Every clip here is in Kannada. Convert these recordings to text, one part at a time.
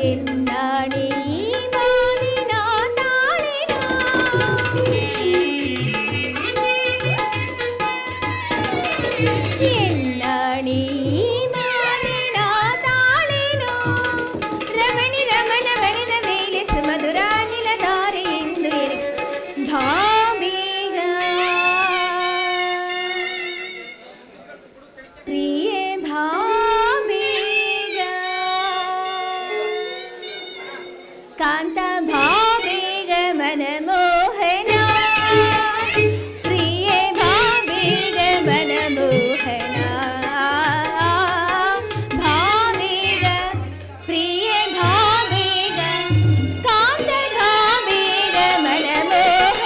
ಎನ್ನಾಣೆ ಈ ಮಾನಿನ ತಾಳಿನ ಎನ್ನಾಣೆ ಈ ಮಾನಿನ ತಾಳಿನ ರಮಣಿ ರಮಣ ಬರೆದ ಮೇಲೆ ಸುಮಧುರ ನಿಲಧಾರೆ ಎಂದು ಭಾಬೇಗ ಪ್ರಿಯೆ ಭಾಬೇಗ ಕಾಂತ ಭಾಬೇಗ ಮನಮೋಹನ ಪ್ರಿಯೆ ಭಾಬೇಗ ಮನಮೋಹನ ಭಾಬೇಗ ಪ್ರಿಯೆ ಭಾಬೇಗ ಕಾಂತ ಭಾಬೇಗ ಮನಮೋಹನ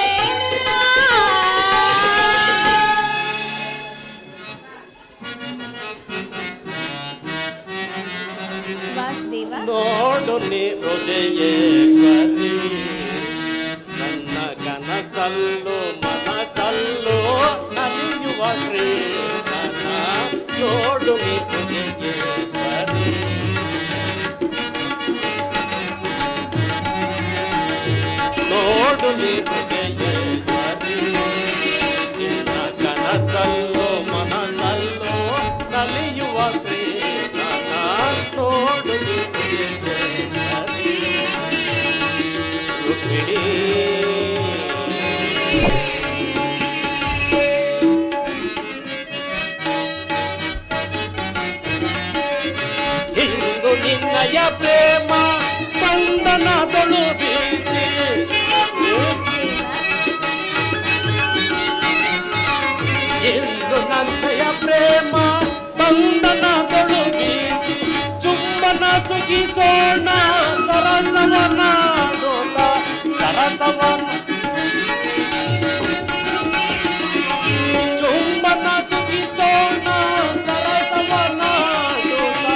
ವಾಸುದೇವ ನೋಡು ನೀ ಹೃದಯೇಶ್ವರಿ ನನ್ನ ಕನಸಲ್ಲು ಮನಸಲ್ಲು ನಲಿಯುವ ಶ್ರೀಕನ ನೋಡು ನೀ ಹೃದಯೇಶ್ವರಿ ನೋಡು ನೀ ಹೃದಯೇಶ್ವರಿ ನಿನ್ನ ಕನಸಲ್ಲು ಮನಸಲ್ಲು ನಲಿಯುವ ಶ್ರೀಕನ ನೋಡು ನೀ ಹೃದಯೇಶ್ವರಿ ರುಕ್ಮಿಣಿ ಇಂದು ನಿನ್ನಯ ಪ್ರೇಮ ಬಂಧನದೊಳು ಬೀಸಿ ಇಂದು ನನ್ನಯ ಪ್ರೇಮ ಬಂಧನದೊಳು ಬೀಸಿ ಚುಂಬನ ಸುಖಿಸೋಣ ಸರಸವನಾಡೋತ ಸರಸವನ ಚುಂಬನ ಸುಖಿಸೋಣ ಸರಸವನಾಡೋತ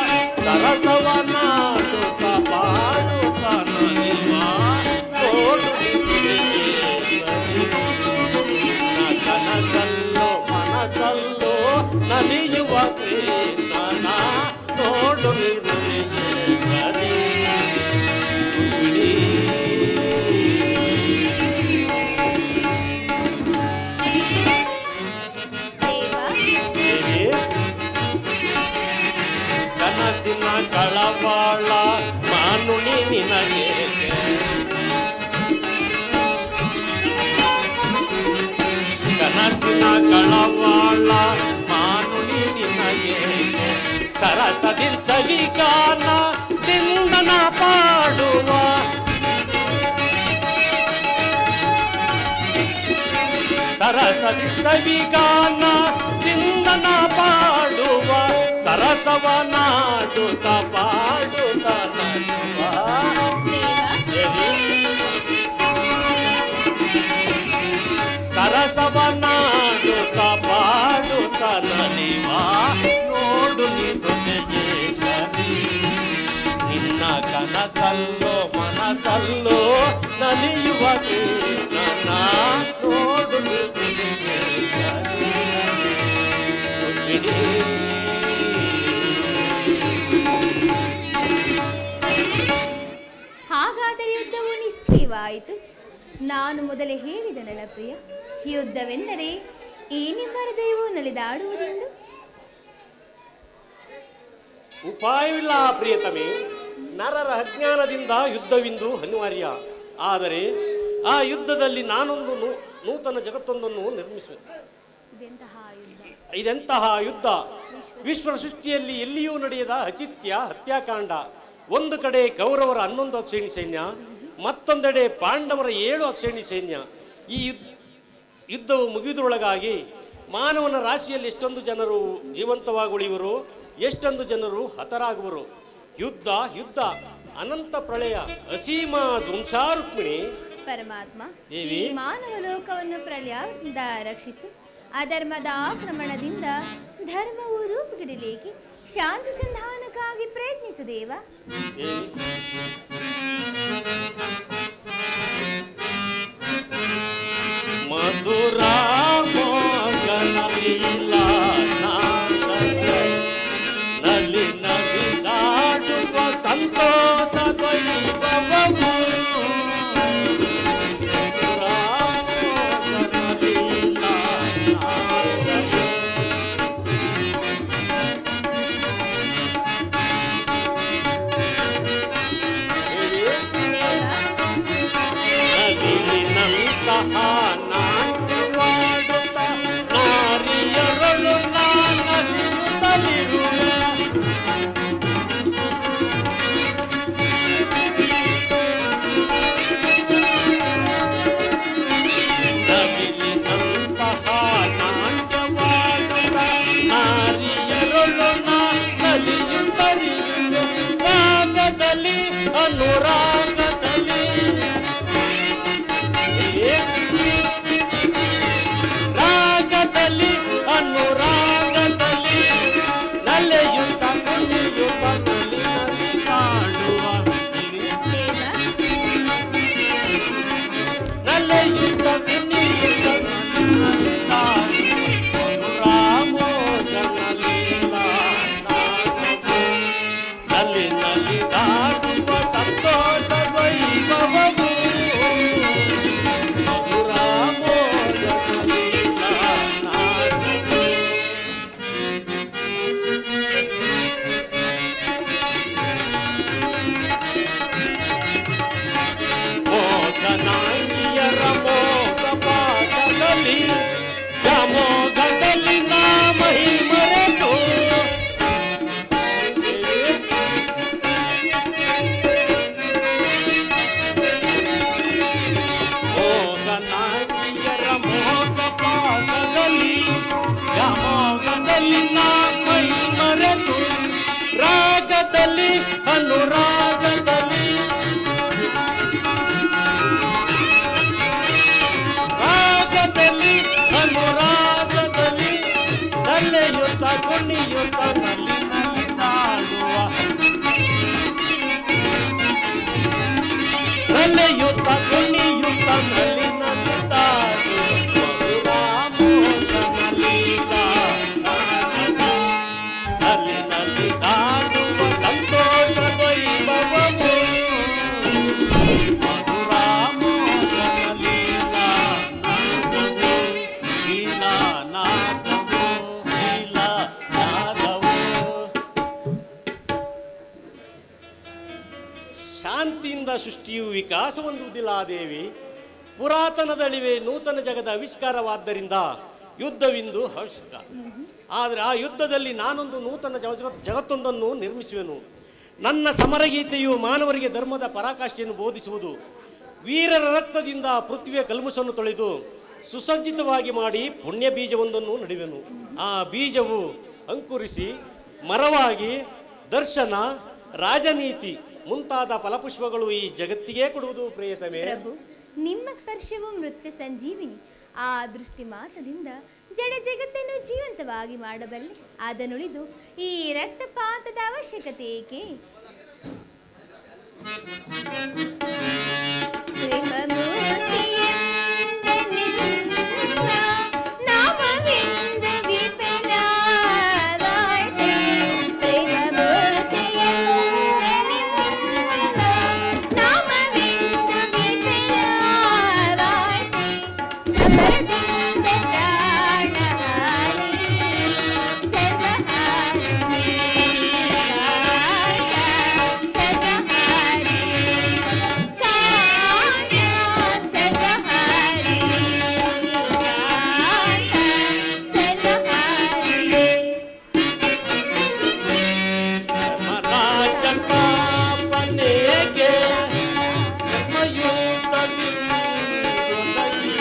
ಸರಸವನಾಡೋತ ಪಾಡುತ್ತ ನಲಿವ ನೋಡು ಕನಸಲ್ಲೋ ಮನಸಲ್ಲೋ ನಲಿಯುವ ಕೃಷ್ಣನ ನೋಡು ನಿರ್ಮಲಿ ಕನಸಿನ ಕಳವಾಳ ಮಾನುಣಿ ನಿನಗೆ ಕನಸಿನ ಕಳವಾಳ ಮಾನುಣಿ ನಿನಗೆ ಸರಸದಿಂತಲಿ ಗಾನ ನಿಂದನ ಪಾಡುವ ಸರಸದಿಂತಲಿ ಗಾನ ನಿಂದನ ಪಾಡುವ ಸರಸವನಾಡುತ್ತ ಪಾಡುತ್ತ ನಲಿವ ಸರಸವನಾಡುತ್ತ ಪಾಡುತ್ತ ನಲಿವ ನೋಡು ನೀ ಹೃದಯೇಶ್ವರಿ ನಿನ್ನ ಕನಸಲ್ಲೋ ಮನಸಲ್ಲೋ ನಲಿಯುವ ಕೃಷ್ಣನ ನೋಡು ನೀ ಹೃದಯೇಶ್ವರಿ ರುಕ್ಮಿಣಿ ಹಾಗಾದರೆ ಯುದ್ಧವು ನಿಶ್ಚಯವಾಯಿತು. ನಾನು ಮೊದಲೇ ಹೇಳಿದ ನನ್ನ ಪ್ರಿಯ, ಯುದ್ಧವೆಂದರೆ ಈ ನಿಮ್ಮ ಹೃದಯವು ನಲಿದಾಡುವುದೆಂದು. ಉಪಾಯವಿಲ್ಲ ಪ್ರಿಯತಮೆ, ನರರ ಅಜ್ಞಾನದಿಂದ ಯುದ್ಧವಿಂದು ಅನಿವಾರ್ಯ. ಆದರೆ ಆ ಯುದ್ಧದಲ್ಲಿ ನಾನೊಂದು ನೂತನ ಜಗತ್ತೊಂದನ್ನು ನಿರ್ಮಿಸುವೆ. ಇದೆಂತಹ ಯುದ್ಧ! ವಿಶ್ವ ಸೃಷ್ಟಿಯಲ್ಲಿ ಎಲ್ಲಿಯೂ ನಡೆಯದ ಅಚಿತ್ಯ ಹತ್ಯಾಕಾಂಡ. ಒಂದು ಕಡೆ ಕೌರವರ 11 ಅಕ್ಷೇಣಿ ಸೈನ್ಯ, ಮತ್ತೊಂದೆಡೆ ಪಾಂಡವರ 7 ಅಕ್ಷೇಣಿ ಸೈನ್ಯ. ಈ ಯುದ್ಧವು ಮುಗಿಯುವುದರೊಳಗಾಗಿ ಮಾನವನ ರಾಶಿಯಲ್ಲಿ ಎಷ್ಟೊಂದು ಜನರು ಜೀವಂತವಾಗಿ ಉಳಿಯುವರು, ಎಷ್ಟೊಂದು ಜನರು ಹತರಾಗುವರು. ಯುದ್ಧ ಯುದ್ಧ ಅನಂತ ಪ್ರಳಯ ಅಸೀಮ ಧ್ವಂಸ. ರುಕ್ಮಿಣಿ ಪರಮಾತ್ಮ, ಈ ದೇವಿ, ಮಾನವ ಲೋಕವನ್ನು ಪ್ರಳಯದಿಂದ ರಕ್ಷಿಸಿ ಅಧರ್ಮದ ಆಕ್ರಮಣದಿಂದ ಧರ್ಮವು ರೂಪುಗಿಡಲಿಕ್ಕೆ ಶಾಂತಿ ಸಂಧಾನಕ್ಕಾಗಿ ಪ್ರಯತ್ನಿಸು ದೇವ. ದೇವಿ, ಮಧುರ ಮೋಗನ ಲೀಲಾ ನಾದದ ನಲಿ ನಲಿ ನಾಡುವ ಸಂತೋಷದ ವೈಭವವು ರಾಮೋದರಲಿಲ್ಲ ನಾದವು. ನವಿಲಿನಂತಹ ನಾಟ್ಯವಾಡುತ್ತ ನಾರಿಯರಳು ನಾನಲಿಯುತ್ತಲಿರುವೆ. ನವಿಲಿನಂತಹ ನಾಟ್ಯವಾಡುತ್ತ ನಾರಿಯರಳು ನಾನಲಿಯುತ್ತಲಿರುವೆ. ರಾಗದಲ್ಲಿ ಅನುರಾಗದಲ್ಲಿ ರಾಗದಲ್ಲಿ ಅನುರಾಗದಲ್ಲಿ ನಲೆಯುತ್ತ ಕುಣಿಯುತ್ತ ನಲಿ ನಲಿದಾಡುವ ನಲೆಯುತ್ತ ಕುಣಿಯುತ್ತ ನಲಿ ನಲಿದಾಡುವ ರಾಮೋದರಲಿಲ್ಲ ನಾದವು. ನಲಿ ನಲಿದಾಡುವ ಸಂತೋಷ ವೈಭವವು ರಾಮೋದರಲಿಲ್ಲ ನಾದವು. ಮೋಗನಾಂಗಿಯರ ಮೋಗ ಪಾಠದಲ್ಲಿ ವ್ಯಾಮೋಗದಲ್ಲಿ ನಾ ಮಹಿಮರೆತು ಮೋಗನಾಂಗಿಯರ ಮೋಗ ಪಾಠದಲ್ಲಿ ವ್ಯಾಮೋಗದಲ್ಲಿ ನಾ ಮಹಿಮರೆತು ರಾಗದಲ್ಲಿ ಅನುರಾಗದಲ್ಲಿ ರಾಗದಲ್ಲಿ ಅನುರಾಗದಲ್ಲಿ ನಲೆಯುತ್ತ ಕುಣಿಯುತ್ತ ನಲಿ ನಲಿದಾಡುವ ನಲೆಯುತ್ತ ಕುಣಿಯುತ್ತ ನಲಿ ನಲಿದಾಡುವ ರಾಮೋದರಲಿಲ್ಲ ನಾದವು. ನಲಿ ನಲಿದಾಡುವ ಸಂತೋಷ ವೈಭವವು ರಾಮೋದರಲಿಲ್ಲ ನಾದವು. ಇಲ್ಲ ನಾದವು ಇಲ್ಲ ನಾದವು. ಶಾಂತಿಯಿಂದ ಸೃಷ್ಟಿಯು ವಿಕಾಸ ಹೊಂದುವುದಿಲ್ಲ ದೇವಿ. ಪುರಾತನದಳಿವೆ ನೂತನ ಜಗದ ಆವಿಷ್ಕಾರವಾದ್ದರಿಂದ ಯುದ್ಧವಿಂದು ಅವಶ್ಯಕ. ಆದರೆ ಆ ಯುದ್ಧದಲ್ಲಿ ನಾನೊಂದು ನೂತನ ಜಗತ್ತೊಂದನ್ನು ನಿರ್ಮಿಸುವೆನು. ನನ್ನ ಸಮರಗೀತೆಯು ಮಾನವರಿಗೆ ಧರ್ಮದ ಪರಾಕಾಷ್ಠೆಯನ್ನು ಬೋಧಿಸುವುದು. ವೀರರ ರಕ್ತದಿಂದ ಪೃಥ್ವಿಯ ಕಲ್ಮಶವನ್ನು ತೊಳೆದು ಸುಸಜ್ಜಿತವಾಗಿ ಮಾಡಿ ಪುಣ್ಯ ಬೀಜವೊಂದನ್ನು ನಡುವೆನು. ಆ ಬೀಜವು ಅಂಕುರಿಸಿ ಮರವಾಗಿ ದರ್ಶನ, ರಾಜನೀತಿ ಮುಂತಾದ ಫಲಪುಷ್ಪಗಳು ಈ ಜಗತ್ತಿಗೆ ಕೊಡುವುದು ಪ್ರಿಯತಮೆ. ಪ್ರಭು, ನಿಮ್ಮ ಸ್ಪರ್ಶವು ಮೃತ್ಯು ಸಂಜೀವಿನಿ. ಆ ದೃಷ್ಟಿ ಮಾತ್ರದಿಂದ ಜಡ ಜಗತ್ತನ್ನು ಜೀವಂತವಾಗಿ ಮಾಡಬಲ್ಲೆ. ಅದನ್ನುಳಿದು ಈ ರಕ್ತಪಾತದ ಅವಶ್ಯಕತೆ ಏಕೆ? ಪ್ರೇಮ ಮೂರ್ತಿಯೆಂದ ನಿನ್ನ ನಾಮವೆಂದ ವಿಪಿನವಾಯ್ತೆ. ಪ್ರೇಮ ಮೂರ್ತಿಯೆಂದ ನಿನ್ನ ನಾಮವೆಂದ ವಿಪಿನವಾಯ್ತೆ. ಸಮರದಿಂದ ಪ್ರಾಣಹಾರಿ ಸರ್ವಹಾರಿಣಿ ಸರ್ವಹಾರಿ ಕಾಯ ಸರ್ವಹಾರಿ ಸರ್ವಹಾರಿ. ರಾಜಪಾಪನೆಗೆ ಧರ್ಮಯುತವಿರುವುದೊಲಗಿ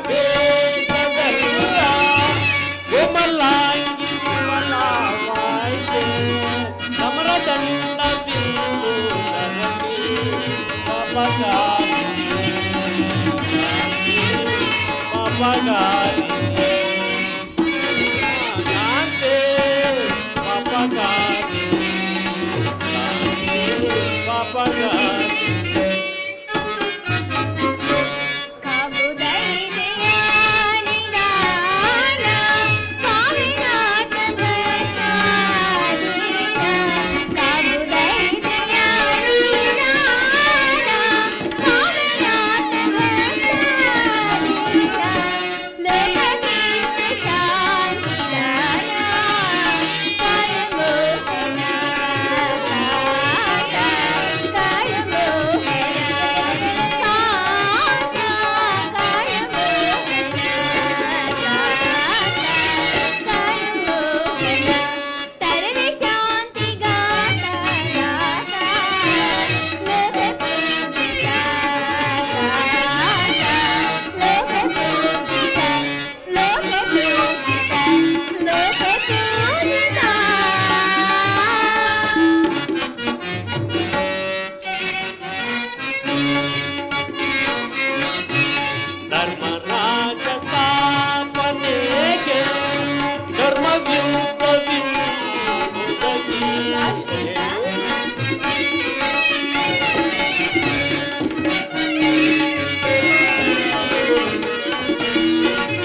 ವೇದವೆಲ್ಲ ಕೋಮಲಾಂಗಿ ವಿಮಲವಾಯ್ತೆ. ಸಮರದಂಡವಿಂದು ನರಳಿ ಪಾಪಗಾರಿಣಿ ಪಾಪಗಾರಿಣಿ ಕಾಂತೆ ಪಾಪಗಾರಿಣಿ ಪಾಪಗಾರಿಣಿ. ಕಾವುದೈದೆಯ ನಿಧಾನ ಕಾವಿನಾಥ ಭಟ್ಟಾದೀನ. ಕಾವುದೈದೆಯ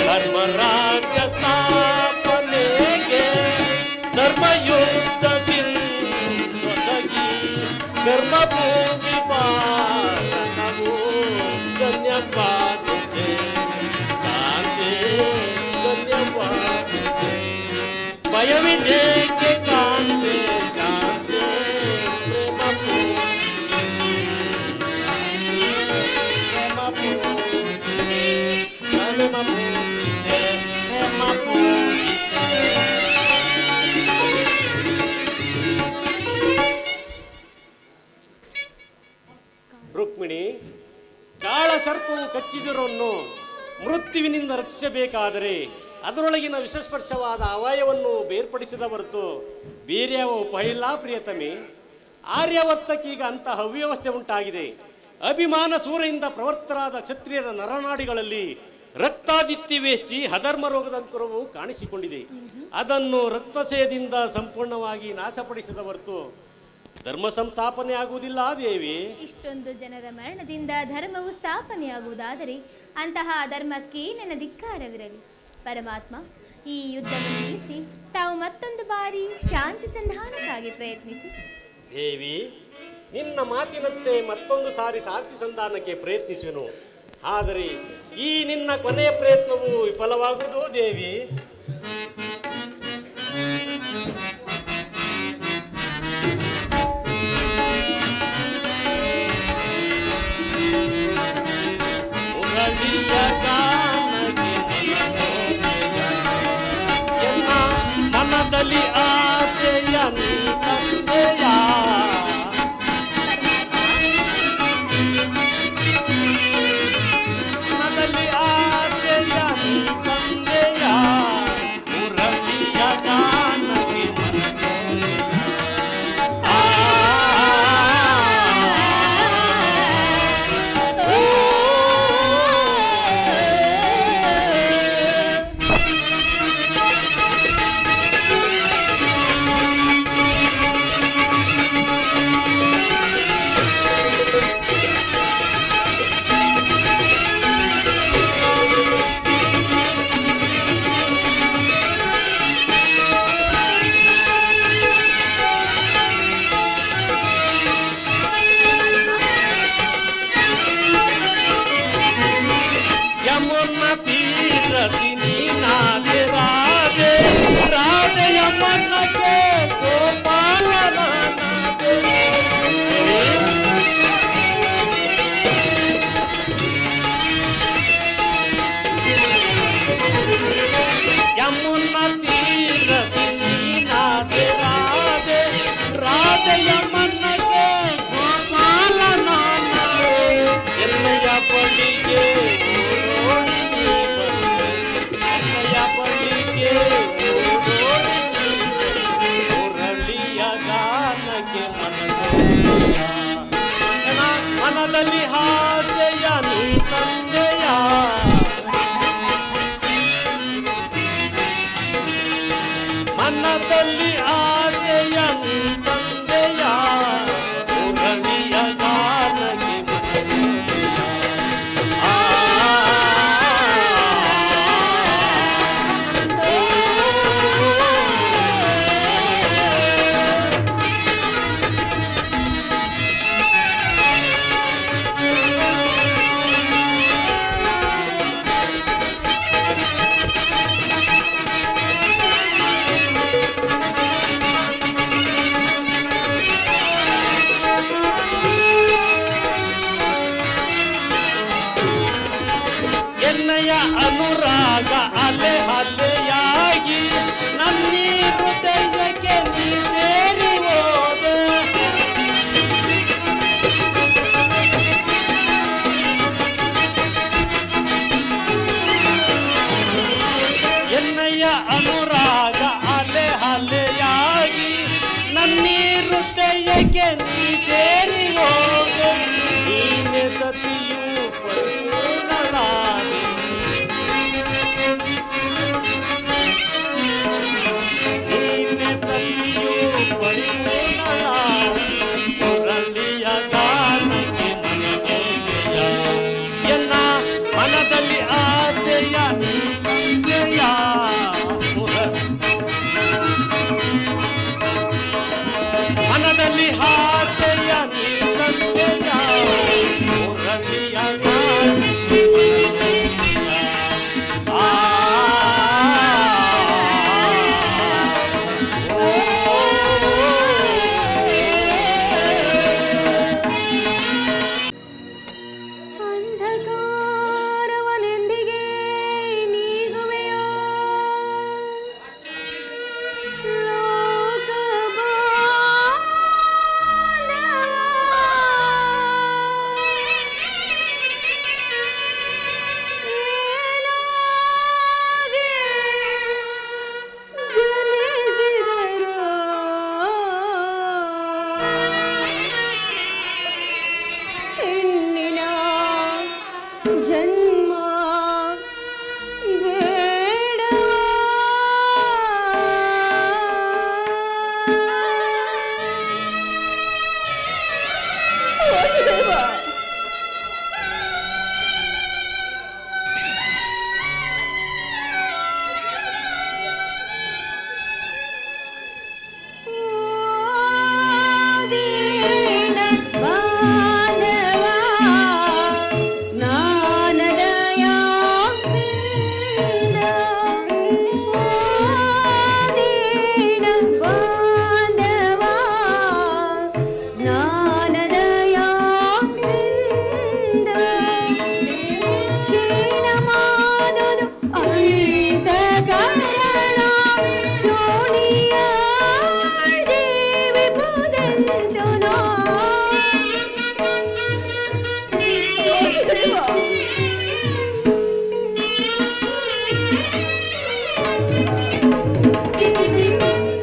ಧರ್ಮರಾಜ ಸ್ಥಾಪನೆಗೆ ಧರ್ಮಯುದ್ಧದಿಂದೊದಗಿ ಕರ್ಮಭೂಮಿ ಭಾರತವು ಧನ್ಯವಾದಿದೆ ಕಾಂತೆ ಧನ್ಯವಾದಿದೆ ಭಯವಿದೇಕೆ ಕಾಂತೆ ಶಾಂತೆ ರುಕ್ಮಿಣಿ, ಕಾಳ ಸರ್ಪವು ಕಚ್ಚಿದರನ್ನು ಮೃತ್ಯುವಿನಿಂದ ರಕ್ಷಿಸಬೇಕಾದರೆ ಅದರೊಳಗಿನ ವಿಷಸ್ಪರ್ಶವಾದ ಅವಯವನ್ನು ಬೇರ್ಪಡಿಸಿದ ಹೊರತು ಬೇರೆ ಯಾವ ಉಪಾಯ ಇಲ್ಲ ಪ್ರಿಯತಮೆ. ಆರ್ಯವತ್ತಕ್ಕೀಗ ಅಂತಹ ಅವ್ಯವಸ್ಥೆ ಉಂಟಾಗಿದೆ. ಅಭಿಮಾನ ಸೂರೆಯಿಂದ ಪ್ರವರ್ತರಾದ ಕ್ಷತ್ರಿಯರ ನರನಾಡಿಗಳಲ್ಲಿ ರಕ್ತಾದಿತ್ಯವೇ ಹೆಚ್ಚಿ ಅಧರ್ಮ ರೋಗದಂಕುರವು ಕಾಣಿಸಿಕೊಂಡಿದೆ. ಅದನ್ನು ರಕ್ತಸೇದಿಂದ ಸಂಪೂರ್ಣವಾಗಿ ನಾಶಪಡಿಸಿದ ಹೊರತು ಧರ್ಮ ಸಂಸ್ಥಾಪನೆ ಆಗುವುದಿಲ್ಲ ದೇವಿ. ಇಷ್ಟೊಂದು ಜನರ ಮರಣದಿಂದ ಧರ್ಮವು ಸ್ಥಾಪನೆಯಾಗುವುದಾದರೆ ಅಂತಹ ಧರ್ಮಕ್ಕೆ ನನ್ನ ಧಿಕ್ಕಾರವಿರಲಿ. ಪರಮಾತ್ಮ, ಈ ಯುದ್ಧವನ್ನು ನಿಲ್ಲಿಸಿ ತಾವು ಮತ್ತೊಂದು ಬಾರಿ ಶಾಂತಿ ಸಂಧಾನಕ್ಕಾಗಿ ಪ್ರಯತ್ನಿಸಿ. ದೇವಿ, ನಿನ್ನ ಮಾತಿನಂತೆ ಮತ್ತೊಂದು ಸಾರಿ ಶಾಂತಿ ಸಂಧಾನಕ್ಕೆ ಪ್ರಯತ್ನಿಸುವೆನು. ಆದರೆ ಈ ನಿನ್ನ ಕೊನೆಯ ಪ್ರಯತ್ನವು ವಿಫಲವಾಗುವುದು ದೇವಿ. ಮನದಲ್ಲಿ ಆಸೆಯ ನೀ ತಂದೆಯ ಮನದಲ್ಲಿ ಆಸೆಯ ನೀ ತಂದೆಯ ಮುರಳಿಯ ಗಾನಕ್ಕೆ ಮನದಲ್ಲಿ ಹಾಸೆಯ ನೀ ತಂದೆಯ ಮನದಲ್ಲಿ ಆಸೆಯ ನೀ ತಂದೆಯ ಮುರಳಿಯ ಗಾನಕ್ಕೆ ಮನದೋದೆಯ ಎನ್ನಯ ಅನುರಾಗ ಅಲೆ ಅಲೆಯಾಗಿ ನನ್ನೀ ಹೃದಯಕ್ಕೆ ನೀ ಸೇರಿ ಹೋದೆ ಎನ್ನಯ ಅನುರಾಗ ಅಲೆ ಅಲೆಯಾಗಿ ನನ್ನೀ ಹೃದಯಕ್ಕೆ ನೀ ಸೇರಿ ಹೋದೆ ನೀನೆ ಸತಿಯು ಪರಿಪೂರ್ಣಳಾದೆ ನೀನೆ ಸತಿಯು ಮುರಳಿಯ ಗಾನಕ್ಕೆ ಮನಗೊಂಡೆಯ ಎನ್ನ ಮನದಲ್ಲಿ ಆಸೆಯ ನೀ ತಂದೆಯ ಮನದಲ್ಲಿ ಆಸೆಯ ನೀ ತಂದೆಯ ಮುರಳಿಯ ಗಾನಕ್ಕೆ ಮನಗೊಂಡೆಯ ಅಂಧಕಾರವನೆಂದಿಗೆ ನೀಗುವೆಯೋ ಲೋಕ ಹೆಣ್ಣಿನ ಜನ್ಮ ಬೇಡ ವಾಸುದೇವ ದೀನ ಬಾಂಧವ ನಾನದಯ ಸಿಂದ ದೀನ ಬಾಂಧವ ನಾನದಯ ಸಿಂದ ಚೀನ ಮಾಡುದು ಅಂತ ಕಾರಣ ಚೋಣಿಯ ಜೀವಿಪುದೆಂದು ನಾ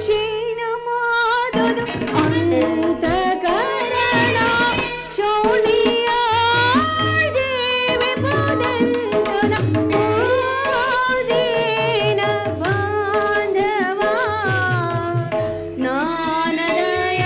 ಚೀನ ಮಾಡುದು ಅಂತ ಕಾರಣ ಚೋಣಿಯ ಜೀವಿಪುದೆಂದು ನಾ ದೀನ ಬಾಂಧವ ನಾನದಯ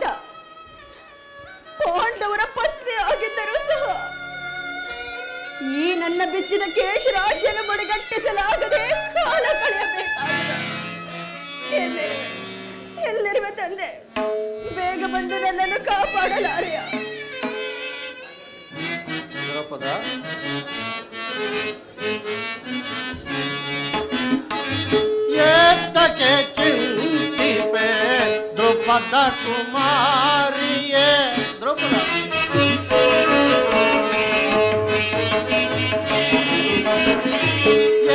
ಆದ ಪಾಂಡವರ ಪತ್ನಿ ಆಗಿದ್ದರೂ ಸಹ ಈ ನನ್ನ ಬಿಚ್ಚಿದ ಕೇಶರಾಶಿಯನ್ನು ಮಡಿಗಟ್ಟಿಸಲಾಗದೆ ಕಾಲ ಕಳೆಯಬೇಕಾಗಿದೆ. ಎಲ್ಲಿರುವ ತಂದೆ, ಬೇಗ ಬಂದು ನನ್ನನ್ನು ಕಾಪಾಡಲಾರೆಯ? ದ್ರೌಪದ, ಏತಕ್ಕೆ ಚಿಂತಿಪೆ ದ್ರೌಪದ ಕುಮಾರಿಯೇ? ದ್ರೌಪದ,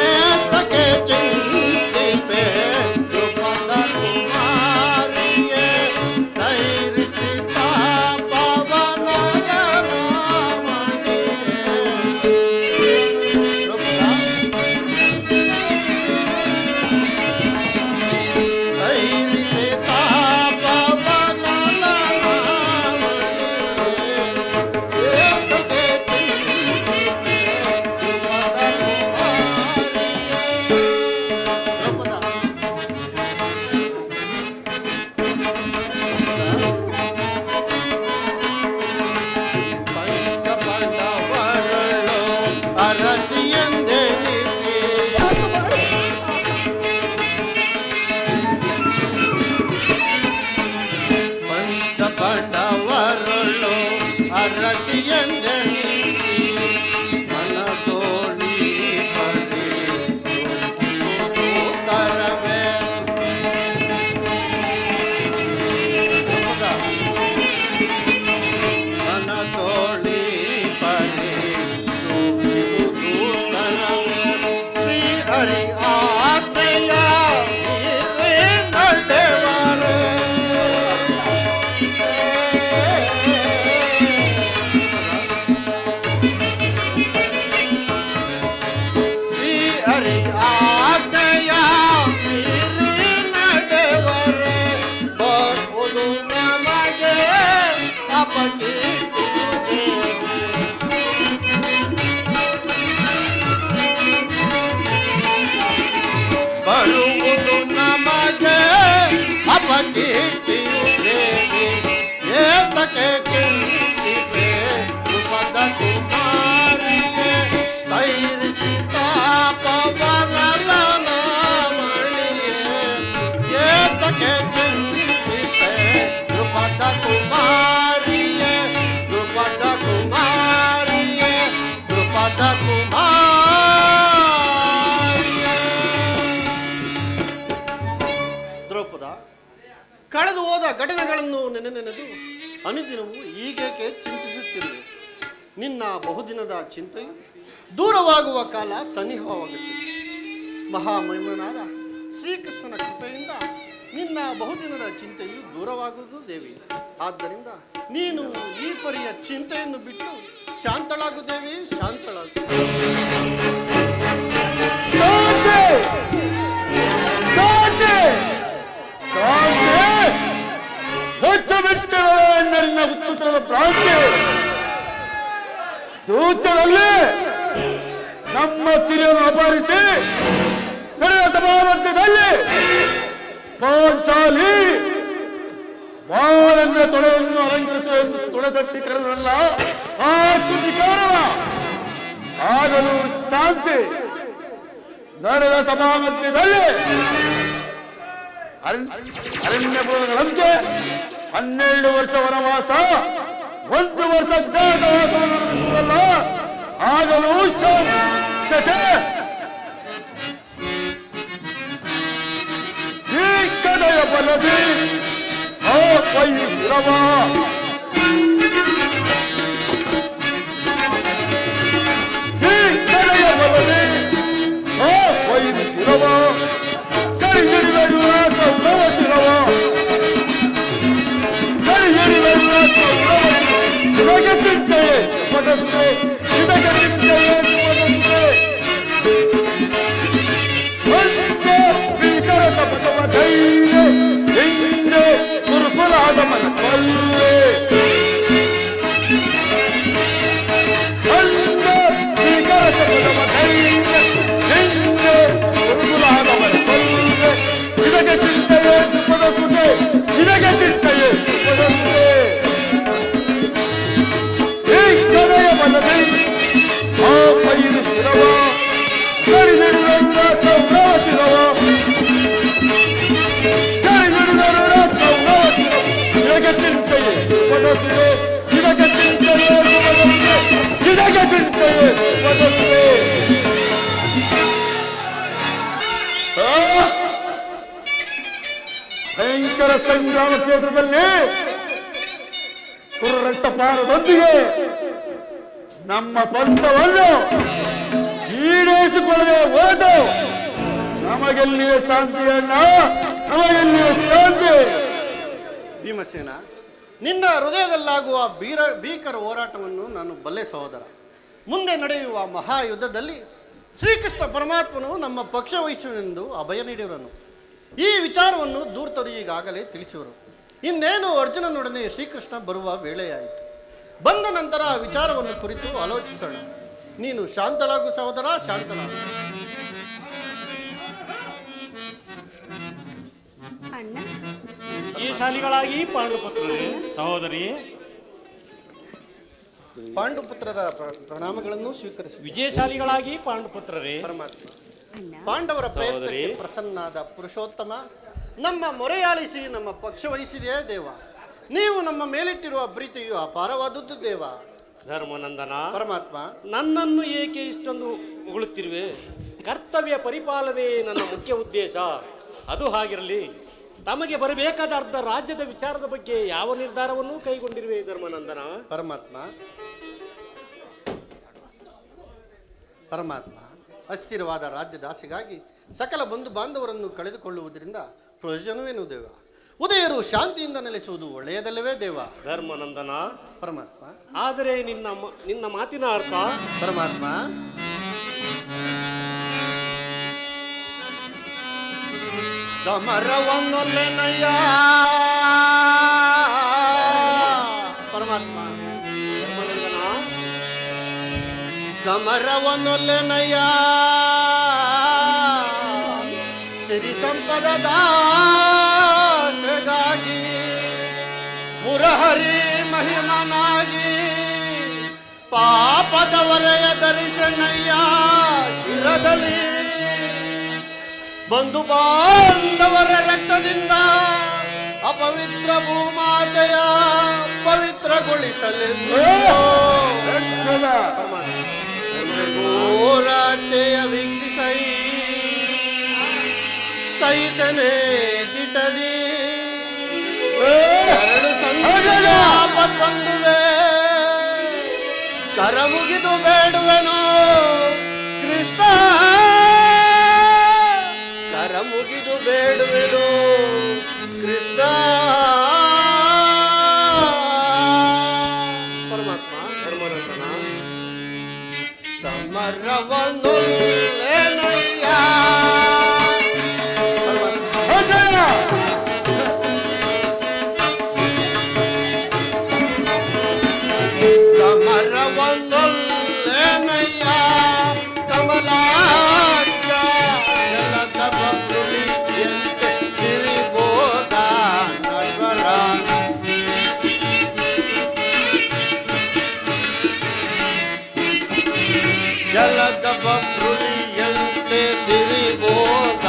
ಏತಕ್ಕೆ ಚಿಂತಿಪೆ ದ್ರೌಪದ ಕುಮಾರಿಯೇ? ಸೈರಿಸಿದ ಪವನದ ರಾಮನಿಯೇ. ದ್ರೌಪದ, ಸೈರಿಸಿದ ಪವನದ ರಾಮನಿಯೇ. ಏತಕ್ಕೆ ಚಿಂತಿಪೆ ದ್ರೌಪದ ಕುಮಾರಿಯೇ? ದ್ರೌಪದ, ಪಂಚಪಾಂಡವರಳು ಅರಸಿಯೆಂದೆನಿಸಿ ಸಾಕು ಮಾಡು. ಪಂಚಪಾಂಡವರಳು ಅರಸಿಯೆಂದೆನಿಸಿ ಮನದೋಳಿ ಪರಿ ತರವೇ. ಮನದೋಳಿ ಪರಿ ತರವೇ. ಶ್ರೀ ಹರಿ ಆಜ್ಞೆಯ ಮೀರಿ ನಡೆವರೆ. ಶ್ರೀ ಹರಿ ಆಜ್ಞೆಯ ಮೀರಿ ನಡೆವರೆ. ಬರುವುದು ನಮಗೆ ಅಪಕೀರ್ತಿಯು ಬರುವುದು ನಮಗೆ ಅಪಕೀರ್ತಿಯು ದೇವಿ. ಏತಕ್ಕೆ ಚಿಂತಿಪೆ ದ್ರೌಪದ ಕುಮಾರಿಯೇ? ಸೈರಿಸಿದ ಪವನದ ರಾಮನಿಯೇ. ಏತಕ್ಕೆ ಚಿಂತಿಪೆ ದ್ರೌಪದ ಕುಮಾರಿಯೇ? ದ್ರೌಪದ ಕುಮಾರಿಯೇ, ದ್ರೌಪದ ಕುಮಾರಿಯೇ. ದ್ರೌಪದ, ಕಳೆದು ಹೋದ ಘಟನೆಗಳನ್ನು ನೆನೆದು ಅನುದಿನವೂ ಈಗೇಕೆ ಚಿಂತಿಸುತ್ತಿರುವೆ? ನಿನ್ನ ಬಹುದಿನದ ಚಿಂತೆಯು ದೂರವಾಗುವ ಕಾಲ ಸನ್ನಿಹವಾಗುತ್ತದೆ. ಮಹಾಮಹಿಮನಾದ ಶ್ರೀಕೃಷ್ಣನ ಕೃಪೆಯಿಂದ ನಿನ್ನ ಬಹುದಿನದ ಚಿಂತೆಯು ದೂರವಾಗುವುದು ದೇವಿ. ಆದ್ದರಿಂದ ನೀನು ಈ ಪರಿಯ ಚಿಂತೆಯನ್ನು ಬಿಟ್ಟು ಶಾಂತಳಾಗು ದೇವಿ, ಶಾಂತಳಾಗು. ಶಾಂತಿ ಶಾಂತಿ ಶಾಂತಿ ಹೆಚ್ಚು ಬಿಟ್ಟಿರುವ ನನ್ನ ಉತ್ತರದ ಪ್ರಾಂತ್ಯ ದೂತರಲ್ಲಿ ನಮ್ಮ ಸಿರಿಯನ್ನು ಅಪಹರಿಸಿ ನಡೆದ ಸಭಾಮಧ್ಯದಲ್ಲಿ ಪಾಂಚಾಲಿ ಬಾಳನ್ನ ತೊಡೆಯನ್ನು ಅಲಂಕರಿಸುವ ತೊಡೆತಟ್ಟಿ ಕರೆದಲ್ಲ ಆ ಸ್ತುತಿ ಕಾರಣ ಆಗಲು ಶಾಂತಿ ನಡೆದ ಸಭಾಮಧ್ಯದಲ್ಲಿ ಅರಣ್ಯಗಳಂತೆ 12 ವರ್ಷ ವನವಾಸ 1 ವರ್ಷ ಅಜ್ಞಾತವಾಸವನ್ನು ನಡೆಸುವುದಲ್ಲ ಆಗಲು ಈ ಕದಯ ಬಲದಿ ಆ ವೈಶ್ರವ ಈ ಕದಯ ಬಲದಿ ಆ ವೈಶ್ರವ ಇದಕ್ಕೆ ಚಿಂತೆಯೇ ತುಪ್ಪದ ಸುದ್ದಿ, ಇದಕ್ಕೆ ಚಿಂತೆಯೇ ತುಪ್ಪದ ಸುದ್ದಿ. ಮನಸ್ಸಿಗೆ ಇದಕ್ಕೆ ಚಿಂತೆಯೇ ಮನಸ್ಸಿಗೆ ಇದಕ್ಕೆ ಚಿಂತೆಯೇ ಮನಸ್ಸಿಗೆ. ಭಯಂಕರ ಸಂಗ್ರಾಮ ಕ್ಷೇತ್ರದಲ್ಲಿ ಕುರು ರಕ್ತಪಾತದೊಂದಿಗೆ ನಮ್ಮ ಪಂಥವನ್ನು ಈಡೇರಿಸಿಕೊಳ್ಳದೆ ಹೋದು ನಮಗೆಲ್ಲಿಯೇ ಶಾಂತಿಯನ್ನ, ನಮಗೆಲ್ಲಿಯೇ ಶಾಂತಿ. ಭೀಮಸೇನ, ನಿನ್ನ ಹೃದಯದಲ್ಲಾಗುವ ಭೀಕರ ಹೋರಾಟವನ್ನು ನಾನು ಬಲ್ಲೆ ಸಹೋದರ. ಮುಂದೆ ನಡೆಯುವ ಮಹಾಯುದ್ಧದಲ್ಲಿ ಶ್ರೀಕೃಷ್ಣ ಪರಮಾತ್ಮನು ನಮ್ಮ ಪಕ್ಷ ವಹಿಸುವೆಂದು ಅಭಯ ನೀಡಿರುವನು. ಈ ವಿಚಾರವನ್ನು ದೂರ್ತರು ಈಗಾಗಲೇ ತಿಳಿಸಿದರು. ಇನ್ನೇನು ಅರ್ಜುನನೊಡನೆ ಶ್ರೀಕೃಷ್ಣ ಬರುವ ವೇಳೆಯಾಯಿತು. ಬಂದ ನಂತರ ಆ ವಿಚಾರವನ್ನು ಕುರಿತು ಆಲೋಚಿಸೋಣ. ನೀನು ಶಾಂತಳಾಗು ಸಹೋದರ, ಶಾಂತಳಾಗು. ಅಣ್ಣ, ವಿಜಯಶಾಲಿಗಳಾಗಿ ಪಾಂಡುಪುತ್ರರೇ, ಸಹೋದರಿ ಪಾಂಡುಪುತ್ರರ ಪ್ರಣಾಮಗಳನ್ನು ಸ್ವೀಕರಿಸಿ. ವಿಜಯಶಾಲಿಗಳಾಗಿ ಪಾಂಡುಪುತ್ರರೇ, ಪರಮಾತ್ಮ ಅಣ್ಣ, ಪಾಂಡವರ ಪ್ರಯತ್ನಕ್ಕೆ ಸಹೋದರಿ. ಪ್ರಸನ್ನಾದ ಪುರುಷೋತ್ತಮ, ನಮ್ಮ ಮೊರೆಯಾಲಿಸಿ ನಮ್ಮ ಪಕ್ಷ ವಹಿಸಿದೆಯೇ ದೇವ. ನೀವು ನಮ್ಮ ಮೇಲಿಟ್ಟಿರುವ ಪ್ರೀತಿಯು ಅಪಾರವಾದದ್ದು ದೇವ. ಧರ್ಮನಂದನ, ಪರಮಾತ್ಮ ನನ್ನನ್ನು ಏಕೆ ಇಷ್ಟೊಂದು ಹೊಗಳುತ್ತಿರುವೆ? ಕರ್ತವ್ಯ ಪರಿಪಾಲನೆ ನನ್ನ ಮುಖ್ಯ ಉದ್ದೇಶ. ಅದು ಹಾಗಿರಲಿ, ತಮಗೆ ಬರಬೇಕಾದ ಅರ್ಧ ರಾಜ್ಯದ ವಿಚಾರದ ಬಗ್ಗೆ ಯಾವ ನಿರ್ಧಾರವನ್ನು ಕೈಗೊಂಡಿರುವೆ ಧರ್ಮನಂದನ? ಪರಮಾತ್ಮ ಪರಮಾತ್ಮ ಅಸ್ಥಿರವಾದ ರಾಜ್ಯದ ಆಸೆಗಾಗಿ ಸಕಲ ಬಂಧು ಬಾಂಧವರನ್ನು ಕಳೆದುಕೊಳ್ಳುವುದರಿಂದ ಪ್ರಯೋಜನವೇನು ದೇವ? ಉದಯರು ಶಾಂತಿಯಿಂದ ನೆಲೆಸುವುದು ಒಳ್ಳೆಯದಲ್ಲವೇ ದೇವ? ಧರ್ಮನಂದನ, ಪರಮಾತ್ಮ ಆದರೆ ನಿನ್ನ ಮಾತಿನ ಅರ್ಥ? ಪರಮಾತ್ಮ ಸಮರವನ್ನೊಲ್ಲೆನಯ್ಯ. ಪರಮಾತ್ಮ ಧರ್ಮನಂದನ, ಸಮರವನ್ನೊಲ್ಲೆನಯ್ಯ. ಸಿರಿ ಸಂಪದದ ಆಸೆಗಾಗಿ ಮುರಹರಿ ಮಹಿಮನಾಗಿ ಪಾಪದ ಹೊರೆಯ ಧರಿಸನಯ್ಯ ಶಿರದಲ್ಲಿ. ಬಂಧು ಬಾಂಧವರ ರಕ್ತದಿಂದ ಅಪವಿತ್ರ ಭೂಮಾತೆಯ ಪವಿತ್ರಗೊಳಿಸಲೆಂದು ಘೋರತೆಯ ವೀಕ್ಷಿಸೈ ಸಹಿಸನೆ ದಿಟದಿ ಎರಡು ಸಂಪತ್ತೊಂದುವೆ ಕರ ಮುಗಿದು ಬೇಡುವೆನೋ ಕೃಷ್ಣ, ಕರ ಮುಗಿದು ಬೇಡುವೆನೋ ಕೃಷ್ಣ. ಪರಮಾತ್ಮ ಧರ್ಮನಂದನ, ಸಮರವನ್ನೊಲ್ಲೆನಯ್ಯ. ಸಮರವನ್ನೊಲ್ಲೆನಯ್ಯ ಕಮಲಾಕ್ಷ ಜಲದ ಬಬ್ರುಳಿಯಂತೆ ಸಿರಿಬೋಧ ನಶ್ವರ. ಜಲದ ಬಬ್ರುಳಿಯಂತೆ ಸಿರಿಬೋಧ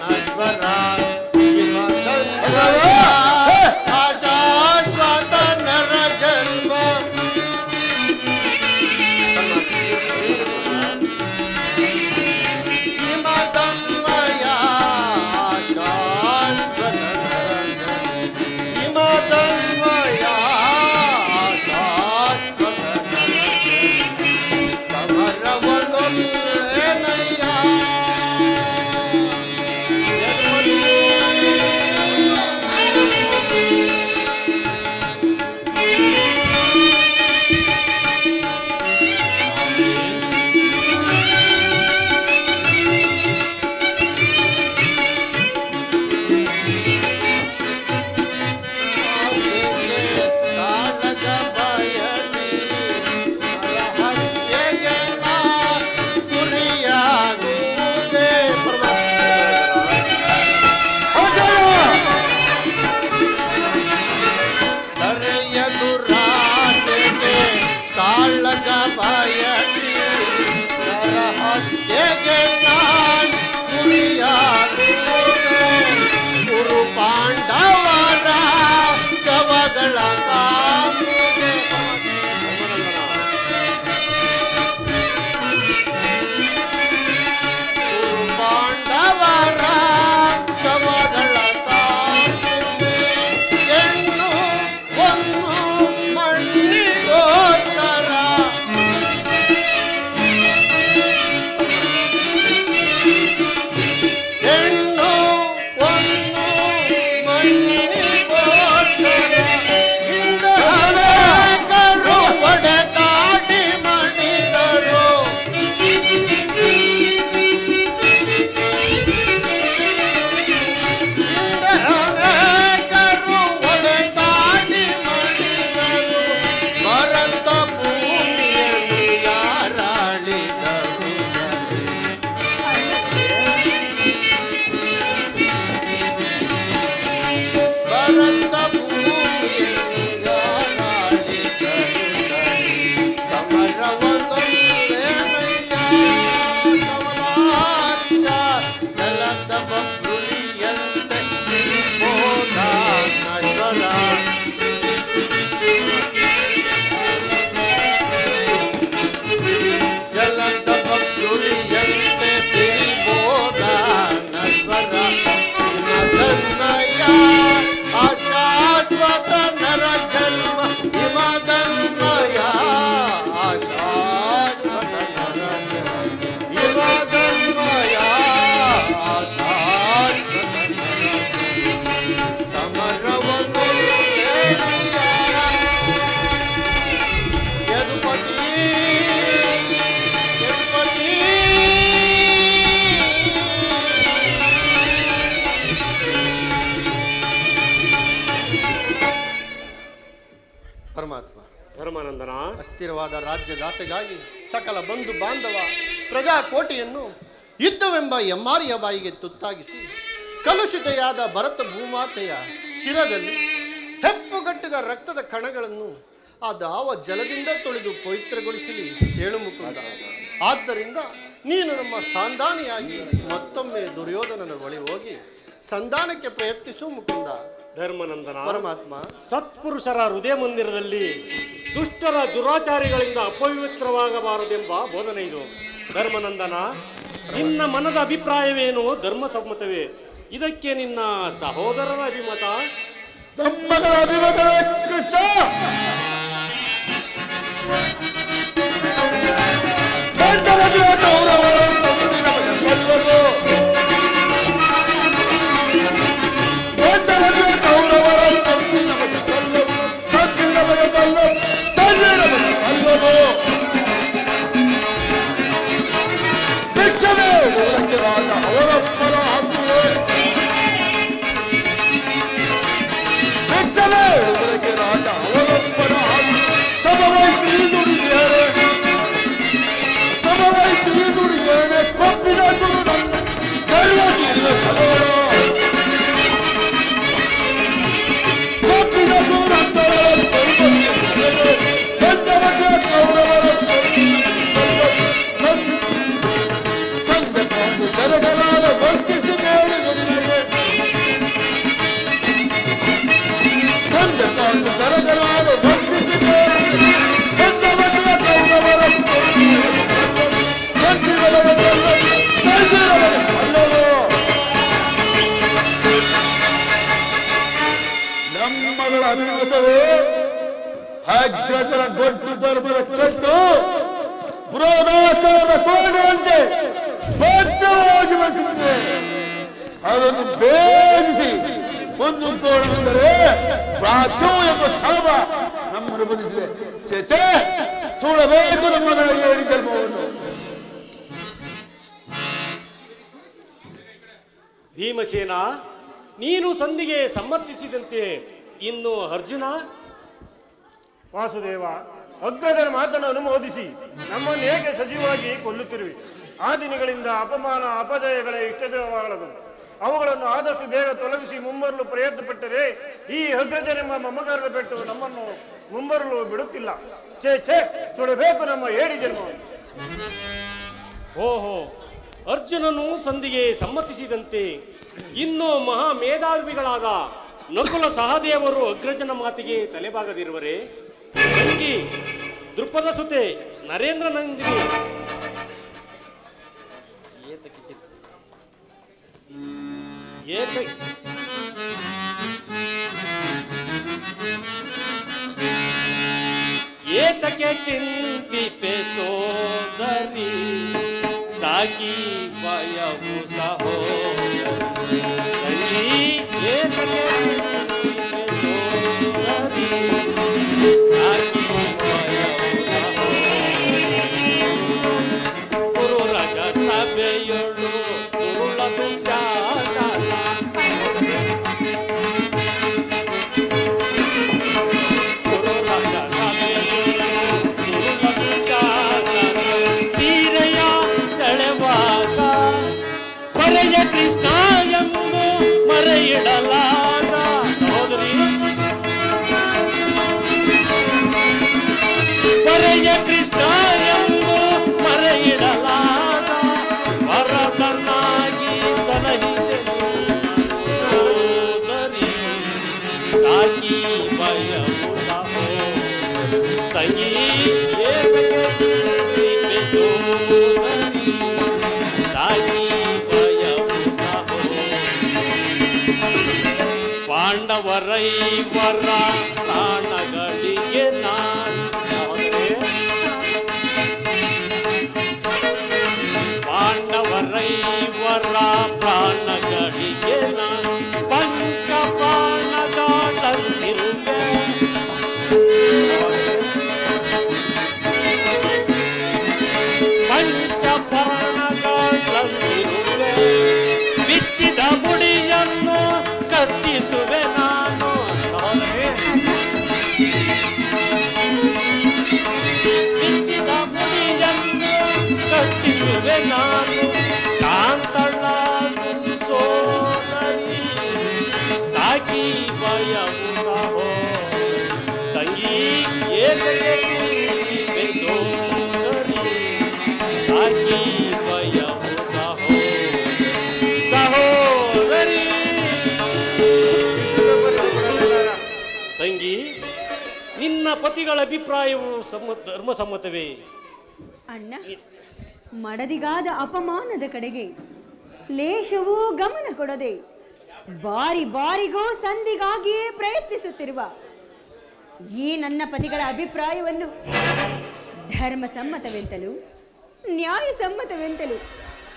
ನಶ್ವರ. ಆಶಾಶ್ವತ ನರ ಜನ್ಮ. ಹಿಮದನ್ವಯ ಶಾಶ್ವತ ನರ ಜನ್ಮ. ಹಿಮದನ್ವಯ ಶಾಶ್ವತ ನರ ಜನ್ಮ. ಸಮರವನ್ನೊಲ್ಲೆನಯ್ಯ. ಪರಮಾತ್ಮ, ಧರ್ಮಾನಂದನ, ಅಸ್ಥಿರವಾದ ರಾಜ್ಯದಾಸೆಗಾಗಿ ಸಕಲ ಬಂಧು ಬಾಂಧವ ಪ್ರಜಾಕೋಟಿಯನ್ನು ಯುದ್ಧವೆಂಬ ಎಮ್ಮಾರಿಯ ಬಾಯಿಗೆ ತುತ್ತಾಗಿಸಿ ಕಲುಷಿತೆಯಾದ ಭರತ ಭೂಮಾತೆಯ ಶಿರದಲ್ಲಿ ಹೆಪ್ಪುಗಟ್ಟಿದ ರಕ್ತದ ಕಣಗಳನ್ನು ಆ ದಾವ ಜಲದಿಂದ ತೊಳೆದು ಪವಿತ್ರಗೊಳಿಸಲಿ ಹೇಳು ಮುಕುಂದ. ಆದ್ದರಿಂದ ನೀನು ನಮ್ಮ ಸಂಧಾನಿಯಾಗಿ ಮತ್ತೊಮ್ಮೆ ದುರ್ಯೋಧನನ ಬಳಿ ಹೋಗಿ ಸಂಧಾನಕ್ಕೆ ಪ್ರಯತ್ನಿಸು ಮುಕುಂದ. ಧರ್ಮನಂದನ, ಪರಮಾತ್ಮ, ಸತ್ಪುರುಷರ ಹೃದಯ ಮಂದಿರದಲ್ಲಿ ದುಷ್ಟರ ದುರಾಚಾರಿಗಳಿಂದ ಅಪವಿತ್ರವಾಗಬಾರದೆಂಬ ಬೋಧನೆ ಇದು. ಧರ್ಮನಂದನ, ನಿನ್ನ ಮನದ ಅಭಿಪ್ರಾಯವೇನು? ಧರ್ಮಸಮ್ಮತವೇ? ಇದಕ್ಕೆ ನಿನ್ನ ಸಹೋದರರ ಅಭಿಮತ? ತಮ್ಮಗಳ ಅಭಿಮತವೇ ಕೃಷ್ಣ. ರಾಜ ಅವರಪ್ಪನ ಆಸ್ತಿಯೇ ರಾಜ ಅವರಪ್ಪನ ಆಸ್ತಿ ಸಮವಯಸ್ಸಿ ದುಡಿಯೇನೆ ಕೊಪ್ಪಿದ ಗುರು ನನ್ನ ಕೈವಾಗಿಲ್ಲ ಕಲೋರ ಕೊಪ್ಪಿದ ಗುರು ಕೌರವರ ಜನಗಲಾಲ ವರ್ತಿಸಿ ಬೇಡಿ ನಿನಗೆ ತಂದೆ ತಾನು ಜನಗಲಾಲ ವರ್ತಿಸಿ ಬೇಡಿ ಕೌರವರ ನಮ್ಮಗಳ ಅಭಿಮತವೇ ಅಗ್ರಜರ ದೊಡ್ಡ ಧರ್ಮದ ಕಟ್ಟು ಬೃಹದಾಕಾರದ ಕೋಣೆಯಂತೆ ಬದ್ಧವಾಗಿ ಬೆಳೆಸಿದೆ. ಅದನ್ನು ಭೇದಿಸಿ ಒಂದು ತೋಳವೆಂದರೆ ಪ್ರಾಚು ಎಂಬ ಶಾಪ ನಮ್ಮನ್ನು ಬಂಧಿಸಿದೆ. ಚೇಚೆ ಸುಡಬೇಕು ನಮ್ಮಗಳ ಹೇಳಿ ಜನ್ಮವನ್ನು. ಭೀಮಸೇನ, ನೀನು ಸಂಧಿಗೆ ಸಮ್ಮತಿಸಿದಂತೆ ಇನ್ನು ಅರ್ಜುನ? ವಾಸುದೇವ, ಅಗ್ರಜರ ಮಾತನ್ನು ಅನುಮೋದಿಸಿ ನಮ್ಮನ್ನು ಹೇಗೆ ಸಜೀವವಾಗಿ ಕೊಲ್ಲುತ್ತಿರುವೆ? ಆ ದಿನಗಳಿಂದ ಅಪಮಾನ ಅಪಜಯಗಳ ಇಷ್ಟವಾಗಲದು. ಅವುಗಳನ್ನು ಆದಷ್ಟು ಬೇಗ ತೊಲಗಿಸಿ ಮುಂಬರಲು ಪ್ರಯತ್ನ ಪಟ್ಟರೆ ಈ ಅಗ್ರಜನೆಂಬ ಮಮಕಾರದ ಪೆಟ್ಟು ನಮ್ಮನ್ನು ಮುಂಬರಲು ಬಿಡುತ್ತಿಲ್ಲ. ಛೇ ಸುಡಬೇಕು ನಮ್ಮ ಏಡಿ ಜನ್ಮವನ್ನು. ಓಹೋ, ಅರ್ಜುನನು ಸಂಧಿಗೆ ಸಮ್ಮತಿಸಿದಂತೆ ಇನ್ನು ಮಹಾ ಮೇಧಾವಿಗಳಾದ ನಕುಲ ಸಹದೇವರು ಅಗ್ರಜನ ಮಾತಿಗೆ ತಲೆಬಾಗದಿರುವರೆ? ತಂಗಿ ದೃಪದ ಸುತೆ ನರೇಂದ್ರ ನಂದಿನಿ ಏತಕ್ಕೆ ಚಿಂತಿಪೆ ಸೋದರಿ ಸಾಗಿ ಭಯವು ಸಹೋದರಿ ಏತಕ್ಕೆ ಚಿಂತಿಪೆ ಸೋದರಿ ಸಾಗಿ ಭಯವು ಸಹೋದರಿ ಗುರು ರಾಜ ಸಭೆಯೊಳು ಉರುಳದು ಶಾಸನ ಗುರು ರಾಜ ಸಭೆಯೊಳು ಉರುಳದು ಶಾಸನ ಸೀರೆಯ ಸೆಳೆವಾಗ ಪರೆಯ ಕೃಷ್ಣ ಎಂದು ಮರೆಯಿಡಲಾದ ಸಹೋದರಿ ಪರೆಯ ಕೃಷ್ಣ ಎಂದು ಮರೆಯಿಡಲಾದ ವರದನಾಗಿ ಸಲಹಿದೆ ಸೋದರಿ ಸಾಕಿ ಭಯವುದ ತಂಗಿ ಏತಕ್ಕೆ ಸೋದರಿ ಸಾಕಿ ಭಯವುದ ಪಾಂಡವರೈವರ ತಾಣಗಳಿಗೆ ಪಾಂಡವರೈವರ ಪ್ರಾಣಗಳಿಗೆ ಪಂಚ ಪ್ರಾಣಗಾಟಂತಿರುವೆ ತಂಗಿ, ನಿನ್ನ ಪತಿಗಳ ಅಭಿಪ್ರಾಯವು ಧರ್ಮಸಮ್ಮತವೇ? ಅಣ್ಣ, ಮಡದಿಗಾದ ಅಪಮಾನದ ಕಡೆಗೆ ಲೇಷವೂ ಗಮನ ಕೊಡದೆ ಬಾರಿ ಬಾರಿಗೂ ಸಂಧಿಗಾಗಿಯೇ ಪ್ರಯತ್ನಿಸುತ್ತಿರುವ ಈ ನನ್ನ ಪತಿಗಳ ಅಭಿಪ್ರಾಯವನ್ನು ಧರ್ಮಸಮ್ಮತವೆಂತಲೂ ನ್ಯಾಯಸಮ್ಮತವೆಂತಲೂ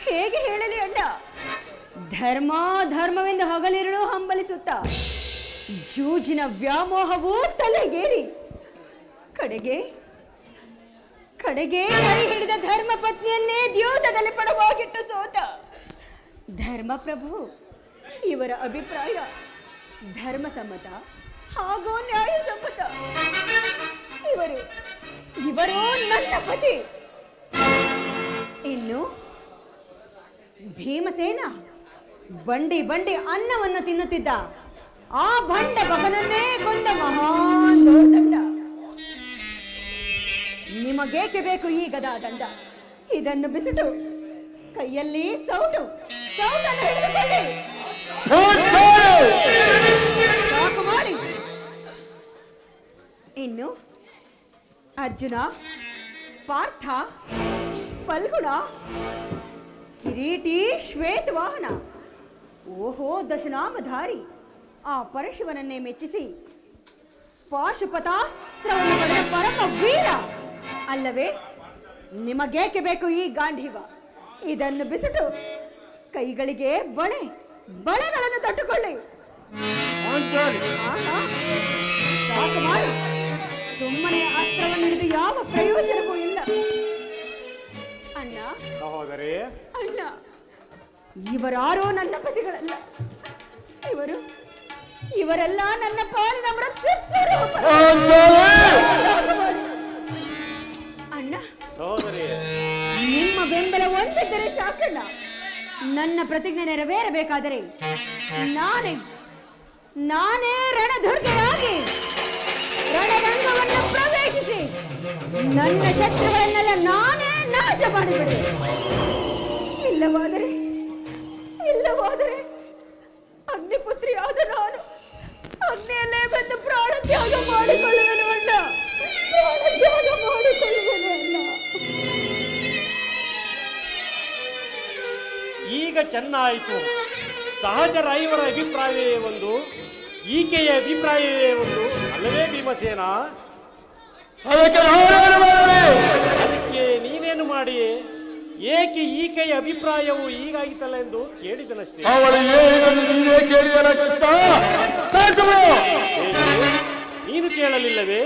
ಹೇಗೆ ಹೇಳಲಿ ಅಣ್ಣ? ಧರ್ಮವೆಂದು ಹಗಲಿರುಳು ಹಂಬಲಿಸುತ್ತಾ ಜೂಜಿನ ವ್ಯಾಮೋಹವೂ ತಲೆಗೇರಿ ಕಡೆಗೆ ಕೈ ಹಿಡಿದ ಧರ್ಮ ಪತ್ನಿಯನ್ನೇ ದ್ಯೋತದಲ್ಲಿ ಪಡವಾಗಿಟ್ಟು ಸೋತ ಧರ್ಮಪ್ರಭು ಇವರ ಅಭಿಪ್ರಾಯ ಧರ್ಮಸಮ್ಮತ ಹಾಗೂ ನ್ಯಾಯಸಮ್ಮತ. ಇವರು ನನ್ನ ಪತಿ. ಇನ್ನು ಭೀಮಸೇನ ಬಂಡಿ ಅನ್ನವನ್ನು ತಿನ್ನುತ್ತಿದ್ದ ಆ ಭಂಡ ಬಕನನ್ನೇ ಕೊಂದ ಮಹಾನ್ ದೊಡ್ಡ. ನಿಮಗೇಕೆ ಬೇಕು ಈ ಗದಾದಂಡ? ಇದನ್ನು ಬಿಸಿಟು ಕೈಯಲ್ಲಿ ಸೌಟನ್ನು ಹಿಡಿದುಕೊಳ್ಳಿ. ಸಾಕು ಮಾಡಿ. ಇನ್ನು ಅರ್ಜುನ, ಪಾರ್ಥ, ಫಲ್ಗುಣ, ಕಿರೀಟಿ, ಶ್ವೇತವಾಹನ, ಓಹೋ ದಶನಾಮಧಾರಿ ಆ ಪರಶಿವನನ್ನೇ ಮೆಚ್ಚಿಸಿ ಪಾಶುಪತಾಸ್ತ್ರವನ್ನು ಪಡೆದ ಪರಮ ವೀರ ಅಲ್ಲವೇ? ನಿಮಗೇಕೆ ಬೇಕು ಈ ಗಾಂಧೀವ? ಇದನ್ನು ಬಿಸಿಟು ಕೈಗಳಿಗೆ ಬಳೆಗಳನ್ನು ತಟ್ಟುಕೊಳ್ಳಿ. ಸಾಕು ಮಾಡಿ. ಸುಮ್ಮನೆ ಅಸ್ತ್ರವನ್ನು ಹಿಡಿದು ಯಾವ ಪ್ರಯೋಜನವೂ ಇಲ್ಲ. ಅಣ್ಣ, ಅಣ್ಣ, ಇವರಾರೋ ನನ್ನ ಪತಿಗಳಲ್ಲ. ಇವರೆಲ್ಲ ನನ್ನ ಪಾಲಿನ ಮೃತ್ಯು ಸ್ವರೂಪ. ಅಣ್ಣ, ನಿಮ್ಮ ಬೆಂಬಲ ಒಂದಿದ್ದರೆ ಸಾಕಣ್ಣ. ನನ್ನ ಪ್ರತಿಜ್ಞೆ ನೆರವೇರಬೇಕಾದರೆ ನಾನೇ ರಣದುರ್ಗೆಯಾಗಿ ರಣರಂಗವನ್ನು ಪ್ರವೇಶಿಸಿ ನನ್ನ ಶತ್ರುಗಳನ್ನೆಲ್ಲ ನಾನೇ ನಾಶ ಮಾಡಿಬಿಡಿ. ಇಲ್ಲವಾದರೆ ಅಗ್ನಿಪುತ್ರಿಯಾದ ನಾನು ಅಗ್ನಿಯಲ್ಲೇ ಬಂದು ಪ್ರಾಣ ತ್ಯಾಗ ಮಾಡಿಕೊಳ್ಳುವೆನು ಅಣ್ಣ. ಈಗ ಚೆನ್ನಾಯಿತು. ಸಹಜರ ಇವರ ಅಭಿಪ್ರಾಯವೇ ಒಂದು, ಈಕೆಯ ಅಭಿಪ್ರಾಯವೇ ಒಂದು ಅಲ್ಲವೇ ಭೀಮಸೇನ? ಅದಕ್ಕೆ ನೀನೇನು ಮಾಡಿ? ಏಕೆ ಈಕೆಯ ಅಭಿಪ್ರಾಯವು ಹೀಗಾಗಿತ್ತಲ್ಲ ಎಂದು ಕೇಳಿದನಷ್ಟೇ. ನೀನು ಕೇಳಲಿಲ್ಲವೇ?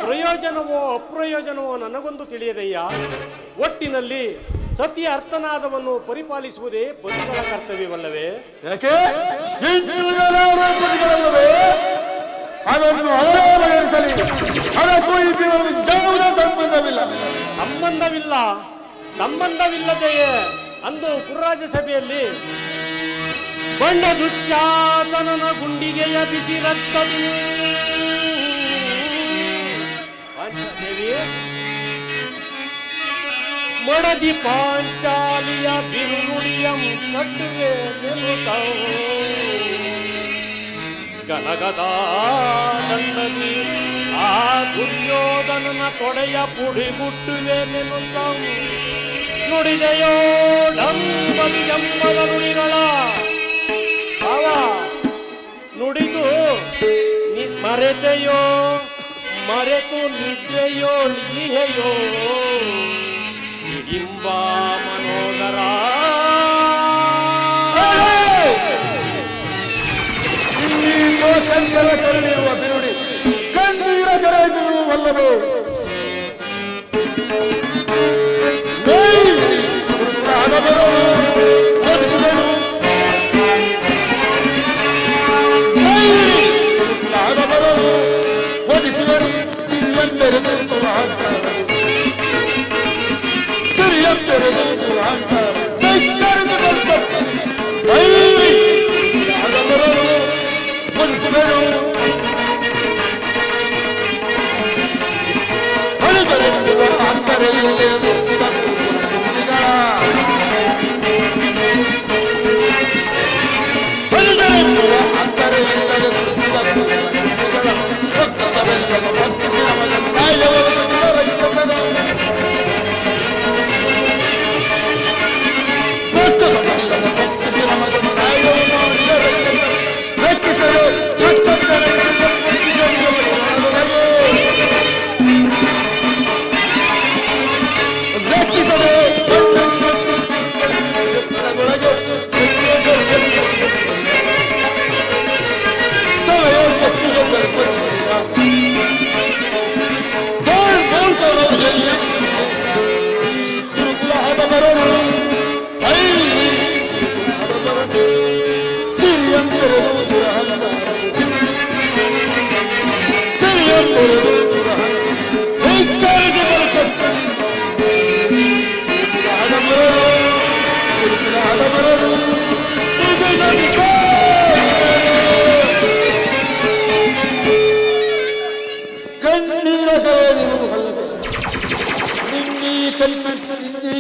ಪ್ರಯೋಜನವೋ ಅಪ್ರಯೋಜನವೋ ನನಗೊಂದು ತಿಳಿಯದಯ್ಯ. ಒಟ್ಟಿನಲ್ಲಿ ಸತಿಯ ಅರ್ಥನಾದವನ್ನು ಪರಿಪಾಲಿಸುವುದೇ ಪತಿಗಳ ಕರ್ತವ್ಯವಲ್ಲವೇ? ಯಾಕೆ ಅದನ್ನು ಸಂಬಂಧವಿಲ್ಲದೆಯೇ ಅಂದು ಕುರ್ರಾಜ ಸಭೆಯಲ್ಲಿ ಬಂಡ ದುಶ್ಯಾಸನನ ಗುಂಡಿಗೆಯ ಬಿಸಿ ರಕ್ತದು ಮಡದಿ ಪಾಂಚಾಲಿಯ ಬಿರುನುಡಿಯಂ ಕಟ್ಟುವೆ ಗನಗದ ದಂಡದಿ ಆ ದುರ್ಯೋಧನನ ತೊಡೆಯ ಪುಡಿಗುಟ್ಟುವೆ ನೆನುತ್ತಂ ನುಡಿದೆಯೋ ಡಂಬದಿ ಜಂಬದ ನುಡಿಗಳ ಅವ ನುಡಿದು ಮರೆತೆಯೋ ಮರೆತು ನಿದ್ದೆಯೋ ಇಹೆಯೋ ಇಡಿಂಬ ಮನೋದರ ಕಂಕರ ಕರುಳಿರುವ ಬಿರುಡಿ ಕಣ್ಣೀರ ಜರೆಯುವುದು ಅಲ್ಲವೇ? ಒಲಿಸಿದರು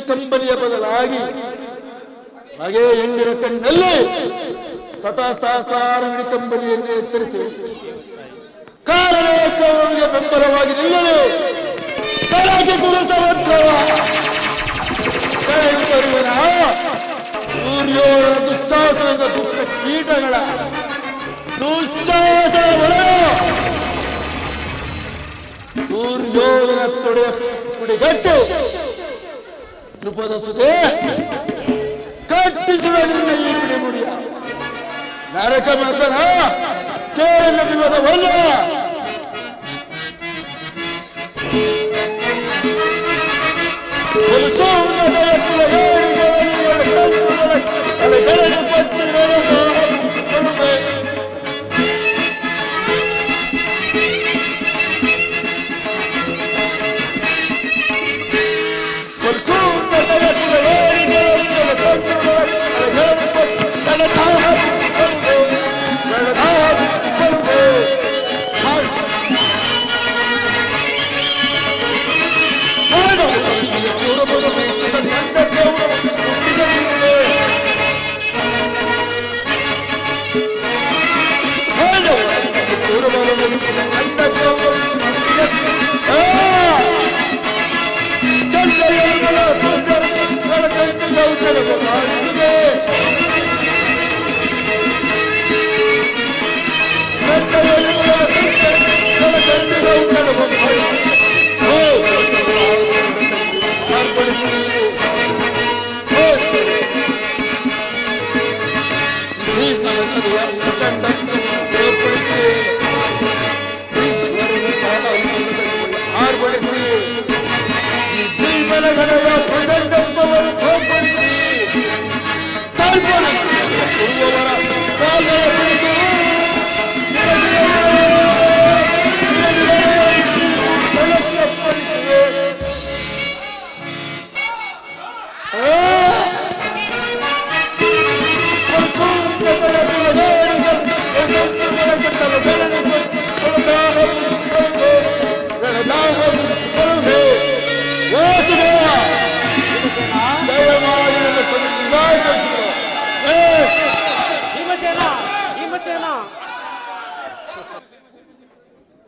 ಕಂಬನಿಯ ಬದಲಾಗಿ ಹಾಗೆ ಹೆಣ್ಣಿನ ಕಣ್ಣಲ್ಲಿ ಸತಾ ಸಹಸ್ರಾರ ಕಂಬನಿಯನ್ನು ಎತ್ತರಿಸಿ ಕಾರಣಕ್ಕೆ ಬೆಂಬಲವಾಗಿ ನಿಲ್ಲಲು ಕಳಗೆ ಗುರು ಸಮುದ್ರವ ಸೂರ್ಯೋಳ ದುಶ್ಶಾಸನದ ದುಷ್ಟ ಕೀಟಗಳ ದುಶ್ಶಾಸನಗಳ ಸೂರ್ಯೋಧನ ತೊಡೆಯ ಕುಡಿಗಟ್ಟು ತ್ರಿಪದ ಸುದೆ ಕಟ್ಟಿಸುವುದರಿಂದ ಈ ಬಿಡಿ ಮುಡಿಯ ನರಕ ಮರ್ದನ ಕೇರಳ ವಿವಾದವಲ್ಲ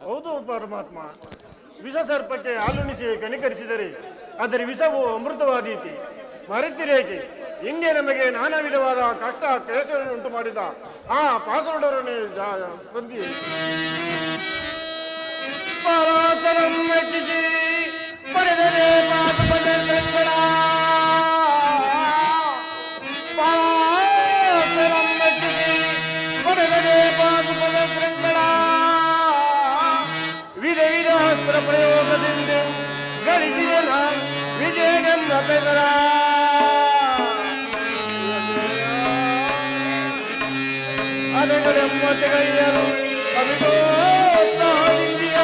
ಹೌದು ಪರಮಾತ್ಮ, ವಿಷ ಸರ್ಪಕ್ಕೆ ಹಾಲುಣಿಸಿ ಕನಿಕರಿಸಿದರೆ ಅದರ ವಿಷವು ಅಮೃತವಾದೀತಿ. ಮರೆತಿರೇಕೆ? ಹಿಂಗೆ ನಮಗೆ ನಾನಾ ವಿಧವಾದ ಕಷ್ಟ ಕ್ಲೇಶವನ್ನು ಉಂಟು ಮಾಡಿದ ಆ ಪಾಸರೊಡರನ್ನೇ ಬಂದಿ ಪರಾತರಂ ಮೆಚ್ಚಿಸಿ ಪಡೆದರೆ ಪಾದಪದ ಕೃಷ್ಣ ಪರಾತರಂ ಮೆಚ್ಚಿಸಿ ಪಡೆದರೆ ಪಾದಪದ ಶೃಂಖಲ ವಿಧ ವಿಧ ಅಸ್ತ್ರ ಪ್ರಯೋಗದಿಂದ ಗಳಿಸಿದ ವಿಜಯಗಂಧ ಬೆದರ ಅಲೆಗಳೆಂಬತೆಗೈಯರು ಅಮಿತೋತ್ಸಾಹದಿಂದಿಯ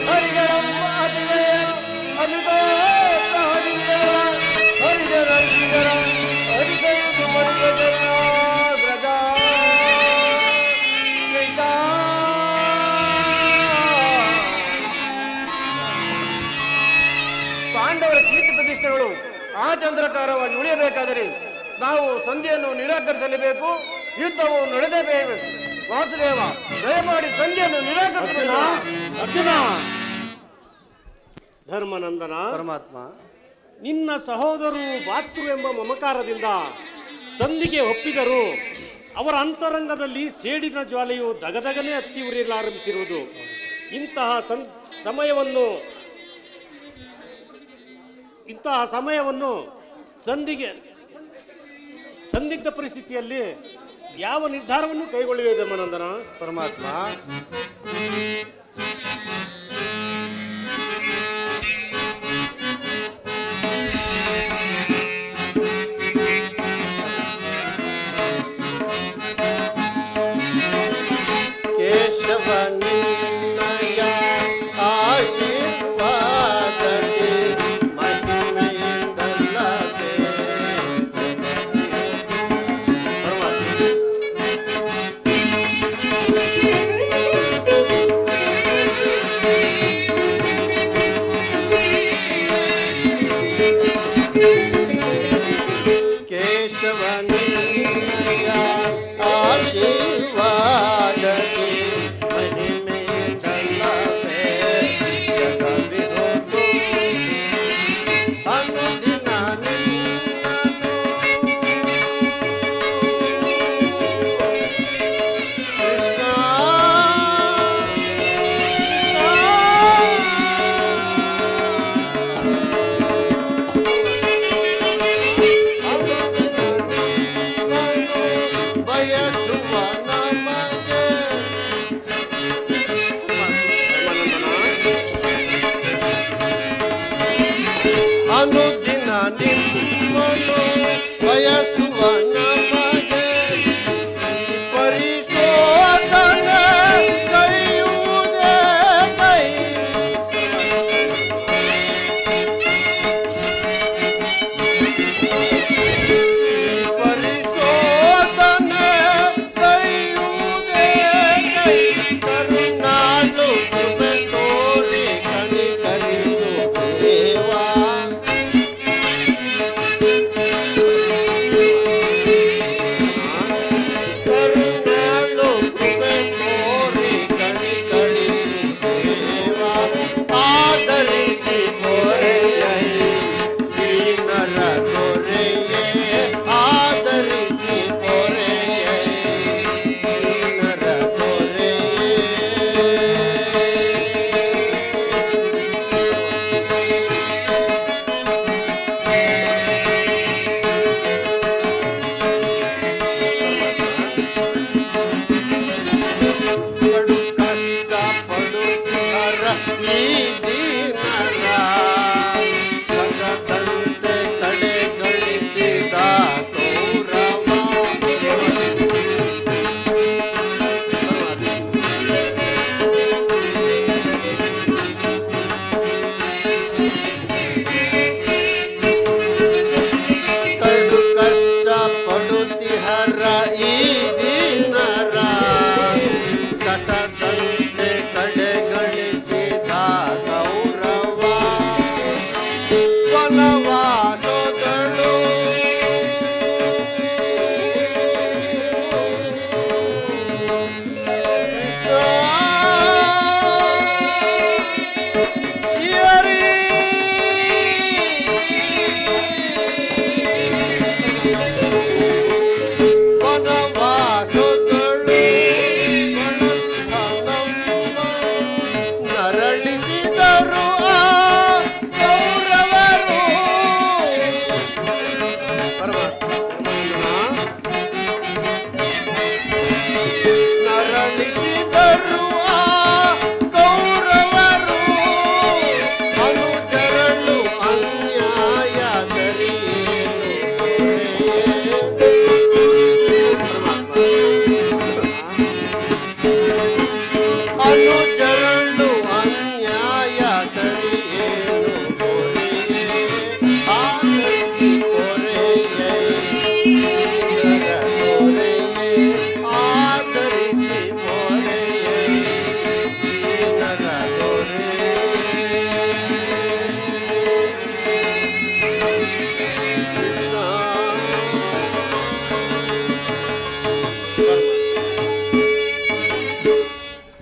ಹರಿಗಳಮ್ಮ ಅತಿಗೈಯರು ಅಮಿತೋತ್ಸಾಹದಿಂದರ ಹರಿಜರ ಹರಿಗೈದು ಮರಿಗರ ಗ್ರಜ ಪಾಂಡವರ ಕೀರ್ತಿ ಪ್ರತಿಷ್ಠೆಗಳು ಆ ಚಂದ್ರಕಾರವಾಗಿ ಉಳಿಯಬೇಕಾದರೆ ನಾವು ಸಂಧಿಯನ್ನು ನಿರಾಕರಿಸಲೇಬೇಕು. ಯುದ್ಧವು ನಡೆದೇಬೇಕು. ವಾಸುದೇವ, ದಯಮಾಡಿ ಸಂಜೆಯನ್ನು ನಿರಾಕರಿಸಬೇಡ. ಅರ್ಜುನ, ಧರ್ಮನಂದನ, ಪರಮಾತ್ಮ, ನಿನ್ನ ಸಹೋದರರು ಭಾತೃ ಎಂಬ ಮಮಕಾರದಿಂದ ಸಂಧಿಗೆ ಒಪ್ಪಿದರು. ಅವರ ಅಂತರಂಗದಲ್ಲಿ ಸೇಡಿನ ಜ್ವಾಲೆಯು ದಗದಗನೆ ಹತ್ತಿ ಉರಿಯಲಾರಂಭಿಸಿರುವುದು. ಇಂತಹ ಸಮಯವನ್ನು ಸಂದಿಗ್ಧ ಪರಿಸ್ಥಿತಿಯಲ್ಲಿ ಯಾವ ನಿರ್ಧಾರವನ್ನು ಕೈಗೊಳ್ಳುವೆ ಧರ್ಮನಂದನ? ಪರಮಾತ್ಮ, ಕೇಶವ ನಿನ್ನಯ ಆಶೀರ್ವಾದಕ್ಕೆ ಮಹಿಮೆಯಿಂದಲ್ಲವೇ. ಪರಮಾತ್ಮ,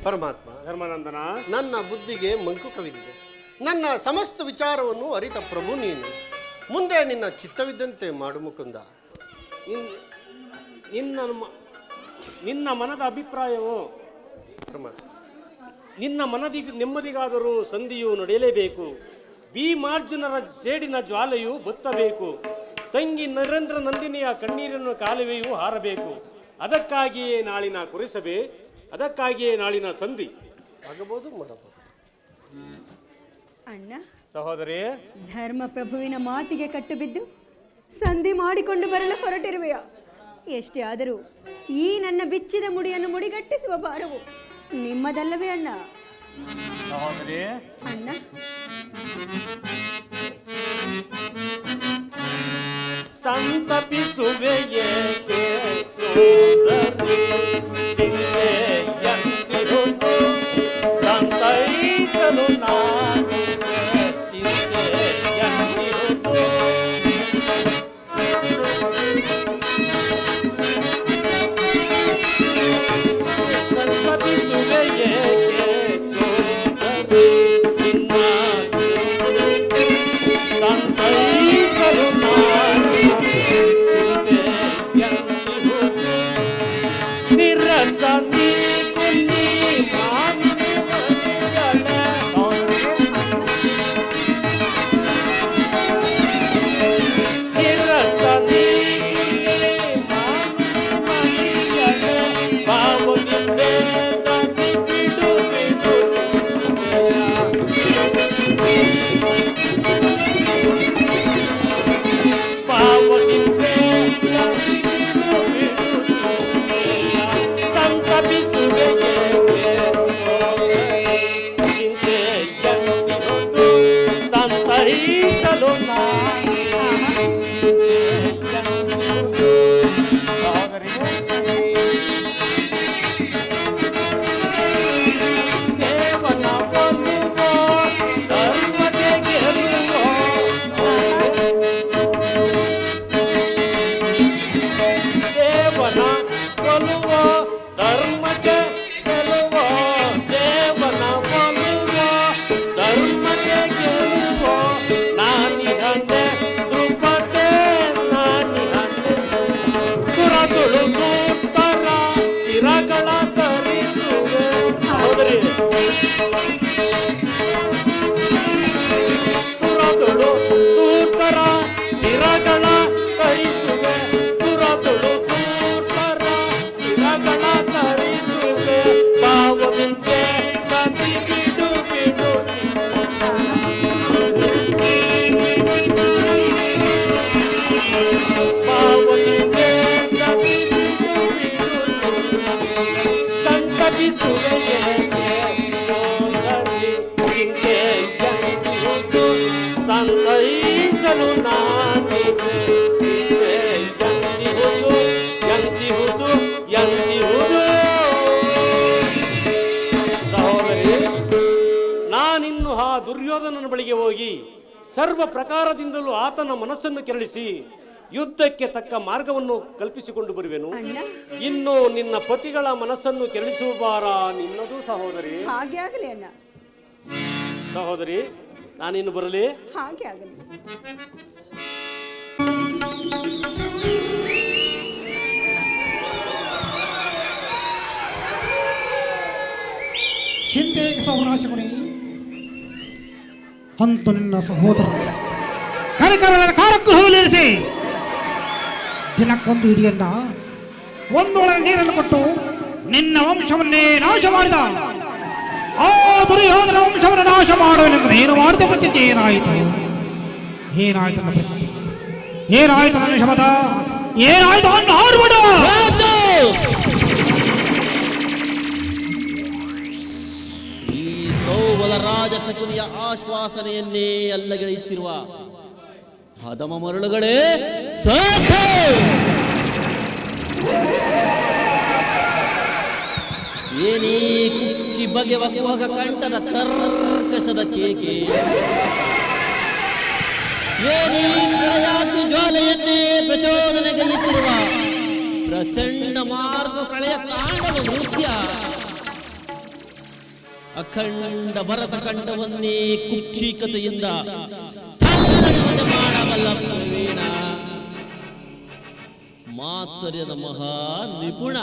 ಪರಮಾತ್ಮ, ಧರ್ಮನಂದನ, ನನ್ನ ಬುದ್ಧಿಗೆ ಮಂಕು ಕವಿದಿದೆ. ನನ್ನ ಸಮಸ್ತ ವಿಚಾರವನ್ನು ಅರಿತ ಪ್ರಭು ನೀನು. ಮುಂದೆ ನಿನ್ನ ಚಿತ್ತವಿದ್ದಂತೆ ಮಾಡು ಮುಕುಂದ. ನಿನ್ನ ಮನದ ಅಭಿಪ್ರಾಯವು ಪರಮಾತ್ಮ, ನಿನ್ನ ನೆಮ್ಮದಿಗಾದರೂ ಸಂಧಿಯು ನಡೆಯಲೇಬೇಕು. ಭೀಮಾರ್ಜುನರ ಸೇಡಿನ ಜ್ವಾಲೆಯು ಬತ್ತಬೇಕು. ತಂಗಿ ನರೇಂದ್ರ ನಂದಿನಿಯ ಕಣ್ಣೀರಿನ ಕಾಲುವೆಯು ಹಾರಬೇಕು. ಅದಕ್ಕಾಗಿಯೇ ನಾಳಿನ ಕುರಿಸಭೆ, ಅದಕ್ಕಾಗಿಯೇ ನಾಳಿನ ಸಂಧಿ. ಆಗಬಹುದು ಮರಬಹುದು. ಅಣ್ಣ, ಸಹೋದರಿ, ಧರ್ಮಪ್ರಭುವಿನ ಮಾತಿಗೆ ಕಟ್ಟು ಬಿದ್ದು ಸಂಧಿ ಮಾಡಿಕೊಂಡು ಬರಲು ಹೊರಟಿರುವೆಯ? ಎಷ್ಟೇ ಆದರೂ ಈ ನನ್ನ ಬಿಚ್ಚಿದ ಮುಡಿಯನ್ನು ಮುಡಿಗಟ್ಟಿಸುವ ಭಾರವು ನಿಮ್ಮದಲ್ಲವೇ ಅಣ್ಣ? ಸಹೋದರಿ, ಅಣ್ಣ, ಸಂತಪಿಸುವೆ ಏಕೆ ಸೋದರಿ, ಚಿಂತೆಯಂತಿರುವುದು ಸಂತೈಸಲು ನಾನು ಚಿಂತೆಯಂತಿರುವುದು. ಸಂತಪಿಸುವೆ ಏಕೆ ಸೋದರಿ, ನಿನ್ನ ಸಂತೈಸಲು ನಾನು ಚಿಂತೆಯಂತಿರುವುದು. ನಿರಸ ನೀ ಕುಂದಿ ಸಂತೈಸಲು ದೇವನ ಒಲುವೋ ಧರ್ಮಕ್ಕೆ ಗೆಲುವೋ, ದೇವನ ಒಲುವೋ ಧರ್ಮಕ್ಕೆ ಗೆಲುವೋ, ದೇವನ ಒಲುವೋ ಧರ್ಮಕ್ಕೆ ಗೆಲುವೋ. ನಾನಿಹಂದೆ ದ್ರುಪದೆ ನಾನಿಹಂದೆ ತುರದುಳು ದೂತರ ಶಿರಗಳ ತರಿಸುವೆ. ಹೌದ್ರಿ, ತುರದುಳು ದೂತರ ಶಿರಗಳ ತರಿಸುವೆ, ತುರದುಳು ದೂತರ ಶಿರಗಳ ತರಿಸುವೆ. ಪಾವನಿಂದೆ ನದಿ ಬಿಡು ಬಿಡು ಪಾವನಿಂದೆ ನದಿ ಬಿಡು ಬಿಡು. ಸಂತಪಿಸುವೆ ಏಕೆ ಸೋದರಿ, ಚಿಂತೆಯಂತಿರುವುದು ಸಂತೈಸಲು ನಾನಿದೆ. ಚಿಂತೆಯಂತಿರುವುದು ಎಂತಿಹುದು ಎಂತಿಹುದು. ಸಹೋದರಿ, ನಾನಿನ್ನು ಆ ದುರ್ಯೋಧನನ ಬಳಿಗೆ ಹೋಗಿ ಸರ್ವ ಪ್ರಕಾರದಿಂದಲೂ ಆತನ ಮನಸ್ಸನ್ನು ಕೆರಳಿಸಿ ಯುದ್ಧಕ್ಕೆ ತಕ್ಕ ಮಾರ್ಗವನ್ನು ಕಲ್ಪಿಸಿಕೊಂಡು ಬರುವೆನು. ಅಣ್ಣ, ಇನ್ನು ನಿನ್ನ ಪತಿಗಳ ಮನಸ್ಸನ್ನು ಕೆರಳಿಸುವ ಭಾರ ನಿನ್ನದು ಸಹೋದರಿ. ಹಾಗೆ ಆಗಲಿ ಅಣ್ಣ, ಸಹೋದರಿ, ನಾನಿನ್ನು ಬರಲಿ. ಹಾಗೆ ಆಗಲಿ. ಚಿಂತೆಗೆ ಸೌನಾಶಗುಣಿ ಅಂತೂ ನಿನ್ನ ಸಹೋದರ ಕನಕರಗಳ ಕಾರಗೃಹದಲ್ಲಿರಿಸಿ ದಿನಕ್ಕೊಂದು ಹಿರಿಯನ್ನ ಒಂದೊಳಗೆ ನೀರನ್ನು ಕೊಟ್ಟು ನಿನ್ನ ವಂಶವನ್ನೇ ನಾಶ ಮಾಡಿದ ಆ ದುರ್ಯೋಧನ ವಂಶವನ್ನು ನಾಶ ಮಾಡುವನೆಂದ್ರೆ ಏನು ಮಾಡಿದ ಪ್ರತಿಜ್ಞೆ ಏನಾಯಿತು? ಏನಾಯ್ತು ನನ್ನ ಪ್ರತಿಜ್ಞೆ? ಏನಾಯ್ತು ನನ್ನ ಶಪಥ? ಏನಾಯ್ತು ಅನ್ನ ಆರ್ವಡ? ಈ ಸೌಬಲ ರಾಜಶಕುನಿಯ ಆಶ್ವಾಸನೆಯನ್ನೇ ಅಲ್ಲಗೆಳೆಯುತ್ತಿರುವ ಹದಮ ಮರಳುಗಳೇ ಸಾಧು! ಏನೇ ಕುಚ್ಚಿ ಬಗೆವಾಗ ಕಂಠದ ಕರ್ಕಶದ ಕೇಕೆ, ಏನೇ ಪ್ರಯಾತಿ ಜ್ವಾಲೆಯನ್ನೇ ಪ್ರಚೋದನೆಗಲ್ಲಿತ್ತಿರುವ ಪ್ರಚಂಡ ಮಾರ್ಗ ಕಳೆಯ ಕಾಂಡವ ನೃತ್ಯ, ಅಖಂಡ ಭರತ ಖಂಡವನ್ನೇ ಕುಕ್ಷಿಕತೆಯಿಂದ ತಲ್ಲಣೆ ಮಾಡಬಲ್ಲ ಪ್ರವೀಣ, ಮಾತ್ಸರ್ಯದ ಮಹಾ ನಿಪುಣ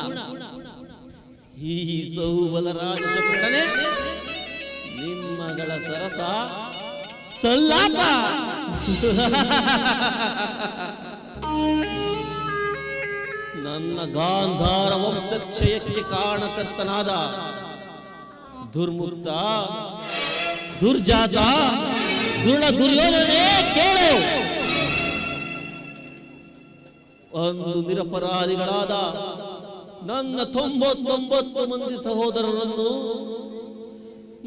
ಈ ಸೌಬಲರಾಜ ಶಕುಂತಲೆ ನಿಮ್ಮಗಳ ಸರಸ ಸಲ್ಲಾಪ. ನನ್ನ ಗಾಂಧಾರ ವಂಶಕ್ಷಯಕ್ಕೆ ಕಾರಣಕರ್ತನಾದ ದುರ್ಮುಕ್ತ ದುರ್ಜಾತ ದುರ್ಯೋಧನೇ ಕೇಳು. ಒಂದು ನಿರಪರಾಧಿಗಳಾದ ನನ್ನ 99 ಮಂದಿ ಸಹೋದರರನ್ನು,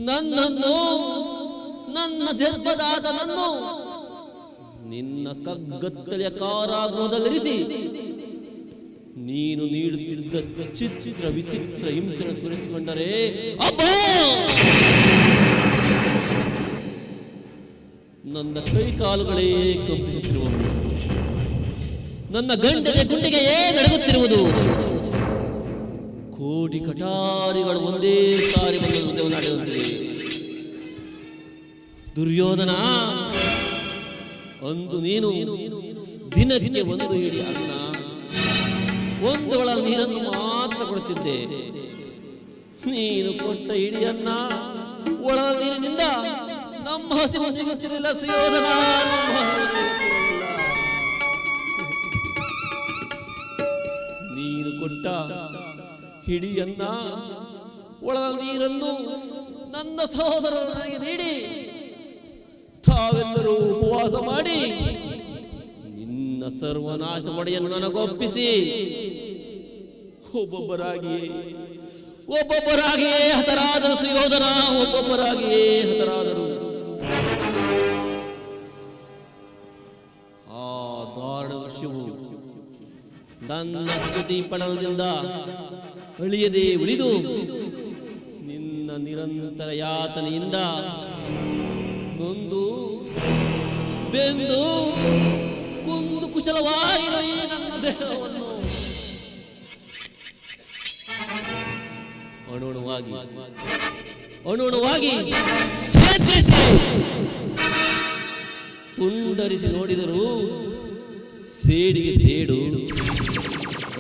ನನ್ನನ್ನು, ನನ್ನ ಜನ್ಮದಾದ ನಿನ್ನ ಕಗ್ಗತ್ತಲೆಯ ಕಾರಾಗೃಹದಲ್ಲಿರಿಸಿ ನೀನು ನೀಡುತ್ತಿದ್ದ ಚಿತ್ರ ವಿಚಿತ್ರ ಹಿಂಸೆಯನ್ನು ಸುರಿಸಿಕೊಂಡರೆ ಅಬ್ಬಾ ನನ್ನ ಕೈ ಕಾಲುಗಳೇ ಕಂಪಿಸುತ್ತಿರುವುದು, ನನ್ನ ಗಂಟೆಗೆ ಗುಂಡಿಗೆಯೇ ನಡುಗುತ್ತಿರುವುದು. ಕೋಟಿ ಕಟಾರಿಗಳು ಒಂದೇ ಸಾರಿ ಬಂದು ಹೃದಯವನ್ನು ದುರ್ಯೋಧನ, ಅಂದು ನೀನು ದಿನಕ್ಕೆ ಒಂದು ಹಿಡಿ ಅನ್ನ, ಒಂದು ಒಳ ನೀರನ್ನು ಮಾತ್ರ ಕೊಡುತ್ತಿದ್ದೆ. ನೀನು ಕೊಟ್ಟ ಹಿಡಿಯನ್ನ ಒಳ ನೀರಿನಿಂದ ನಮ್ಮ ಹಸಿವು ಸಿಗುತ್ತಿರಲಿಲ್ಲ ಸುಯೋಧನ. ನೀನು ಕೊಟ್ಟ ಹಿಡಿಯನ್ನ ಒಳ ನೀರನ್ನು ನನ್ನ ಸಹೋದರರು ನನಗೆ ನೀಡಿ ತಾವೆಲ್ಲರೂ ಉಪವಾಸ ಮಾಡಿ ನಿನ್ನ ಸರ್ವನಾಶ ಒಡೆಯನ್ನು ನನಗೊಪ್ಪಿಸಿ ಒಬ್ಬೊಬ್ಬರಾಗಿಯೇ ಹತರಾದರು ಸುಯೋಧನ, ಒಬ್ಬೊಬ್ಬರಾಗಿಯೇ ಹತರಾದರು. ಆ ದಾರುಣ ದೃಶ್ಯವು ನನ್ನ ಸ್ತುತಿ ಪಡಲದಿಂದ ಅಳಿಯದೆ ಉಳಿದು ನಿನ್ನ ನಿರಂತರ ಯಾತನೆಯಿಂದ ನೊಂದು ಬೆಂದು ಕುಂದು ಕುಶಲವಾಗಿರೋ ಈ ನನ್ನ ದೇಹವನ್ನು ಅಣುಣುವಾಗಿ ಛೇದಿಸಿ ತುಂಡರಿಸಿ ನೋಡಿದರು ಸೇಡಿಗೆ ಸೇಡು,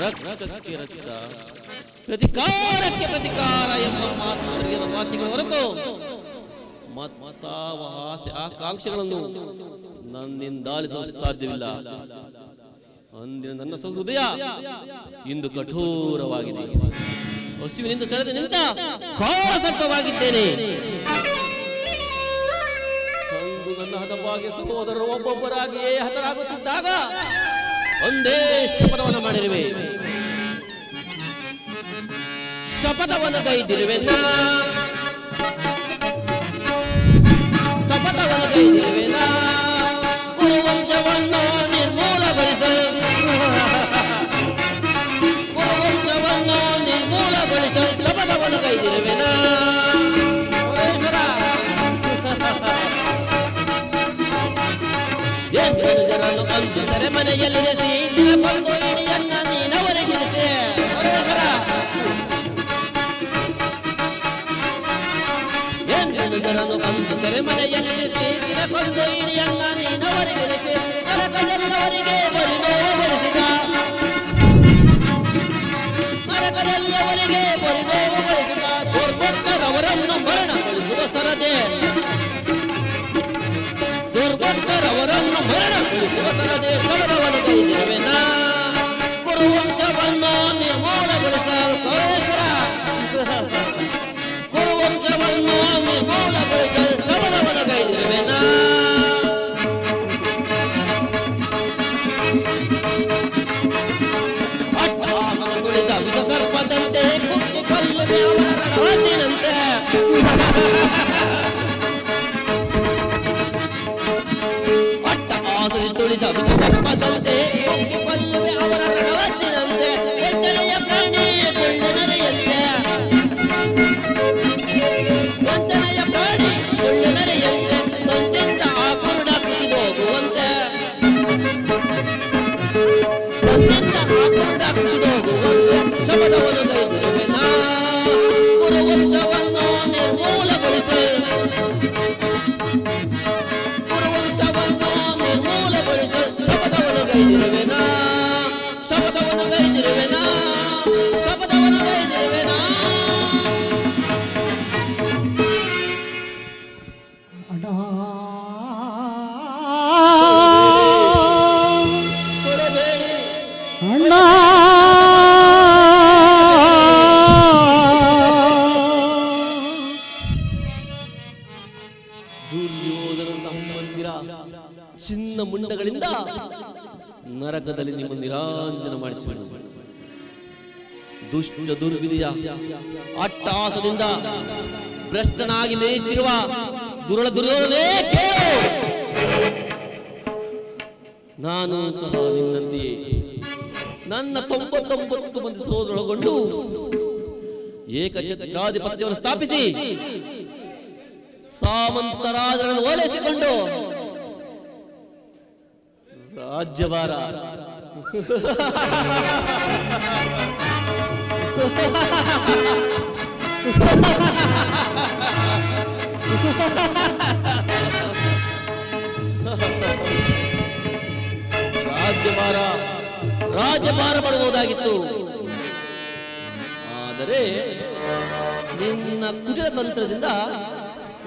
ರಕ್ತಕ್ಕೆ ರಕ್ತ, ಪ್ರತಿಕಾರಕ್ಕೆ ಪ್ರತಿಕಾರ ಎಂಬ ಮಾತ್ಸರ್ಯದ ವಾಕ್ಯಗಳ ಹೊರತು ಮತ್ತಾವ ಆಸೆ ಆಕಾಂಕ್ಷೆಗಳನ್ನು ನನ್ನಿಂದಾಲಿಸಲು ಸಾಧ್ಯವಿಲ್ಲ. ಅಂದಿನ ನನ್ನ ಹೃದಯ ಇಂದು ಕಠೋರವಾಗಿದೆ. ಹಸುವಿನಿಂದ ಸೆಳೆದ ನಿಮಿತ್ತ ಕಾಳಸರ್ಪವಾಗಿದ್ದೇನೆ. ಅಂದು ನನ್ನ ಹತಭಾಗ್ಯ ಸಹೋದರರು ಒಬ್ಬೊಬ್ಬರಾಗಿಯೇ ಹತರಾಗುತ್ತಿದ್ದಾಗ ಒಂದೇ ಶಪಥವನ್ನು ಮಾಡಿರುವೆ. ಶಪಥವನ್ನು ಕೈದಿರುವೆನ್ನ, ಶಪಥವನ್ನು ಕೈದಿರುವೆನ, ಕುರುವಂಶವನ್ನು ನಿರ್ಮೂಲಗೊಳಿಸಲು, ಕುರುವಂಶವನ್ನು ನಿರ್ಮೂಲಗೊಳಿಸಲು ಶಪಥವನ್ನು ಕೈದಿರುವೆನ. ಎಂಟು ಜನರನ್ನು ಅಂದು ಸೆರೆಮನೆಯಲ್ಲಿರಿಸಿ ದಿನಕ್ಕೊಂದು ಇಡಿಯನ್ನ ನೀನವರೆಗಿರಿಸಿ. ಜನರನ್ನು ಅಂದು ಸೆರೆಮನೆಯಲ್ಲಿರಿಸಿ ದಿನಕ್ಕೊಂದು ಇಡಿಯನ್ನ ನೀನವರೆಗಿರಿಸಿ. ನರಕದಲ್ಲವರಿಗೆ ಪರಿಣೋಮಗೊಳಿಸಿದ, ನರಕದಲ್ಲವರಿಗೆ ಪರಿಣೋಮಗೊಳಿಸಿದ ದುರ್ಭಕ್ತರವರನ್ನು ಮರಣಗೊಳಿಸುವ ಸರದೆ, ದುರ್ಭಕ್ತರವರನ್ನು ಮರಣಗೊಳಿಸುವ ಸರದೆ ಸರದವನ್ನು ಕೈದಿರುವೆನ. ಕುರುವಂಶವನ್ನು ನಿರ್ಮೂಲಗೊಳಿಸಲು ಕೌರೇಶ್ವರ, ಕುರುವಂಶವನ್ನು ನಿರ್ಮೂಲಗೊಳಿಸಲು ಶಬದವನ್ನು ಕೈದಿರುವೆನ. ಅಟ್ಟಹಾಸನ ತುಳಿದ ವಿಷ ಸರ್ಪದಂತೆ ಕುಕ್ಕಿ ಕೊಲ್ಲುವೆ ಅವರ ರಣಹದ್ದಿನಂತೆ. ಅಟ್ಟಹಾಸನ ತುಳಿದ ವಿಷ ಸರ್ಪದಂತೆ ಕುಕ್ಕಿ ಕೊಲ್ಲುವೆ ಅವರ ರಣಹದ್ದಿನಂತೆ. ವಂಚನೆಯ ಪ್ರಾಣಿ ಗುಳ್ಳೆನರೆಯಂತೆ, ವಂಚನೆಯ ಪ್ರಾಣಿ ಗುಳ್ಳೆನರೆಯಂತೆ ಸಂಚಿತ ಚಿನ್ನ ಮುಂಡಗಳಿಂದ ನರಕದಲ್ಲಿ ನಿಮ್ಮ ನಿರಾಂಜನ ಮಾಡಿಸುವೆನು. ದುಷ್ಟ ದುರ್ವಿಧಿಯ ಅಟ್ಟಹಾಸದಿಂದ ಭ್ರಷ್ಟನಾಗಿ ಮೆರೆಯುತ್ತಿರುವ ದುರ್ಯೋಧನೇ ಕೇಳು. ನಾನು ಸಹ ನಿನ್ನಂತೆಯೇ ನನ್ನ 99 ಮಂದಿ ಸಹೋದರೊಳಗೊಂಡು ಏಕಛತ್ರಾಧಿಪತ್ಯವನ್ನು ಸ್ಥಾಪಿಸಿ ಸಾಮಂತರಾಜರನ್ನು ಓಲೈಸಿಕೊಂಡು ರಾಜ್ಯಭಾರ ರಾಜ್ಯಭಾರ ಮಾಡಬಹುದಾಗಿತ್ತು. ಆದರೆ ನಿನ್ನ ಕುಟಿಲ ತಂತ್ರದಿಂದ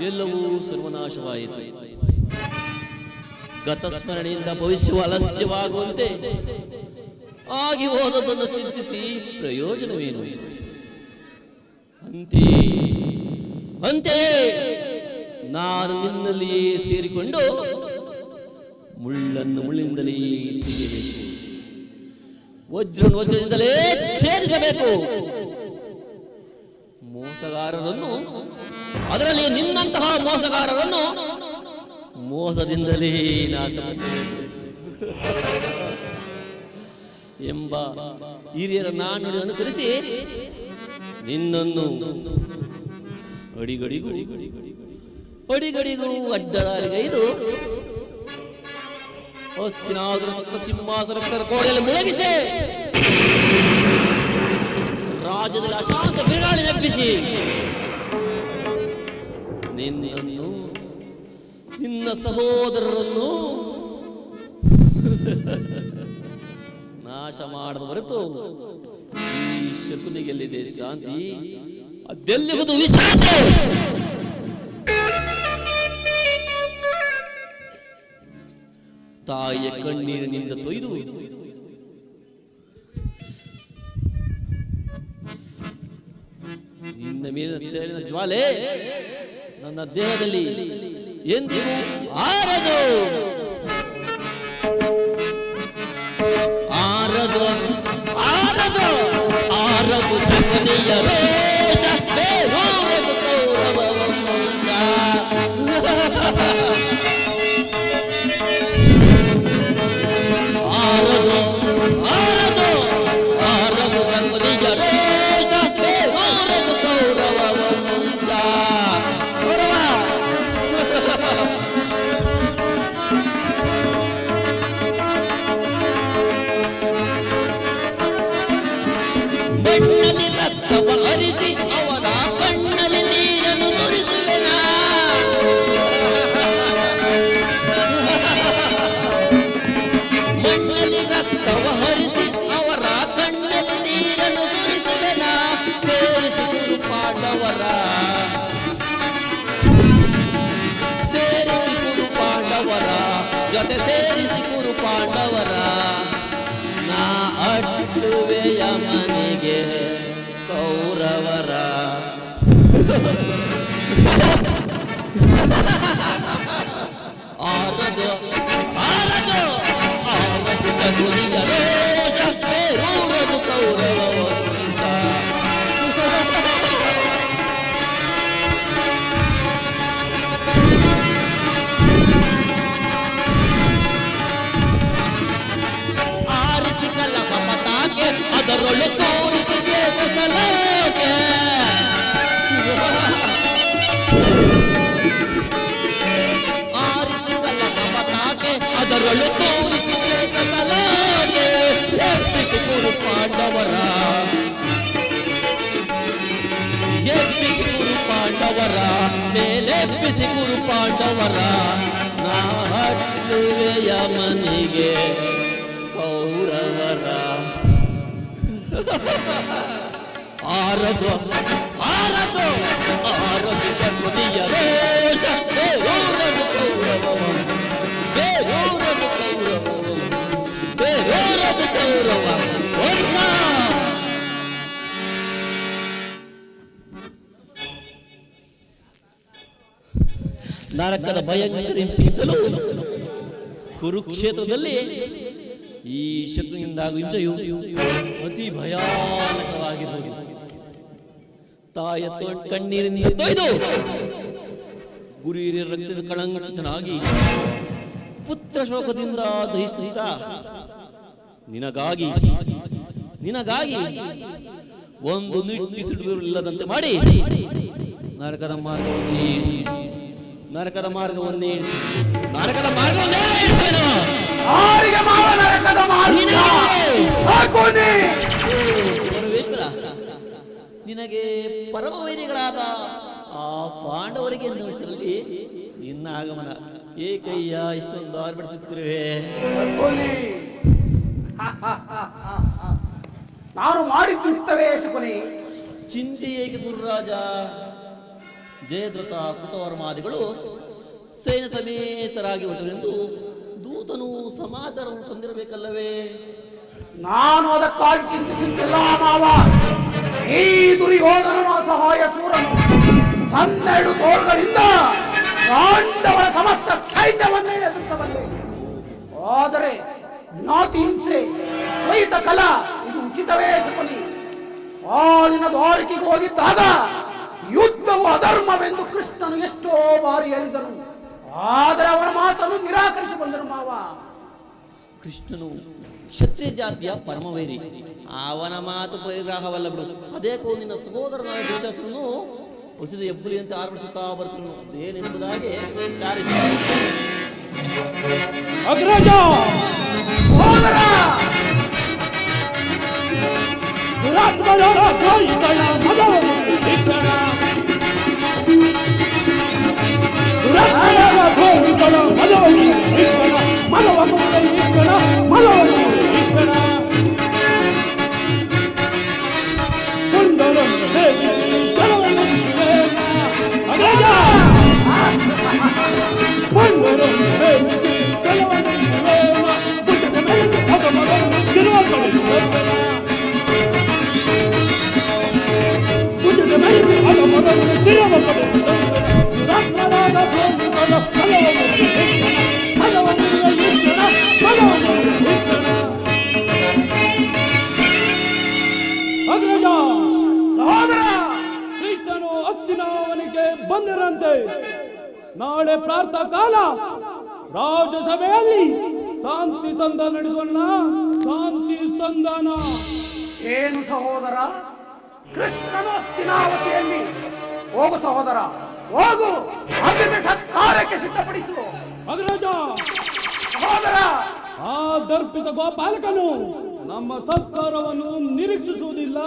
ಎಲ್ಲವೂ ಸರ್ವನಾಶವಾಯಿತು. ಗತಸ್ಮರಣೆಯಿಂದ ಭವಿಷ್ಯವು ಅಲಸ್ಯವಾಗುವಂತೆ ಆಗಿ ಹೋದದನ್ನು ಚಿಂತಿಸಿ ಪ್ರಯೋಜನವೇನು? ಅಂತೆ ನಾನು ನಿನ್ನಲ್ಲಿಯೇ ಸೇರಿಕೊಂಡು ಮುಳ್ಳನ್ನು ಮುಳ್ಳಿನಿಂದಲೇ ತೆಗೆಯಬೇಕು, ವಜ್ರದಿಂದಲೇ ಛೇದಿಸಬೇಕು. ಮೋಸಗಾರರನ್ನು, ಅದರಲ್ಲಿ ನಿನ್ನಂತಹ ಮೋಸಗಾರರನ್ನು ಮೋಸದಿಂದಲೇ ನಾಶಪಡಿಸಬೇಕು ಎಂಬ ಹಿರಿಯರ ನಾಣ್ಣುಡಿ ಅನುಸರಿಸಿ ನಿನ್ನನ್ನು ಅಡಿಗಡಿಗೂ ಅಡ್ಡದಾರಿಗೈದು ಹಸ್ತಿನಾದ ಸಿಂಹಾಸನ ಕೋಣೆಯಲ್ಲಿ ಮುಳುಗಿಸಿ ರಾಜ್ಯದಲ್ಲಿ ಅಶಾಂತ ಬಿರುಗಾಳಿ ನೆಪ್ಪಿಸಿ ನಿನ್ನನ್ನು ನಿನ್ನ ಸಹೋದರರನ್ನು ನಾಶ ಮಾಡದ ಹೊರತು ಈ ಶಕುನಿಗೆಲ್ಲಿದೆ ಶಾಂತಿ? ಅದೆಲ್ಲಿಗುವುದು ವಿಶ್ರಾಂತಿ? ತಾಯಿಯ ಕಣ್ಣೀರಿನಿಂದ ತೊಯ್ದು ನಿನ್ನ ಮೇಲಿನ ಸೇರಿನ ಜ್ವಾಲೆ ನನ್ನ ದೇಹದಲ್ಲಿ ಎಂದಿಗೂ ಆರದು ಆರದು ಆರದು ಆರದು ಶಕುನಿಯ ರೋಷ ಬೇರೂರದು ಕೌರವ ವಂಶ. ಆರದು ಆರದು ಆರದು ಶಕುನಿಯ ರೋಷ ಬೇರೂರದು ಕೌರವ ವಂಶ. ಕಣ್ಣಲ್ಲಿ ರಕ್ತವ ಹರಿಸಿ ಅವನ ಕಣ್ಣಲ್ಲಿ ನೀರನ್ನು ಸುರಿಸುವೆನಾ? ಮಣ್ಣಲ್ಲಿ ರಕ್ತವ ಹರಿಸಿ ಅವರ ಕಣ್ಣಲ್ಲಿ ನೀರನ್ನು ಸುರಿಸುವೆನಾ? ಸೇರಿಸಿ ಗುರು ಪಾಂಡವರ ಸೇರಿಸಿ ಗುರು ಪಾಂಡವರ ಜೊತೆ ಸೇರಿಸಿ ಗುರು ಪಾಂಡವರ ನಾ ಅಟ್ಟುವೆಯ ಮನೆಗೆ ಕೌರವರ. ಆರದು ಆರದು ಆರದು ಶಕುನಿಯ ರೋಷ ಬೇರೂರದು ಕೌರವ ವಂಶ. ಆರಿಸಿ ಕಲಹ ಪತಾಕೆ ಅದರೊಳು ತೋರಿಸಿ ದ್ವೇಷಸಲಾಕೆ. ಆರಿಸಿ ಕಲಹ ಪತಾಕೆ ಅದರೊಳು ತೋರಿಸಿ ದ್ವೇಷಸಲಾಕೆ. ಎಬ್ಬಿಸಿ ಗುರು ಪಾಂಡವರ ಎಬ್ಬಿಸಿ ಗುರು ಪಾಂಡವರ ಮೇಲೆಬ್ಬಿಸಿ ಗುರು ಪಾಂಡವರ ನಾ ಹಟ್ಟುವೆಯ ಮನೆಗೆ ಕೌರವರ. ಆರದು ಆರದು ಆರದು ಶಕುನಿಯ ರೋಷ ಬೇರೂರದು ಕೌರವ ವಂಶ. ಬೇರೂರದು ಕೌರವ ವಂಶ. ಬೇರೂರದು ಕೌರವ ವಂಶ. ನರಕದ ಭಯಂಕರ ಹಿಂಸೆಗಿಂತಲೂ ಕುರುಕ್ಷೇತ್ರದಲ್ಲಿ ಈ ಶತ್ರುವಿನಿಂದಾಗುವ ಹಿಂಸೆಯು ಅತಿ ಭಯಾನಕವಾಗಿರುವುದು. ತಾಯ ಕಣ್ಣೀರಿನಿಂದ ತೊಯ್ದು ಗುರಿಯ ರಕ್ತದ ಕಳಂಕಿತನಾಗಿ ಪುತ್ರ ಶೋಕದಿಂದ ದಹಿಸುತ್ತ ನಿನಗಾಗಿ ಒಂದು ನಿಟ್ಟಿಸಿಡುವುದಿಲ್ಲದಂತೆ ಮಾಡಿ ನರಕದ ಮಾರ್ಗವನ್ನೇ ಪರಮೇಶ್ವರ, ನಿನಗೆ ಪರಮವೈರಿಗಳಾದ ಆ ಪಾಂಡವರಿಗೆ ಹೆಸರಲ್ಲಿ ನಿನ್ನ ಆಗಮನ ಏಕಯ್ಯ ಇಷ್ಟೊಂದು ಆರ್ಬಿಡ್ತಿರುವೆ. ನಾನು ಮಾಡಿದ್ದು ಇರ್ತವೇ ಶಕುನಿ. ಚಿಂತೆ ಏಕೆ ಗುರುರಾಜ? ಜಯದ್ರಥ ಕೃತವರ್ಮಾದಿಗಳು ಸೈನ್ಯ ಸಮೇತರಾಗಿ ಹೊರಟರೆಂದು ದೂತನು ಸಮಾಚಾರವನ್ನು ತಂದಿರಬೇಕಲ್ಲವೇ? ನಾನು ಅದಕ್ಕಾಗಿ ಚಿಂತಿಸುತ್ತಿಲ್ಲ ಮಾವ. ಈ ದುರ್ಯೋಧನನ ಸಹಾಯ ಸೂರನು ತನ್ನೆರಡು ತೋಳ್ಗಳಿಂದ ಪಾಂಡವರ ಸಮಸ್ತ ಸೈನ್ಯವನ್ನೇ ಎದುರಿಸಬಲ್ಲೆ. ಆದರೆ ಜ್ಞಾತಿ ಹಿಂಸೆ ಸಹಿತ ಕಲಾ ಇದು ಉಚಿತವೇ ಶಕುನಿ. ಆ ದಿನ ದ್ವಾರಕೆಗೆ ಹೋಗಿದ್ದಾಗ ಯುದ್ಧವು ಅಧರ್ಮವೆಂದು ಕೃಷ್ಣನು ಎಷ್ಟೋ ಬಾರಿ ಹೇಳಿದನು. ಆದರೆ ಅವನ ಮಾತನ್ನು ನಿರಾಕರಿಸಿಕೊಂಡನು ಮಾವ. ಕೃಷ್ಣನು ಕ್ಷತ್ರಿಯ ಜಾತಿಯ ಪರಮವೈರಿ, ಅವನ ಮಾತು ಪರಿಗ್ರಹವಲ್ಲ ಬಿಡು. ಅದೇ ನಿನ್ನ ಸಹೋದರನಾದ ದುಶ್ಯಾಸನನು ಹೊಸಿದ ಹೆಬ್ಬುಲಿಯಂತೆ ಆರ್ಭಟಿಸುತ್ತಾ ಬರ್ತನು. ಅದೇನೆಂಬುದಾಗಿ ವಿಚಾರಿಸಿ ಕೃಷ್ಣನು ಹಸ್ತಿನಾವನಿಗೆ ಬಂದಿರಂತೆ. ನಾಳೆ ಪ್ರಾತಃ ಕಾಲ ರಾಜಸಭೆಯಲ್ಲಿ ಶಾಂತಿ ಸಂಧಾನ ನಡೆಸೋಣ. ಶಾಂತಿ ಸಂಧಾನ. ಏನು ಸಹೋದರ? ಕೃಷ್ಣನು ಹಸ್ತಿನಾವತಿಯಲ್ಲಿ ಹೋಗು ಸಹೋದರ, ಹೋಗು. ಅತಿಥಿ ಸತ್ಕಾರಕ್ಕೆ ಸಿದ್ಧಪಡಿಸು ಅಗ್ರಜ. ಸಹೋದರ, ಆ ದರ್ಪಿತ ಗೋಪಾಲಕನು ನಮ್ಮ ಸತ್ಕಾರವನ್ನು ನಿರೀಕ್ಷಿಸುವುದಿಲ್ಲ.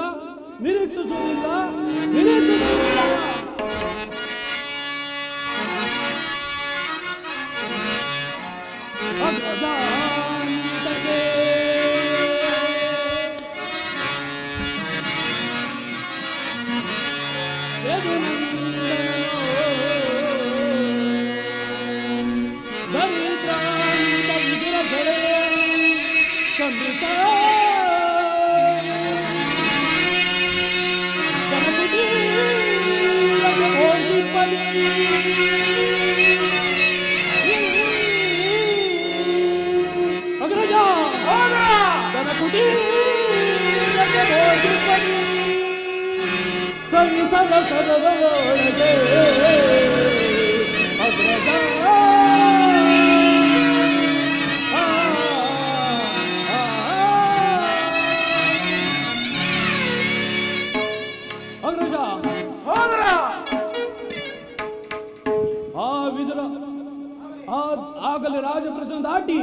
ಆಗಲೇ ರಾಜಪ್ರಸನ್ನ ದಾಟಿ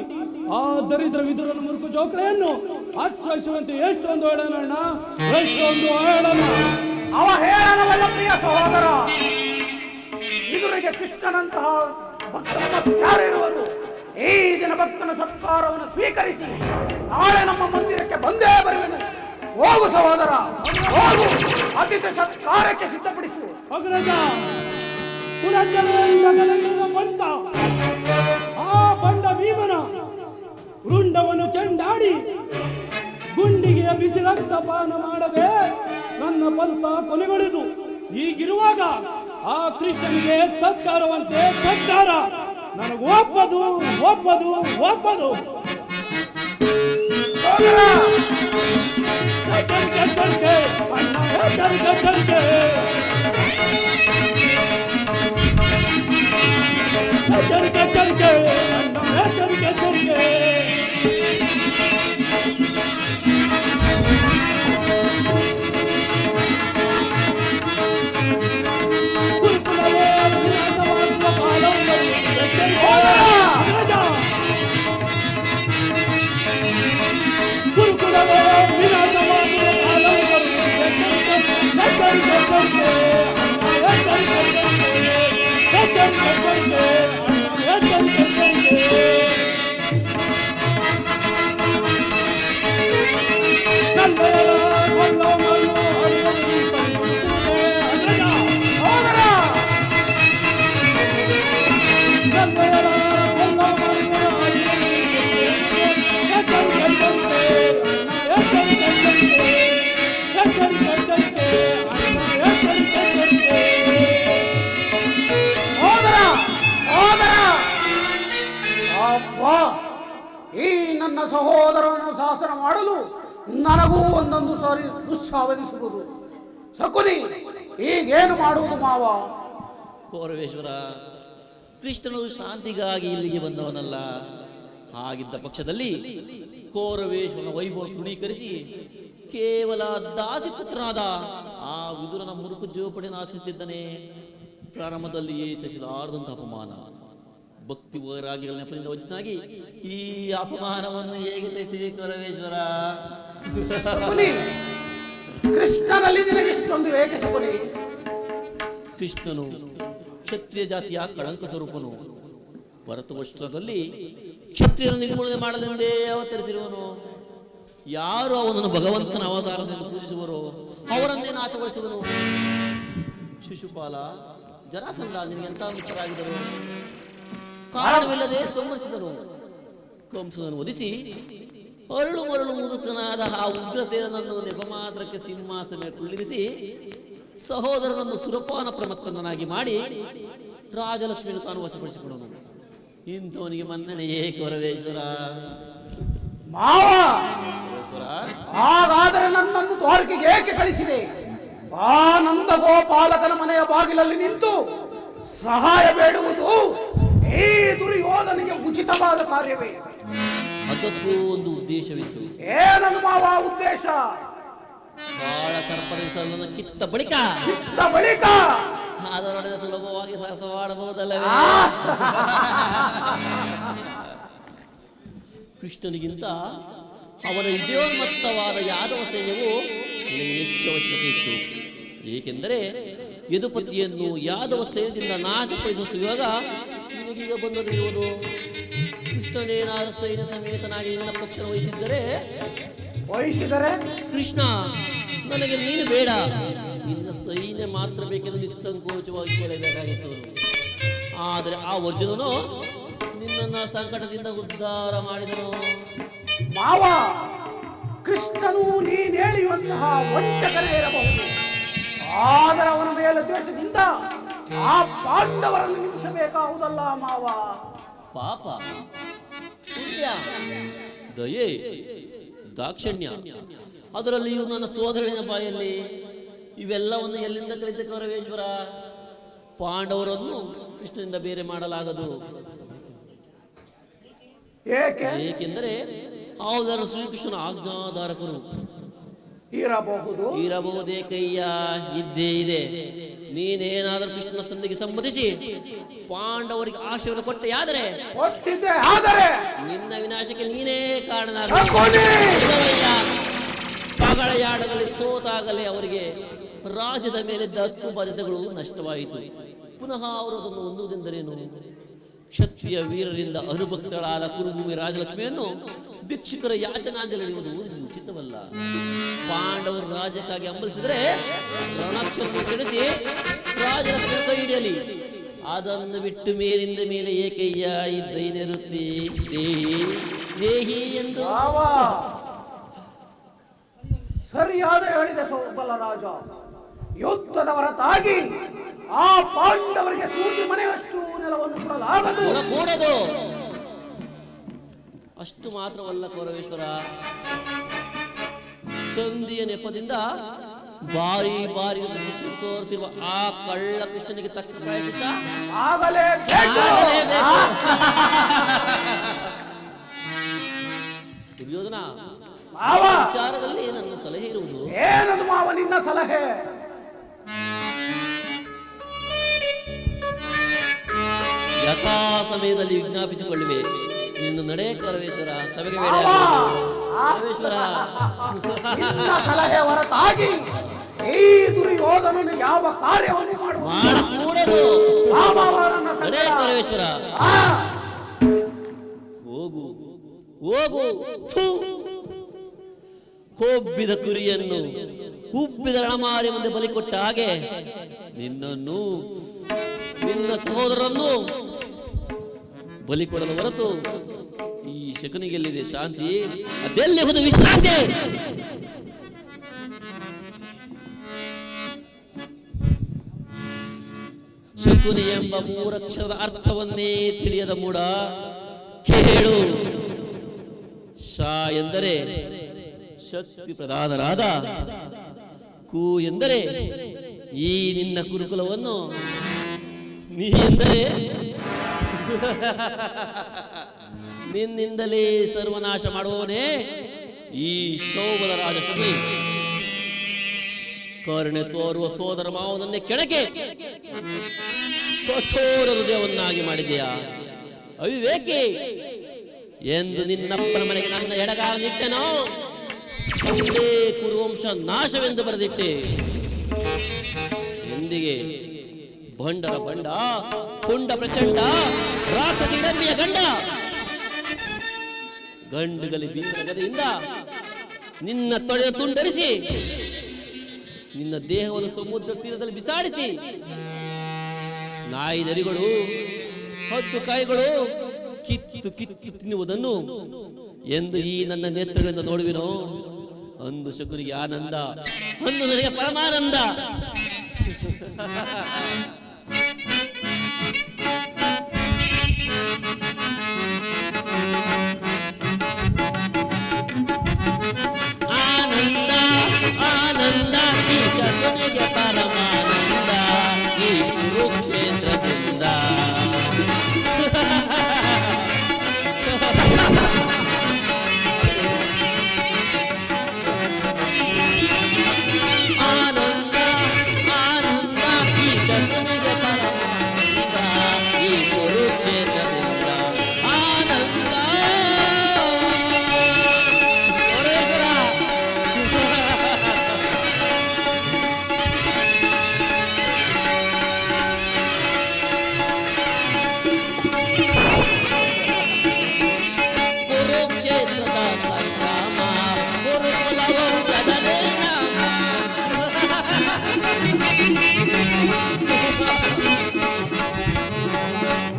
ಆ ದರಿದ್ರ ವಿದುರನ ಮುರುಕು ಚೌಕಳೆಯನ್ನು ಆಶ್ರಯಿಸುವಂತೆ ಎಷ್ಟೊಂದು ಹೇಳೋಣ. ಅವ ಹೇಳನವಲ್ಲ ಪ್ರಿಯ ಸಹೋದರ. ಇದುರಿಗೆ ಕೃಷ್ಣನಂತಹ ಭಕ್ತರು ಈ ದಿನ ಭಕ್ತನ ಸತ್ಕಾರವನ್ನು ಸ್ವೀಕರಿಸಿ ನಾಳೆ ನಮ್ಮ ಮಂದಿರಕ್ಕೆ ಬಂದೇ ಬರುವೆನು. ಹೋಗು ಸಹೋದರ, ಹೋಗು. ಅತಿಥಿ ಸತ್ಕಾರಕ್ಕೆ ಸಿದ್ಧಪಡಿಸು. ಅಗ್ರಜ, ಬಂತ ಆ ಬಂಡ ಭೀಮನ ರುಂಡವನ್ನು ಚೆಂಡಾಡಿ ಗುಂಡಿಗೆಯ ಬಿಸಿ ರಕ್ತಪಾನ ಮಾಡದೆ ನನ್ನ ಪಂಥ ಕೊನೆಗೊಳಿದು. ಹೀಗಿರುವಾಗ ಆ ಕೃಷ್ಣನಿಗೆ ಸತ್ಕಾರವಂತೆ ಸತ್ಕಾರ. ನನಗೆ ಒಪ್ಪದು ಒಪ್ಪದು ಒಪ್ಪದು. ಎಚ್ಚರಿಕೆ ಎಚ್ಚರಿಕೆ ಅಣ್ಣ, ಎಚ್ಚರಿಕೆ ಎಚ್ಚರಿಕೆ ಎಚ್ಚರಿಕೆ ಎಚ್ಚರಿಕೆ ಅಣ್ಣ, ಎಚ್ಚರಿಕೆ ಎಚ್ಚರಿಕೆ. ಕುರುಕುಲವೇ ವಿನಾಶವಾಗುವ ಕಾಲವು ಬರುವುದು. ಕುರುಕುಲವೇ ವಿನಾಶವಾಗುವ ಕಾಲವು ಬರುವುದು. ಎಚ್ಚರಿಕೆ ಎಚ್ಚರಿಕೆ ಎಚ್ಚರಿಕೆ ಅಣ್ಣ, ಎಚ್ಚರಿಕೆ ಎಚ್ಚರಿಕೆ ಎಚ್ಚರಿಕೆ ಎಚ್ಚರಿಕೆ ಅಣ್ಣ, ಎಚ್ಚರಿಕೆ ಎಚ್ಚರಿಕೆ. ಕನ್ನಡದ ಕೊಳ್ಳವನ್ನು ಅಡಿಯಲ್ಲಿ ಪರಿಗಣಿಸುವುದೇ ಅಗ್ರಜ. ಕನ್ನಡದ ಕೊಳ್ಳವನ್ನು ಅಡಿಯಲ್ಲಿ ಎಚ್ಚರಿಕೆ ಎಚ್ಚರಿಕೆ ಅಣ್ಣ, ಎಚ್ಚರಿಕೆ ಎಚ್ಚರಿಕೆ ಎಚ್ಚರಿಕೆ ಎಚ್ಚರಿಕೆ ಅಣ್ಣ, ಎಚ್ಚರಿಕೆ ಎಚ್ಚರಿಕೆ. ಅಬ್ಬಾ, ಈ ನನ್ನ ಸಹೋದರನನ್ನು ಶಾಸನ ಮಾಡಲು ನನಗೂ ಒಂದೊಂದು ಸಾರಿ ದುಸ್ಸಾವಧಿಸುವುದು. ಶಕುನಿ, ಈಗೇನು ಮಾಡುವುದು ಮಾವ? ಕೌರವೇಶ್ವರ, ಕೃಷ್ಣನು ಶಾಂತಿಗಾಗಿ ಇಲ್ಲಿಗೆ ಬಂದವನಲ್ಲ. ಹಾಗಿದ್ದ ಪಕ್ಷದಲ್ಲಿ ಕೌರವೇಶ್ವರನ ವೈಭವ ತೃಣೀಕರಿಸಿ ಕೇವಲ ದಾಸಿಪುತ್ರನಾದ ಆ ವಿದುರನ ಮುರುಕು ಜೋಪಡಿಯನ್ನು ಆಶ್ರಯಿಸುತ್ತಿದ್ದಾನೆ. ಪ್ರಾರಂಭದಲ್ಲಿಯೇ ಚಚಿಲಾರದಂತ ಅಪಮಾನ, ಭಕ್ತಿ ವೈರಾಗ್ಯಗಳ ನೆಪದಿಂದ ವಂಚಿತನಾಗಿ ಈ ಅಪಮಾನವನ್ನು ಹೇಗೆ ಸಹಿಸಿದೆ ಕೌರವೇಶ್ವರ? ಶಕುನಿ, ಕೃಷ್ಣನಲ್ಲಿ ನಿನಗಿಷ್ಟೊಂದು ಏಕೆ ಶಕುನಿ? ಕೃಷ್ಣನು ಕ್ಷತ್ರಿಯ ಜಾತಿಯ ಕಳಂಕ ಸ್ವರೂಪನು. ಭರತವಸ್ತ್ರದಲ್ಲಿ ಕ್ಷತ್ರಿಯರ ನಿರ್ಮೂಲನೆ ಮಾಡಲೆಂದೇ ಅವತರಿಸಿರುವನು. ಯಾರು ಅವನನ್ನು ಭಗವಂತನ ಅವತಾರದಿಂದ ಪೂಜಿಸುವರೋ ಅವರನ್ನೇ ನಾಶಗೊಳಿಸುವನು. ಶಿಶುಪಾಲ, ಜರಾಸಂಧ ನಿನಗೆಂತ ಮಿತ್ರರಾಗಿದ್ದರು. ಕಾರಣವಿಲ್ಲದೆ ಸಂಹರಿಸಿದನು. ಕಂಸನನ್ನು ವಧಿಸಿ ಅರಳು ಮರಳು ಮುದುಕನಾದ ಆ ಉಗ್ರಸೇನನ್ನು ನೆಪಮಾತ್ರಕ್ಕೆ ಸಿಂಹಾಸನ ಕುಳ್ಳಿರಿಸಿ ಸಹೋದರನನ್ನು ಸುರಪಾನ ಪ್ರಮತ್ತನಾಗಿ ಮಾಡಿ ರಾಜಲಕ್ಷ್ಮಿಯನ್ನು ತಾನು ವಶಪಡಿಸಿಕೊಂಡನು. ಇಂಥವನಿಗೆ ಮನ್ನಣೆಯೇ ಕೌರವೇಶ್ವರ. ಮಾವ, ಹಾಗಾದರೆ ನನ್ನನ್ನು ದ್ವಾರಕೆಗೆ ಏಕೆ ಕಳಿಸಿದೆ? ಆ ನಂದ ಗೋಪಾಲಕನ ಮನೆಯ ಬಾಗಿಲಲ್ಲಿ ನಿಂತು ಸಹಾಯ ಬೇಡುವುದು ಈ ದುರ್ಯೋಧನಿಗೆ ಉಚಿತವಾದ ಕಾರ್ಯವೇ? ಅದಕ್ಕೂ ಒಂದು ಉದ್ದೇಶವಿತ್ತು. ಏನದು ಮಾವ ಉದ್ದೇಶ? ಬಾಳ ಸರ್ಪದ ಕಿತ್ತ ಬಳಿಕ ಅದರೊಡನೆ ಸುಲಭವಾಗಿ ಸರಸವಾಡಬಹುದಲ್ಲವೇ? ಕೃಷ್ಣನಿಗಿಂತ ಅವನ ವಿಜಯೋನ್ಮತ್ತವಾದ ಯಾದವ ಸೈನ್ಯವು ಹೆಚ್ಚು ಅವಶ್ಯಕತೆ ಇತ್ತು. ಏಕೆಂದರೆ ಯದುಪತಿಯನ್ನು ಯಾದವ ಸೈನ್ಯದಿಂದ ನಾಶಪಡಿಸುವ ಸುಯೋಗ ನಿನಗೀಗ ಬಂದದಿರುವುದು. ಕೃಷ್ಣನೇನಾದ ಸೈನ್ಯ ಸಮೇತನಾಗಿ ನಿನ್ನ ಪಕ್ಷ ವಹಿಸಿದರೆ ಕೃಷ್ಣ, ನನಗೆ ನೀನು ಬೇಡ, ನಿನ್ನ ಸೈನ್ಯ ಮಾತ್ರ ಬೇಕೆಂದು ನಿಸ್ಸಂಕೋಚವಾಗಿ ಕೇಳಬೇಕಾಗಿತ್ತು. ಆದರೆ ಆ ಅರ್ಜುನನು ನಿನ್ನನ್ನ ಸಂಕಟದಿಂದ ಉದ್ಧಾರ ಮಾಡಿದನು. ಮಾವ, ಕೃಷ್ಣನು ನೀನು ಹೇಳಿಯುವಂತಹ ವಂಚಕನೇ ಇರಬಹುದು. ಆದರೆ ಅವನ ಮೇಲೆ ದ್ವೇಷದಿಂದ ಆ ಪಾಂಡವರನ್ನು ನಿಲ್ಲಿಸಬೇಕಾಗುವುದಲ್ಲ ಮಾವ. ಪಾಪ, ಪುಣ್ಯ, ದಯೆ, ದಾಕ್ಷಿಣ್ಯ, ಅದರಲ್ಲಿಯೂ ನನ್ನ ಸೋದರನ ಬಾಯಲ್ಲಿ ಇವೆಲ್ಲವನ್ನು ಎಲ್ಲಿಂದ ಕಲಿತ ಕೌರವೇಶ್ವರ? ಪಾಂಡವರನ್ನು ಕೃಷ್ಣನಿಂದ ಬೇರೆ ಮಾಡಲಾಗದು. ಏಕೆಂದರೆ ಅವರು ಶ್ರೀಕೃಷ್ಣನ ಆಜ್ಞಾಧಾರಕರು. ಇರಬಹುದೇ ಕೈಯ ಇದ್ದೇ ಇದೆ. ನೀನೇನಾದರೂ ಕೃಷ್ಣನ ಸಂಧಿಗೆ ಸಂಬಂಧಿಸಿ ಪಾಂಡವರಿಗೆ ಆಶಯವನ್ನು ಕೊಟ್ಟೆಯಾದರೆ ನಿನ್ನ ವಿನಾಶಕ್ಕೆ ನೀನೇ ಕಾರಣನಾಗಲಿಲ್ಲ. ಪಗಳೆಯಾಡಗಲಿ ಸೋತಾಗಲೇ ಅವರಿಗೆ ರಾಜ್ಯದ ಮೇಲೆ ಹಕ್ಕು ಬಾಧ್ಯತೆಗಳು ನಷ್ಟವಾಯಿತು. ಪುನಃ ಅವರು ಅದನ್ನು ಹೊಂದುವುದೆಂದರೇನು? ಕ್ಷತ್ರಿಯ ವೀರರಿಂದ ಅನುಭಕ್ತಳಾದ ಕುರುಭೂಮಿ ರಾಜಲಕ್ಷ್ಮಿಯನ್ನು ಭಿಕ್ಷುಕರ ಯಾಚನಾಂಜಲಿಯುವುದು ಉಚಿತವಲ್ಲ. ಪಾಂಡವರು ರಾಜ್ಯಕ್ಕಾಗಿ ಹಂಬಲಿಸಿದರೆ ರಣಕ್ಷರನ್ನು ಸೆಳೆಸಿ ರಾಜಲಕ್ಷ್ಮಿ ಕೈ ಹಿಡಿಯಲಿ. ಅದನ್ನು ಬಿಟ್ಟು ಮೇಲಿಂದ ಮೇಲೆ ಏಕಯ್ಯ ಇದ್ದೈನಿರುತ್ತಿ ದೇಹಿ ಎಂದು ಸರಿಯಾದ ಹೇಳಿದೆ ಬಲರಾಜ. ಯುದ್ಧದ ಹೊರತಾಗಿ ಆ ಪಾಂಡವರಿಗೆ ಸೂಚಿ ಮನೆಯಷ್ಟು ನೆಲವನ್ನು ಕೊಡಲಾಗಿದೆ. ಕೊಡಲಾಗದು. ಕೊಡಕೂಡದು. ಅಷ್ಟು ಮಾತ್ರವಲ್ಲ ಕೌರವೇಶ್ವರ, ಸಂಧಿಯ ನೆಪದಿಂದ ಬಾರಿ ಬಾರಿ ಕೃಷ್ಣ ತೋರುತ್ತಿರುವ ಆ ಕಳ್ಳ ಕೃಷ್ಣನಿಗೆ ತಕ್ಕ ಪ್ರಾಯಶ್ಚಿತ್ತ ಆಗಲೇಬೇಕು. ದುರ್ಯೋಧನ, ಮಾವ, ವಿಚಾರದಲ್ಲಿ ನನ್ನ ಸಲಹೆ ಇರುವುದು. ಏನದು ಮಾವ ನಿನ್ನ ಸಲಹೆ? ಯಥಾ ಸಮಯದಲ್ಲಿ ವಿಜ್ಞಾಪಿಸಿಕೊಳ್ಳುವೆ. ಇನ್ನು ನಡೆ ಕೌರವೇಶ್ವರ, ಸಭೆಗೆ ಬೇಡ ಕೌರವೇಶ್ವರ. ನಿನ್ನ ಸಲಹೆ ಹೊರತಾಗಿ ಈ ದುರ್ಯೋಧನನು ಯಾವ ಕಾರ್ಯವನ್ನು ಮಾಡಕೂಡದು. ನಡೆ ಕೌರವೇಶ್ವರ, ಹೋಗು ಹೋಗು. ಕೊಬ್ಬಿದ ಕುರಿಯನ್ನು ಉಬ್ಬಿದ ರಣಮಾರಿ ಮುಂದೆ ಬಲಿ ಕೊಟ್ಟ ಹಾಗೆ ನಿನ್ನನ್ನು, ನಿನ್ನ ಸಹೋದರನ್ನು ಬಲಿ ಕೊಡಲು ಹೊರತು ಈ ಶಕುನಿಗೆ ಎಲ್ಲಿದೆ ಶಾಂತಿ? ಅದೆಲ್ಲಿ ಹೋದ ವಿಶ್ರಾಂತಿ? ಶಕುನಿ ಎಂಬ ಮೂರಕ್ಷರದ ಅರ್ಥವನ್ನೇ ತಿಳಿಯದ ಮೂಡ ಕೇಳು. ಶಾ ಎಂದರೆ ಶಕ್ತಿ ಪ್ರಧಾನರಾದ, ಕು ಎಂದರೆ ಈ ನಿನ್ನ ಕುರುಕುಲವನ್ನು, ನೀ ಎಂದರೆ ನಿನ್ನಿಂದಲೇ ಸರ್ವನಾಶ ಮಾಡುವವನೇ ಈ ಶೋಭದ ರಾಜ ಶಕುನಿ. ಕರುಣೆ ತೋರುವ ಸೋದರ ಮಾವನನ್ನೇ ಕೆಳಗೆ ಕಠೋರ ಹೃದಯವನ್ನಾಗಿ ಮಾಡಿದೆಯಾ ಅವಿವೇಕಿ ಎಂದು ನಿನ್ನಪ್ಪನ ಮನೆಗೆ ನನ್ನ ಎಡಗಾಲ ನಿಟ್ಟೆನೋ, ಒಂದೇ ಕುರುವಂಶ ನಾಶವೆಂದು ಬರೆದಿಟ್ಟೆ. ಎಂದಿಗೆ ಭಂಡರ ಬಂಡ, ಪುಂಡ ಪ್ರಚಂಡ, ರಾಕ್ಷಸಿ ಡಮ್ಮಿಯ ಗಂಡ, ಗಂಡುಗಲಿ ಬೀಸರ ಗದೆಯಿಂದ ನಿನ್ನ ತೊಡೆಯ ತುಂಡರಿಸಿ ನಿನ್ನ ದೇಹವನ್ನು ಸಮುದ್ರ ತೀರದಲ್ಲಿ ಬಿಸಾಡಿಸಿ ನಾಯಿ ನರಿಗಳು, ಹದ್ದು ಕಾಯಿಗಳು ಕಿತ್ತು ಕಿತ್ತು ತಿನ್ನುವುದನ್ನು ಎಂದು ಈ ನನ್ನ ನೇತ್ರಗಳಿಂದ ನೋಡುವಿನೋ, ಅಂದು ಶಕುನಿಗೆ ಆನಂದ, ಅಂದು ನನಗೆ ಪರಮಾನಂದ. ಆನಂದ ಆನಂದ ಈ ಶಕುನಿಗೆ ಪರಮಾನಂದ ಈ ಕುರುಕ್ಷೇತ್ರದಿಂದ. ಆನಂದ ಆನಂದ ಈ ಶಕುನಿಗೆ ಪರಮಾನಂದ ಈ ಕುರುಕ್ಷೇತ್ರದಿಂದ. ಆನಂದ ಕುರುಕ್ಷೇತ್ರದ ಸಂಗ್ರಾಮ ಕುರುಕುಲವು ಜನನಿರ್ನಾಮ.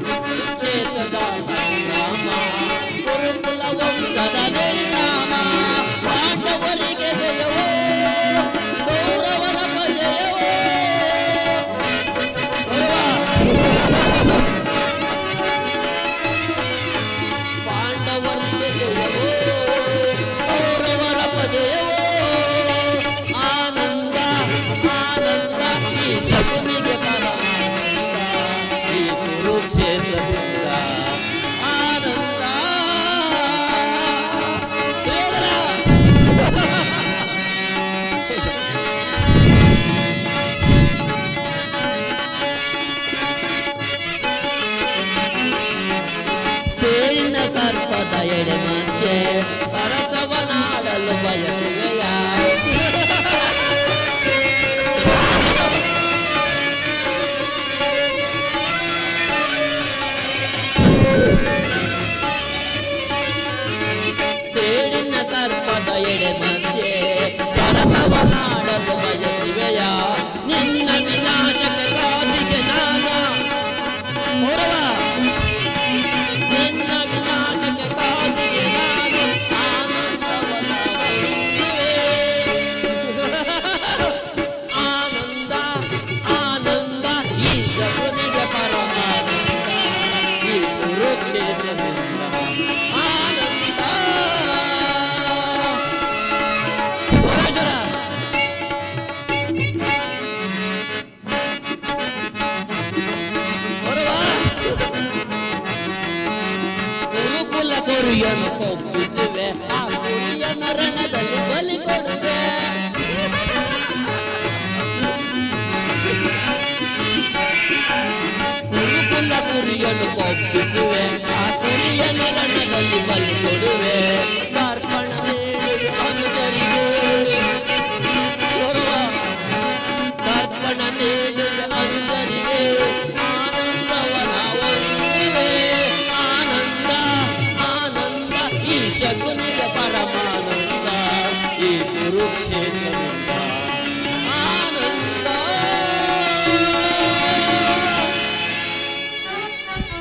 ಕುರುಕ್ಷೇತ್ರದ ಸಂಗ್ರಾಮ ಕುರುಕುಲವು ಜನನಿರ್ನಾಮ. ಪಾಂಡವರಿಗೆ ಜಯವೋ ಕೌರವರ ಜಯವೋ. ಪಾಂಡವರಿಗೆ ಜಯವೋ ಕೌರವರ ಜಯವೋ. ಆನಂದ ಆನಂದ ಈ ಶಕುನಿಗೆ ಪರಮಾನಂದ ಈ ಕುರುಕ್ಷೇತ್ರದಿಂದ. ಆನಂದ ಶ್ರೀಧರ. ಸೇರಿನ ಸರ್ಪದ ಎಡೆ ಮಧ್ಯೆ ಸರಸವನಾಡಲು ಬಯಸುವೆಯ. ಸೇರಿನ ಸರ್ಪದ ಎಡೆ ಮಧ್ಯೆ ಸರಸವನಾಡಲು ಬಯಸುವೆಯ. ನಿನ್ನ ವಿನಾಶಕ್ಕೆ ಕಾದಿಗೆ ನಾನು ಹೊರವ. ನಿನ್ನ ವಿನಾಶಕ್ಕೆ ಕಾದಿಗೆ ನಾನು ಆನಂದವನ ಬಯಸುವೆ. ಗುರಿಯನ್ನು ಕೊಬ್ಬಿಸುವೆ ಆ ಗುರಿಯನ್ನು ರಣದಲ್ಲಿ ಬಲಿ ಕೊಡುವೆ ಕುರುಕುಲ ಗುರಿಯನ್ನು ಕೊಬ್ಬಿಸುವೆ ಆ ಗುರಿಯನ್ನು ರಣದಲ್ಲಿ ಬಲಿ ಕೊಡುವೆ ತರ್ಪಣ ನೀಡುವೆ ಅನುಜರಿಗೆ ತರ್ಪಣ ನೀಡುವೆ ಅನುಜರಿಗೆ ಆನಂದವನ ಹೊಂದುವೆ ಆನಂದ ಆನಂದ ಈ ಶಕುನಿಗೆ ಪರಮಾನಂದ ಈ ಕುರುಕ್ಷೇತ್ರದಿಂದ ಆನಂದ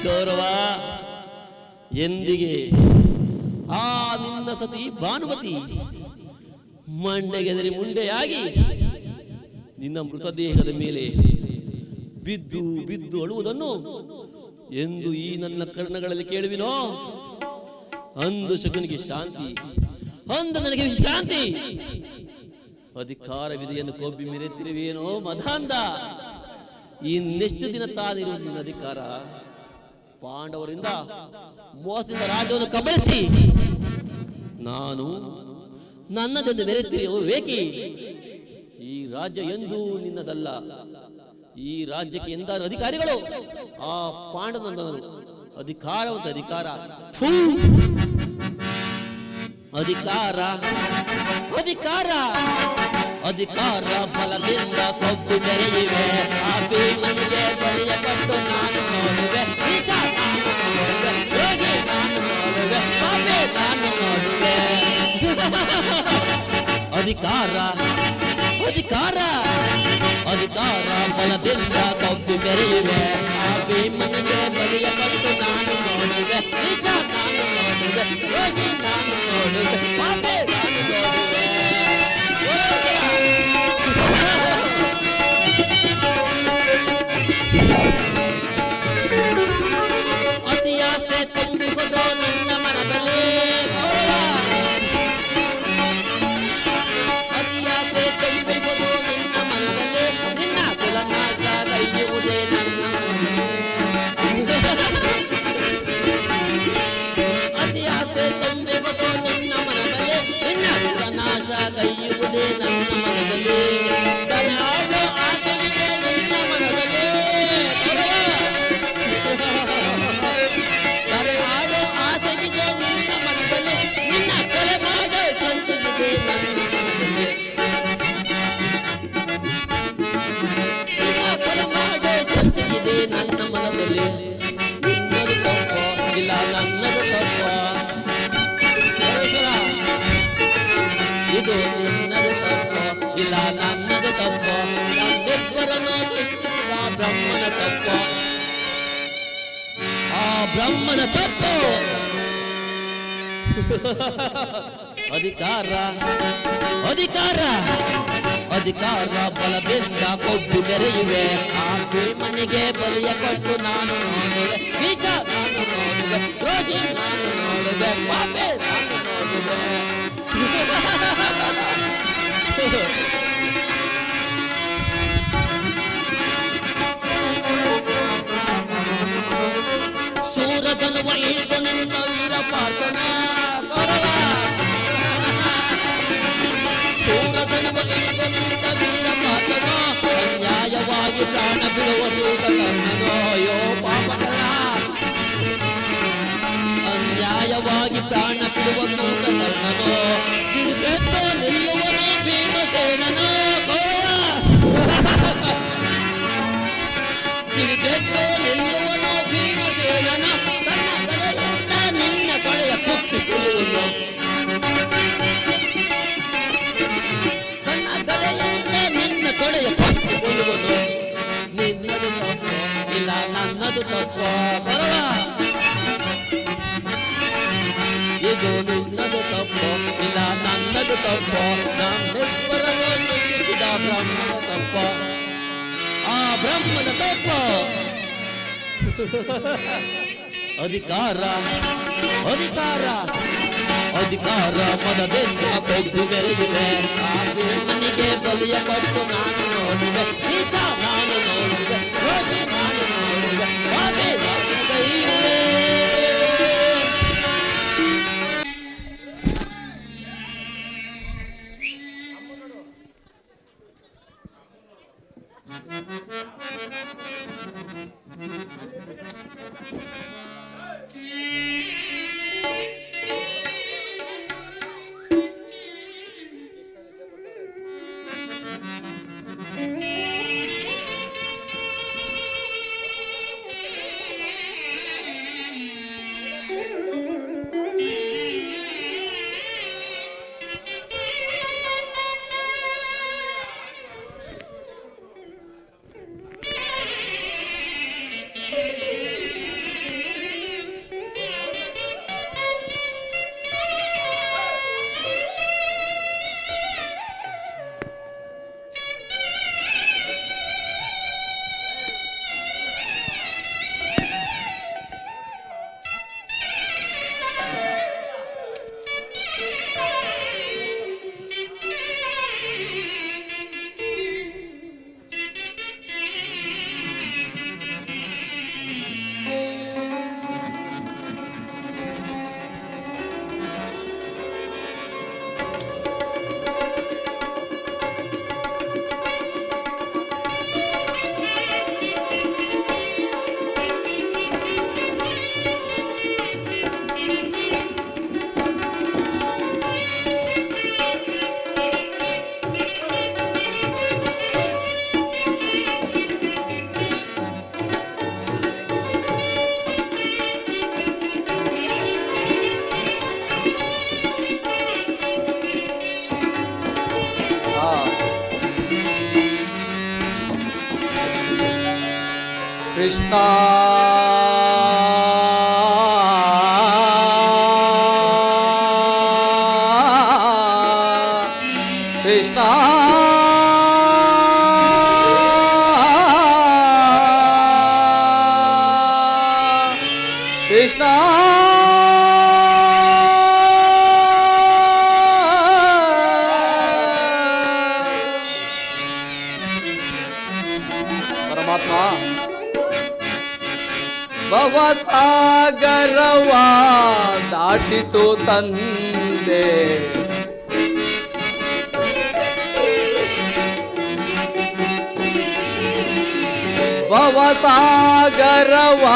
ಗೌರವ ಎಂದಿಗೆ ಆ ನಿನ್ನ ಸತಿ ಭಾನುಮತಿ ಮಂಡೆಗೆದರಿ ಮುಂಡೆಯಾಗಿ ನಿನ್ನ ಮೃತದೇಹದ ಮೇಲೆ ಬಿದ್ದು ಬಿದ್ದು ಅಳುವುದನ್ನು ಎಂದು ಈ ನನ್ನ ಕರ್ಣಗಳಲ್ಲಿ ಕೇಳುವಿನೋ ಅಂದು ಶಕುನಿಗೆ ಶಾಂತಿ ಅಂದು ನನಗೆ ವಿಶ್ರಾಂತಿ ಅಧಿಕಾರ ವಿಧಿಯನ್ನು ಕೊಬ್ಬಿ ಮೆರೆತಿರುವೇನೋ ಮದಾಂಧ ಇನ್ನೆಷ್ಟು ದಿನ ತಾನಿರುವುದು ನಿನ್ನ ಅಧಿಕಾರ ಪಾಂಡವರಿಂದ ಮೋಸದಿಂದ ರಾಜ್ಯವನ್ನು ಕಬಳಿಸಿ ನಾನು ನನ್ನದೆಂದು ಮೆರೆತಿರುವ ವೇಕಿ ಈ ರಾಜ್ಯ ಎಂದೂ ನಿನ್ನದಲ್ಲ ಈ ರಾಜ್ಯಕ್ಕೆ ಎಂದಾದ ಅಧಿಕಾರಿಗಳು ಆ ಪಾಂಡವನನ್ನು ಅಧಿಕಾರವಂತ ಅಧಿಕಾರ ಅಧಿಕಾರ ಅಧಿಕಾರ ಅಧಿಕಾರ ಬಲದಿಂದ ಕೊಬ್ಬು ಮೆರೆಯುವೆ ಆ ಭೀಮನಿಗೆ ಬಲಿಯ ಕೊಟ್ಟು ನಾನು ನೋಡುವೆ ನಿಜ ನಾನು ನೋಡುವೆ ಹೇಗೆ ನಾನು ನೋಡುವೆ ಪಾಪೆ ನಾನು ನೋಡುವೆ ಅಧಿಕಾರ ಅಧಿಕಾರ ಅಧಿಕಾರ ಬಲದಿಂದ ಕೊಬ್ಬು ಮೆರೆಯುವೆ ಆ ಭೀಮನಿಗೆ ಬಲಿಯ ಕೊಟ್ಟು ನಾನು ನೋಡುವೆ ನಿಜ ನಾನು ನೋಡುವೆ ಹೇಗೆ ನಾನು ನೋಡುವೆ ಪಾಪೆ ನಾನು ನೋಡುವೆ ಅತಿಯಾಸೆ ತುಂಬಿಕೊಂಡು ನಿನ್ನ ಮನದಲ್ಲಿ ಅತಿಯಾಸೆ ತುಂಬಿಕೊಂಡು ನಿನ್ನ ಮನದಲ್ಲಿ ನಿನ್ನ ಕುಲನಾಶ ಕೈಯುವುದೇ ನನ್ನ ಅತಿಯಾಸೆ ತುಂಬಿಕೊಂಡು ನಿನ್ನ ಮನದಲ್ಲಿ ನಿನ್ನ ಕುಲನಾಶ ಕೈಯುವುದೇ ನನ್ನ ಮನದಲ್ಲಿ ತಲೆಹಾಳು ಆಚರಿಕೆ ನಿನ್ನ ಮನದಲ್ಲಿ ತಲೆಹಾಳು ಆಚರಿಕೆ ನಿನ್ನ ಮನದಲ್ಲಿ ನಿನ್ನ ಕೊಲೆ ಮಾಡೋ ಸಂಚಿದೆ ನನ್ನ ಮನದಲ್ಲಿ ನಿನ್ನ ಕೊಲೆ ಮಾಡೋ ಸಂಚಿದೆ ನನ್ನ ಮನದಲ್ಲಿ ನಿನ್ನದು ತಪ್ಪ ಇಲ್ಲ ನನ್ನದು ತಪ್ಪ ಇದು ನಿನ್ನದು ತಪ್ಪ ಇಲ್ಲ ನನ್ನದು ತಪ್ಪ ನಮ್ಮಿಬ್ಬರನ್ನು ಸೃಷ್ಟಿಸಿದ ಬ್ರಹ್ಮನ ತಪ್ಪ ಆ ಬ್ರಹ್ಮನ ತಪ್ಪು ಅಧಿಕಾರ ಅಧಿಕಾರ ಅಧಿಕಾರ ಬಲದಿಂದ ಕೊಬ್ಬು ಮೆರೆಯುವೆ ಆ ಭೀಮನಿಗೆ ಬಲಿಯ ಕೊಟ್ಟು ನಾನು ನೋಡುವೆ ಬೀಜ ನಾನು ನೋಡುವೆ ರೋಗಿ ನಾನು ನೋಡುವೆ ಪಾಪೆ ನಾನು ನೋಡುವೆ ಸೂರಗನುವ ಇಳಿದು ನಿನ್ನ ವೀರ ಪಾರ್ಥನ ಕೌರವ ಸೂರಗನುವ ಇಳಿದು ನಿನ್ನ ವೀರ ಪಾರ್ಥನ ಅನ್ಯಾಯವಾಗಿ ಪ್ರಾಣ ಬಿಡುವ ಸೂತ ಕರ್ಣನೋ ಅಯ್ಯೋ ಪಾಪಕರ್ಣ ಅನ್ಯಾಯವಾಗಿ ಪ್ರಾಣ ಬಿಡುವ ಸೂತ ಕರ್ಣನೋ ಸಿಡಿದೆದ್ದು ನಿಲ್ಲುವನು ಭೀಮಸೇನನೋ ಕೌರವ ಸಿಡಿದೆದ್ದು ನಿಲ್ಲುವನು ಭೀಮಸೇನನ ತನ್ನ ಕಡೆಯಿಂದ ನಿನ್ನ ಕೊಳೆಯ ಕುಪ್ಪಿಕೊಳ್ಳುವನು ತನ್ನ ಕಡೆಯಿಂದ ನಿನ್ನ ಕೊಳೆಯ ಕುಪ್ಪಿಕೊಳ್ಳುವನು ನಿನ್ನದು ತಪ್ಪು ಇಲ್ಲ ನನ್ನದು ತಪ್ಪು ಬರವ ಇದು ನಿನ್ನದು ತಪ್ಪು ಇಲ್ಲ ನನ್ನದು ತಪ್ಪು ನಮ್ಮಿಬ್ಬರನ್ನು ಸೃಷ್ಟಿಸಿದ ಬ್ರಹ್ಮನ ತಪ್ಪು ಆ ಬ್ರಹ್ಮನ ತಪ್ಪು ಅಧಿಕಾರ ಅಧಿಕಾರ ಅಧಿಕಾರ ಮನದಿಂದ ಕೊಬ್ಬು ಮೆರೆಯುವೆ ಆ ಭೀಮನಿಗೆ ಬಲಿಯ ಕೊಟ್ಟು ನಾನು ನೋಡುವೆ ನಿಜ ನಾನು ನೋಡುವೆ ರೋಗಿ ನಾನು ನೋಡುವೆ ಪಾಪೆ ನಾನು ಕೈಯುವೆ ಕೃಷ್ಣ ಕೃಷ್ಣ ಕೃಷ್ಣ ಪರಮಾತ್ಮ ಭವಸಾಗರವಾ ದಾಟಿಸು ತಂದೆ ಭವಸಾಗರವಾ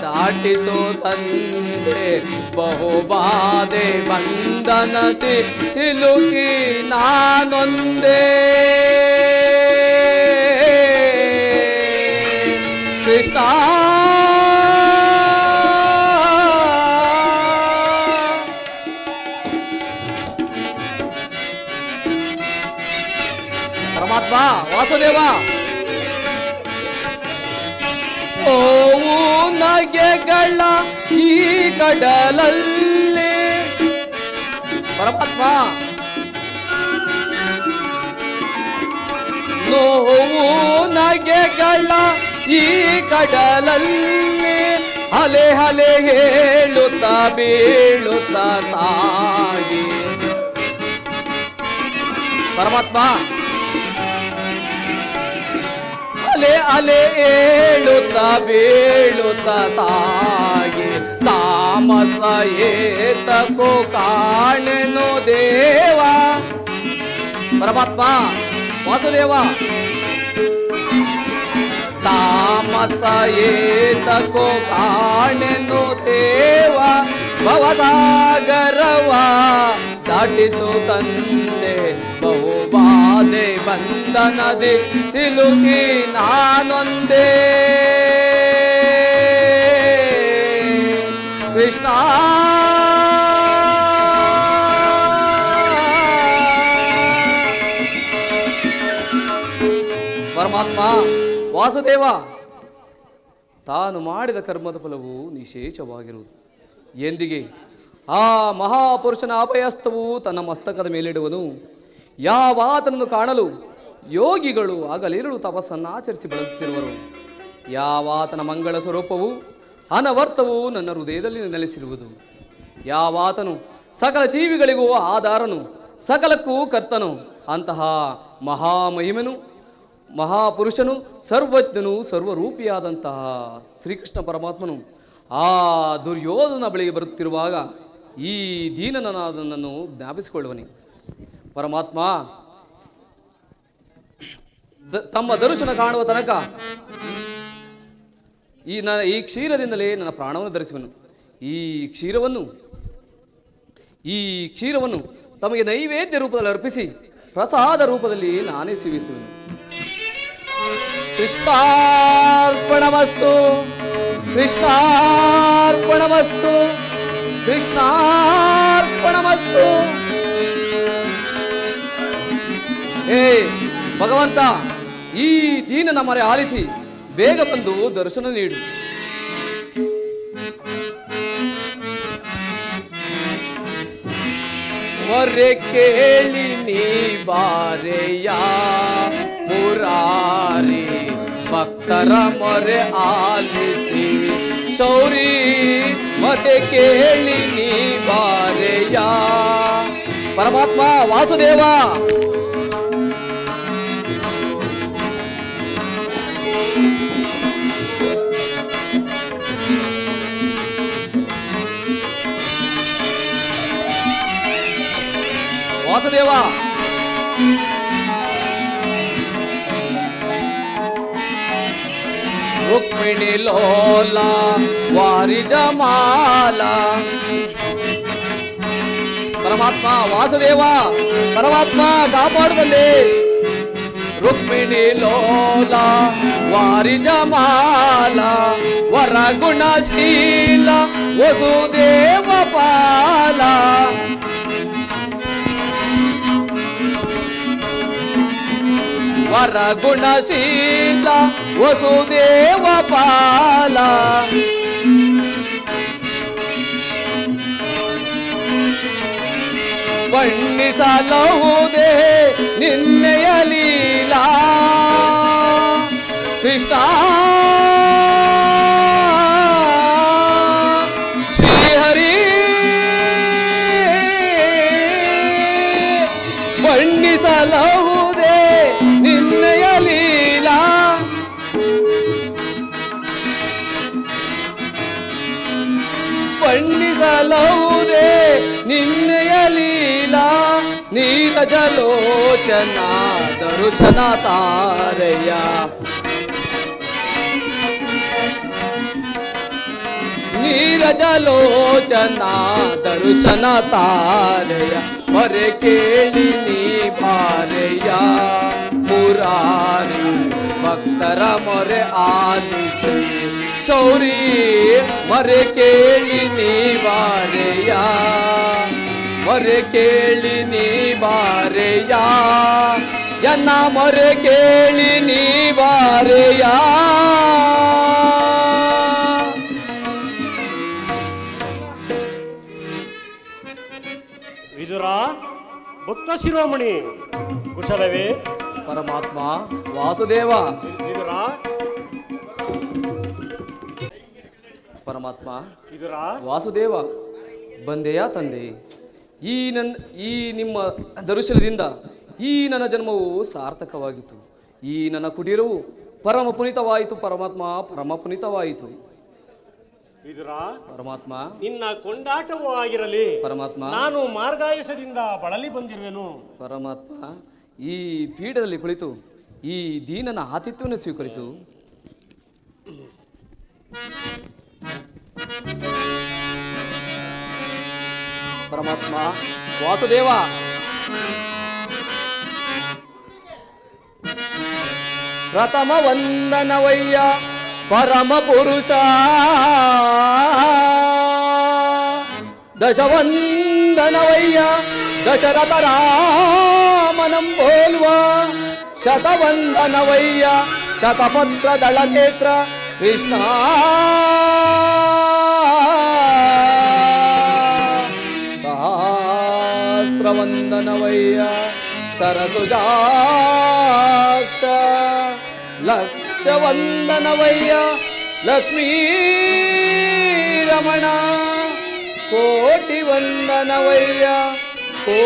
ದಾಟಿಸು ತಂದೆ ಬಹುಬಾಧೆ ಬಂಧನದಿ ಸಿಲುಕಿ ನಾನೊಂದೇ ಕೃಷ್ಣ ಪರಮಾತ್ಮ ವಾಸುದೇವ ಓವು ನಗೆಗಳ ಈ ಕಡಲಲ್ಲಿ ಪರಮಾತ್ಮ ನೋವು ನಗೆಗಳ ಈ ಕಡಲಲ್ಲಿ ಅಲೆ ಅಲೆ ಹೇಳುತ್ತಾ ಬೀಳುತ್ತಾ ಸಾಗಿ ಪರಮಾತ್ಮ ಅಲೆ ಅಲೆ ಏಳುತ್ತಾ ಬೀಳುತ್ತಾ ಸಾಗಿ ತಾಮಸ ಏತಕೋ ಕಾಣೆನು ದೇವ ಪರಮಾತ್ಮ ವಾಸುದೇವ ತಾಮಸ ಏತಕೋ ಕಾಣೆನು ದೇವ ಭವಸಾಗರವ ದಾಟಿಸು ತಂದೆ ಬಹುಬಾಧೆ ಬಂಧನದಿ ಸಿಲುಕಿ ನಾನೊಂದೇ ಕೃಷ್ಣ ಪರಮಾತ್ಮ ವಾಸುದೇವ ತಾನು ಮಾಡಿದ ಕರ್ಮದ ಫಲವು ನಿಶೇಷವಾಗಿರುವುದು ಎಂದಿಗೆ ಆ ಮಹಾಪುರುಷನ ಅಭಯಸ್ತವು ತನ್ನ ಮಸ್ತಕದ ಮೇಲಿಡುವನು ಯಾವಾತನನ್ನು ಕಾಣಲು ಯೋಗಿಗಳು ಆಗಲಿರುಳು ತಪಸ್ಸನ್ನು ಆಚರಿಸಿ ಬರುತ್ತಿರುವರು ಯಾವಾತನ ಮಂಗಳ ಸ್ವರೂಪವು ಅನವರ್ತವು ನನ್ನ ಹೃದಯದಲ್ಲಿ ನೆಲೆಸಿರುವುದು ಯಾವಾತನು ಸಕಲ ಜೀವಿಗಳಿಗೂ ಆಧಾರನು ಸಕಲಕ್ಕೂ ಕರ್ತನು ಅಂತಹ ಮಹಾಮಹಿಮನು ಮಹಾಪುರುಷನು ಸರ್ವಜ್ಞನು ಸರ್ವರೂಪಿಯಾದಂತಹ ಶ್ರೀಕೃಷ್ಣ ಪರಮಾತ್ಮನು ಆ ದುರ್ಯೋಧನ ಬಳಿಗೆ ಬರುತ್ತಿರುವಾಗ ಈ ದೀನನಾದನನ್ನು ಜ್ಞಾಪಿಸಿಕೊಳ್ಳುವನಿ ಪರಮಾತ್ಮ ತಮ್ಮ ದರ್ಶನ ಕಾಣುವ ತನಕ ಈ ಕ್ಷೀರದಿಂದಲೇ ನನ್ನ ಪ್ರಾಣವನ್ನು ಧರಿಸುವನು. ಈ ಕ್ಷೀರವನ್ನು ತಮಗೆ ನೈವೇದ್ಯ ರೂಪದಲ್ಲಿ ಅರ್ಪಿಸಿ ಪ್ರಸಾದ ರೂಪದಲ್ಲಿ ನಾನೇ ಸೇವಿಸುವೆನು. ಕೃಷ್ಣಾರ್ಪಣಮಸ್ತು, ಕೃಷ್ಣಾರ್ಪಣಮಸ್ತು, ಕೃಷ್ಣಾರ್ಪಣಮಸ್ತು. ಹೇ ಭಗವಂತ, ಈ ದೀನನ ಮೊರೆ ಆಲಿಸಿ ಬೇಗ ಬಂದು ದರ್ಶನ ನೀಡು. ಮೊರೆ ಕೇಳಿ ನೀ ಬಾರೆಯ ಮುರಾರಿ, ಭಕ್ತರ ಮೊರೆ ಆಲಿಸಿ ಶೌರಿ. ಮೊರೆ ಕೇಳಿ ನೀ ಬಾರೆಯ ಪರಮಾತ್ಮ ವಾಸುದೇವ. ವಾಸುದೇವ, ರುಕ್ಮಿಣಿ ಲೋಲ ವಾರಿ ಜಮಾಲ. ಪರಮಾತ್ಮ ವಾಸುದೇವ, ಪರಮಾತ್ಮ ಕಾಪಾಡುದಲ್ಲಿ. ರುಕ್ಮಿಣಿ ಲೋಲ ವಾರಿ ಜಮಾಲ, ವರಗುಣಶೀಲ ವಸುದೇವ ಪಾಲ. ವರಗುಣಶೀಲ ವಸುದೇವ ಪಾಲ. ಬಣ್ಣಿಸಲಹುದೇ ನಿನ್ನೆಯ ಲೀಲಾ ಕೃಷ್ಣ. ಶ್ರೀಹರಿ ಬಣ್ಣಿಸಲಹುದೇ ನಿನ್ನೆಯ ಲೀಲಾ. ಬಣ್ಣಿಸಲಹುದೇ ನಿನ್ನೆಯ ಲೀಲಾ. ನೀರಜಲೋಚನ ದರ್ಶನ ತಾರೆಯ, ನೀರಜಲೋಚನ ದರ್ಶನ ತಾರೆಯ. ಮೊರೆ ಕೇಳಿ ನೀ ಬಾರೆಯ ಮುರಾರಿ, ಭಕ್ತರ ಮೊರೆ ಆಲಿಸಿ ಶೌರಿ. ಮೊರೆ ಕೇಳಿ ನೀ ಬಾರೆಯ, ಮೊರೆ ಕೇಳಿ ನೀ ಬಾರೆಯ ಎನ್ನ ಮೊರೆ ಕೇಳಿ ನೀ ಬಾರೆಯ. ವಿದುರ, ಭಕ್ತ ಶಿರೋಮಣಿ, ಕುಶಲವೇ? ಪರಮಾತ್ಮ ವಾಸುದೇವ. ವಿದುರ, ಪರಮಾತ್ಮ ವಿದುರ, ವಾಸುದೇವ, ಬಂದೆಯಾ ತಂದೆ? ಈ ನಿಮ್ಮ ದರ್ಶನದಿಂದ ಈ ನನ್ನ ಜನ್ಮವು ಸಾರ್ಥಕವಾಗಿತ್ತು. ಈ ನನ್ನ ಕುಟೀರವು ಪರಮ ಪುನೀತವಾಯಿತು. ಪರಮಾತ್ಮ ಪರಮ ಪುನೀತವಾಯಿತು. ವಿದುರ, ಪರಮಾತ್ಮ ನಿನ್ನ ಕೊಂಡಾಟವೂ ಆಗಿರಲಿ. ಪರಮಾತ್ಮ ನಾನು ಮಾರ್ಗಾಯಸದಿಂದ ಬಳಲಿ ಬಂದಿರುವೆನು. ಪರಮಾತ್ಮ, ಈ ಪೀಠದಲ್ಲಿ ಕುಳಿತು ಈ ದೀನನ ಆತಿಥ್ಯವನ್ನು ಸ್ವೀಕರಿಸು. ಪರಮಾತ್ಮ ವಾಸುದೇವ, ಪ್ರಥಮ ವಂದನವಯ್ಯ ಪರಮ ಪುರುಷ. ದಶವಂದನವಯ್ಯ ದಶರಥ ರಾಮನಂ ಬೋಲ್ವ. ಶತವಂದನವಯ್ಯ ಶತಪತ್ರ ದಳನೇತ್ರ ಕೃಷ್ಣ. ಸಹಸ್ರವಂದನವಯ್ಯ ಸರಸುಜಾಕ್ಷ. ಲಕ್ಷವಂದನವಯ್ಯ ಲಕ್ಷ್ಮೀ ರಮಣ. ಕೋಟಿ ವಂದನವಯ್ಯ ಕೋ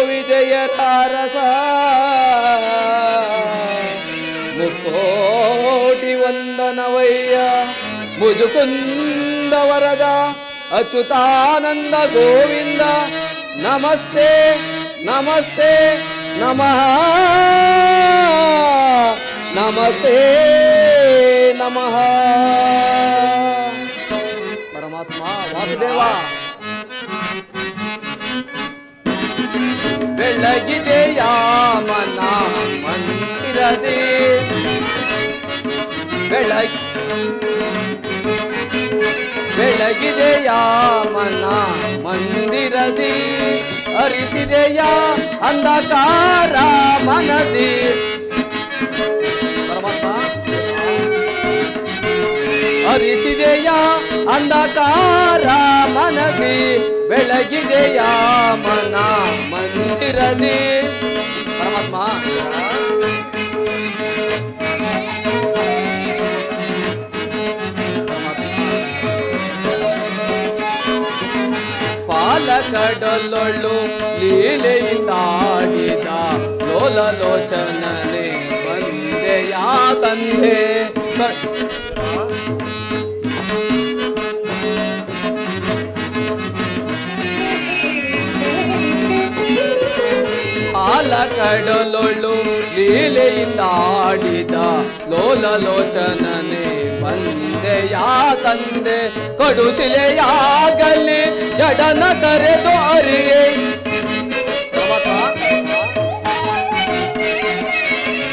ವಿಜಯ ತಾರಸ. ಮುಕೋಟಿ ವಂದನವಯ್ಯ ಮುಜುಕುಂದ ವರದ ಅಚ್ಯುತಾನಂದ ಗೋವಿಂದ. ನಮಸ್ತೆ ನಮಸ್ತೆ ನಮಃ ನಮಸ್ತೆ ನಮಃ. ಪರಮಾತ್ಮ ವಾಸುದೇವ, ಬೆಳಗಿದೆಯ ಮನ ಮಂದಿರದೆ, ಬೆಳಗಿದೆಯ ಮನ ಮಂದಿರದಿ, ಹರಿಸಿದೆಯ ಅಂಧಕಾರ ಮನದಿ. ಪರಮಾತ್ಮ, ಹರಿಸಿದೆಯ ಅಂಧಕಾರ ಮನದಿ, ಬೆಳಗಿದೆಯ ಮನ ಮಂದಿರದಿ. ಪರಮಾತ್ಮ, ಪಾಲಕಡಲೊಳ್ಳು ಲೀಲೆಯಿಂದಾಡಿದ ಲೋಲಲೋಚನನೆ ಬಂದೆಯ ತಂದೆ. ಪಾಲಕಡಲೊಳ್ಳು ಲೀಲೆಯಿಂದಾಡಿದ ಲೋಲಲೋಚನನೆ ಬಂದೆಯ ತಂದೆ. ಕಡುಶಿಲೆಯಾಗಲಿ ಜಡನ ಕರೆದು ಅರಿಯೇ.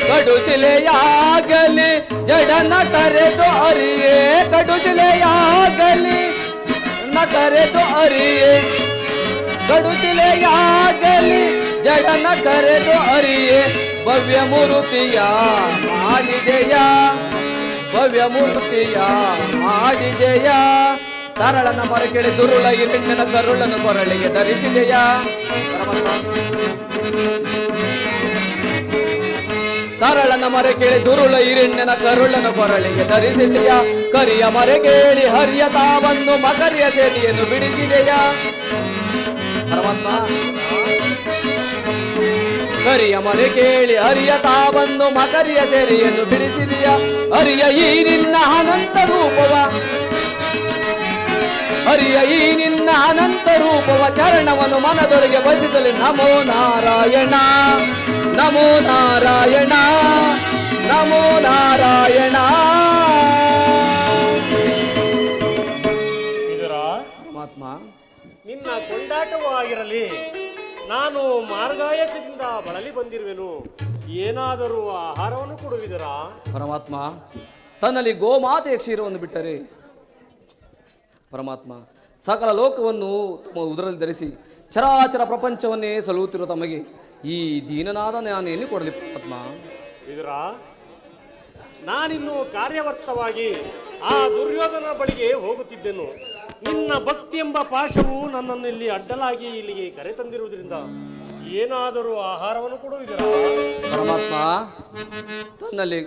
ಕಡುಶಿಲೆಯಾಗಲಿ ಜಡನ ಕರೆದು ಅರಿಯೇ, ಕಡುಶಿಲೆಯಾಗಲಿ ನ ಕರೆದು ಅರಿಯೇ, ಕಡುಶಿಲೆಯಾಗಲಿ ಜಡನ ಕರೆದು ಅರಿಯೇ. ಭವ್ಯ ಮೂರ್ತಿಯ ಮಾಡಿದೆಯ, ಭವ್ಯ ಮೂರ್ತಿಯ ಮಾಡಿದೆಯ. ತರಳನ ಮರಕೆಳೆ ದುರುಳ ಹಿರಣ್ಯನ ಕರುಳನ ಕೊರಳಿಗೆ ಧರಿಸಿದೆಯ. ತರಳನ ಮರಕೆಳೆ ದುರುಳ ಹಿರಣ್ಯನ ಕರುಳನ ಕೊರಳಿಗೆ ಧರಿಸಿದೆಯ. ಕರಿಯ ಮರೆಗೇಳಿ ಹರಿಯತ ಬಂದು ಮಕರಿಯ ಸೇರಿಯನ್ನು ಬಿಡಿಸಿದೆಯ. ಪರಮಾತ್ಮ, ಕರಿಯ ಮರೆ ಕೇಳಿ ಹರಿಯತ ಬಂದು ಮಕರಿಯ ಸೇರಿಯನ್ನು ಬಿಡಿಸಿದೆಯ. ಹರಿಯ ಈ ನಿನ್ನ ಅನಂತ ರೂಪವ, ಹರಿಯ ಈ ನಿನ್ನ ಅನಂತ ರೂಪವ ಚರಣವನ್ನು ಮನದೊಳಗೆ ಭಜಿಸಲಿ. ನಮೋ ನಾರಾಯಣ, ನಮೋ ನಾರಾಯಣ, ನಮೋ ನಾರಾಯಣ. ಪರಮಾತ್ಮ, ನಿನ್ನ ಕೊಂಡಾಟವೂ ಆಗಿರಲಿ, ನಾನು ಮಾರ್ಗಾಯಸದಿಂದ ಬಳಲಿ ಬಂದಿರುವೆನು. ಏನಾದರೂ ಆಹಾರವನ್ನು ಕೊಡುವಿದರಾ? ಪರಮಾತ್ಮ, ತನ್ನಲ್ಲಿ ಗೋಮಾತೆಯ ಕ್ಷೀರವನ್ನು ಬಿಟ್ಟರೆ ಪರಮಾತ್ಮ ಸಕಲ ಲೋಕವನ್ನು ತಮ್ಮ ಉದರಲ್ಲಿ ಧರಿಸಿ ಚರಾಚರ ಪ್ರಪಂಚವನ್ನೇ ಸಲುತ್ತಿರುವ ತಮಗೆ ಈ ದೀನನಾದ ನಾನೇನು ಕೊಡಲಿ ಪರಮಾತ್ಮ? ಇದರ ನಾನಿನ್ನು ಕಾರ್ಯವರ್ತವಾಗಿ ಆ ದುರ್ಯೋಧನ ಬಳಿಗೆ ಹೋಗುತ್ತಿದ್ದೆನು. ನಿನ್ನ ಭಕ್ತಿ ಎಂಬ ಪಾಶವು ನನ್ನನ್ನು ಇಲ್ಲಿ ಅಡ್ಡಲಾಗಿ ಇಲ್ಲಿಗೆ ಕರೆತಂದಿರುವುದರಿಂದ ಏನಾದರೂ ಆಹಾರವನ್ನು ಕೊಡುವುದಿಲ್ಲ? ಪರಮಾತ್ಮ, ತನ್ನಲ್ಲಿ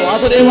ವಾಸುದೇವ, ವಾಸುದೇವ,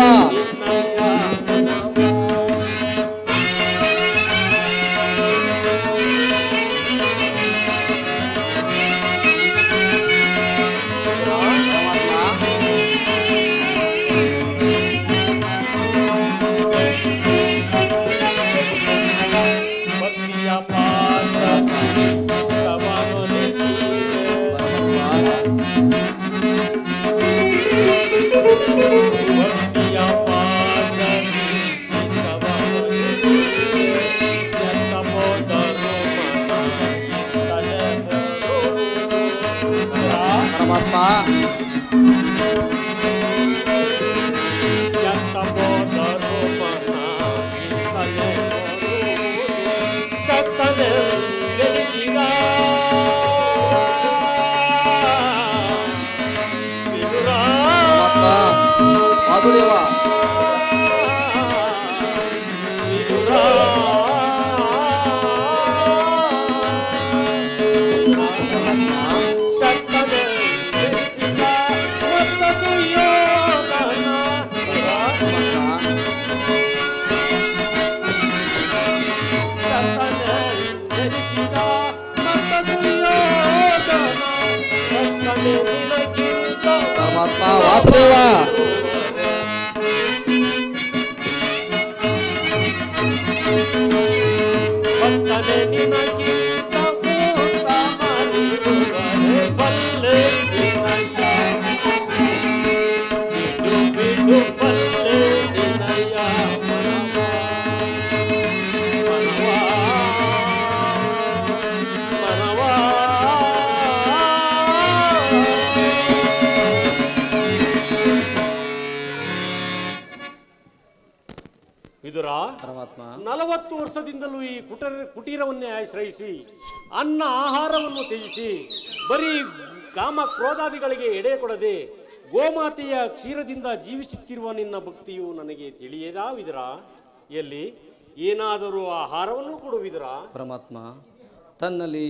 ವಾಸುದೇವ. ಭಕ್ತನೆ ನಿನಗಿಂತ ಉತ್ತಮನಿರುವರೆ ಬಲ್ಲೆ ನಿನ್ನಯ್ಯ. ಬಿಡು ಬಿಡು ಬಲ್ಲೆ ನಿನ್ನಯ್ಯ ಮನವ ಮನವ ಮನವ. ವಿದುರ, ಪರಮಾತ್ಮ 40 ವರ್ಷದಿಂದಲೂ ಈ ಕುಟೀರವನ್ನೇ ಆಶ್ರಯಿಸಿ ಅನ್ನ ಆಹಾರವನ್ನು ತ್ಯಜಿಸಿ ಬರೀ ಕಾಮ ಕ್ರೋಧಾದಿಗಳಿಗೆ ಎಡೆ ಕೊಡದೆ ಗೋಮಾತೆಯ ಕ್ಷೀರದಿಂದ ಜೀವಿಸುತ್ತಿರುವ ನಿನ್ನ ಭಕ್ತಿಯು ನನಗೆ ತಿಳಿಯದಾ ವಿದುರ? ಎಲ್ಲಿ ಏನಾದರೂ ಆಹಾರವನ್ನು ಕೊಡುವಿದುರ? ಪರಮಾತ್ಮ, ತನ್ನಲ್ಲಿ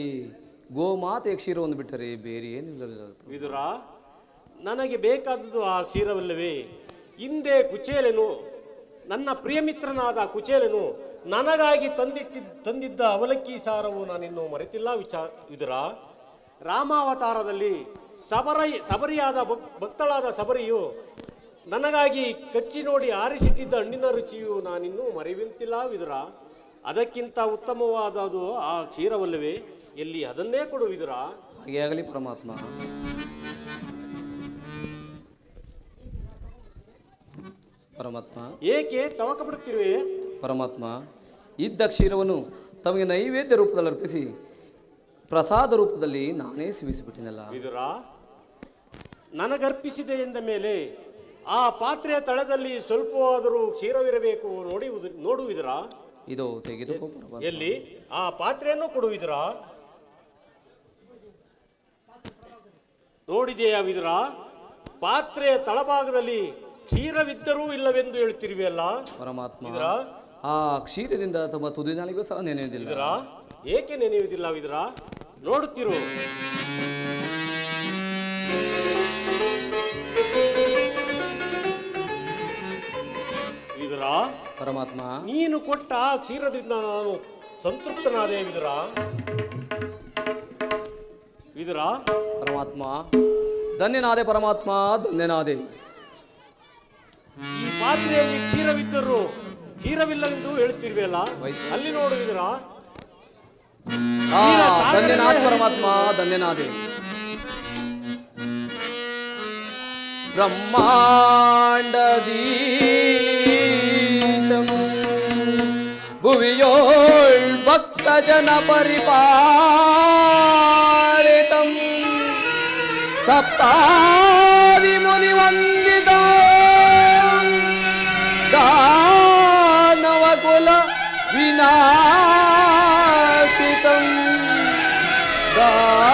ಗೋಮಾತೆಯ ಕ್ಷೀರವನ್ನು ಬಿಟ್ಟರೆ ಬೇರೆ ಏನಿಲ್ಲ ವಿದುರ, ನನಗೆ ಬೇಕಾದದ್ದು ಆ ಕ್ಷೀರವಲ್ಲವೇ? ಹಿಂದೆ ಕುಚೇಲನು, ನನ್ನ ಪ್ರಿಯಮಿತ್ರನಾದ ಕುಚೇಲನು ನನಗಾಗಿ ತಂದಿದ್ದ ಅವಲಕ್ಕಿ ಸಾರವು ನಾನಿನ್ನೂ ಮರೆತಿಲ್ಲ ವಿದುರ. ರಾಮಾವತಾರದಲ್ಲಿ ಸಬರಿಯಾದ ಭಕ್ತಳಾದ ಸಬರಿಯು ನನಗಾಗಿ ಕಚ್ಚಿ ನೋಡಿ ಆರಿಸಿಟ್ಟಿದ್ದ ಹಣ್ಣಿನ ರುಚಿಯು ನಾನಿನ್ನೂ ಮರೆಯುವಂತಿಲ್ಲ ವಿದುರ. ಅದಕ್ಕಿಂತ ಉತ್ತಮವಾದದು ಆ ಕ್ಷೀರವಲ್ಲವೇ? ಎಲ್ಲಿ ಅದನ್ನೇ ಕೊಡು ವಿದುರ. ಹಾಗೆ ಆಗಲಿ ಪರಮಾತ್ಮ. ಪರಮಾತ್ಮ, ಏಕೆ ತವಕ ಪಡುತ್ತಿರುವೆ? ಪರಮಾತ್ಮ, ಇದ್ದ ಕ್ಷೀರವನ್ನು ತಮಗೆ ನೈವೇದ್ಯ ರೂಪದಲ್ಲಿ ಅರ್ಪಿಸಿ ಪ್ರಸಾದ ರೂಪದಲ್ಲಿ ನಾನೇ ಸೇವಿಸಿಬಿಟ್ಟಿನಲ್ಲ ವಿದುರ. ನನಗರ್ಪಿಸಿದೆ ಎಂದ ಮೇಲೆ ಆ ಪಾತ್ರೆಯ ತಳದಲ್ಲಿ ಸ್ವಲ್ಪವಾದರೂ ಕ್ಷೀರವಿರಬೇಕು, ನೋಡುವಿದುರ. ಇದು ತೆಗೆದುಕೋ ಪರಮಾತ್ಮ. ಎಲ್ಲಿ ಆ ಪಾತ್ರೆಯನ್ನು ಕೊಡುವಿದುರ? ನೋಡಿದೆಯಾ ವಿದುರ? ಪಾತ್ರೆಯ ತಳಭಾಗದಲ್ಲಿ ಕ್ಷೀರವಿದ್ದರೂ ಇಲ್ಲವೆಂದು ಹೇಳ್ತಿರುವೆಯಲ್ಲ ಪರಮಾತ್ಮ. ವಿದುರ. ಆ ಕ್ಷೀರದಿಂದ ತಮ್ಮ ತುದಿನಾಲಿಗೂ ಸಹ ನೆನೆಯುವುದಿಲ್ಲ ವಿದುರ. ಏಕೆ ನೆನೆಯುವುದಿಲ್ಲ ವಿದುರ? ನೋಡುತ್ತಿರು. ವಿದುರ, ಪರಮಾತ್ಮ. ನೀನು ಕೊಟ್ಟ ಕ್ಷೀರದಿಂದ ನಾನು ಸಂತೃಪ್ತನಾದೆ ವಿದುರ. ವಿದುರ, ಪರಮಾತ್ಮ, ಧನ್ಯನಾದೆ ಪರಮಾತ್ಮ, ಧನ್ಯನಾದೆ. ಈ ಪಾತ್ರೆಯಲ್ಲಿ ಕ್ಷೀರವಿದ್ದರೂ ಕ್ಷೀರವಿಲ್ಲವೆಂದು ಹೇಳ್ತಿರ್ವೆಯಲ್ಲ, ಅಲ್ಲಿ ನೋಡು ವಿದುರ. ಧನ್ಯನಾದ ಪರಮಾತ್ಮ, ಧನ್ಯನಾದೆ. ಬ್ರಹ್ಮಾಂಡದೀಶಂ ಭುವಿಯೋಳ್ ಭಕ್ತ ಜನ ಪರಿಪಾಲಿತಂ ಸಪ್ತಾದಿ ಮುನಿ ವಂದಿತ ದಾನವಕುಲ ವಿನಾಶಿತಂ ದಾನವಕುಲ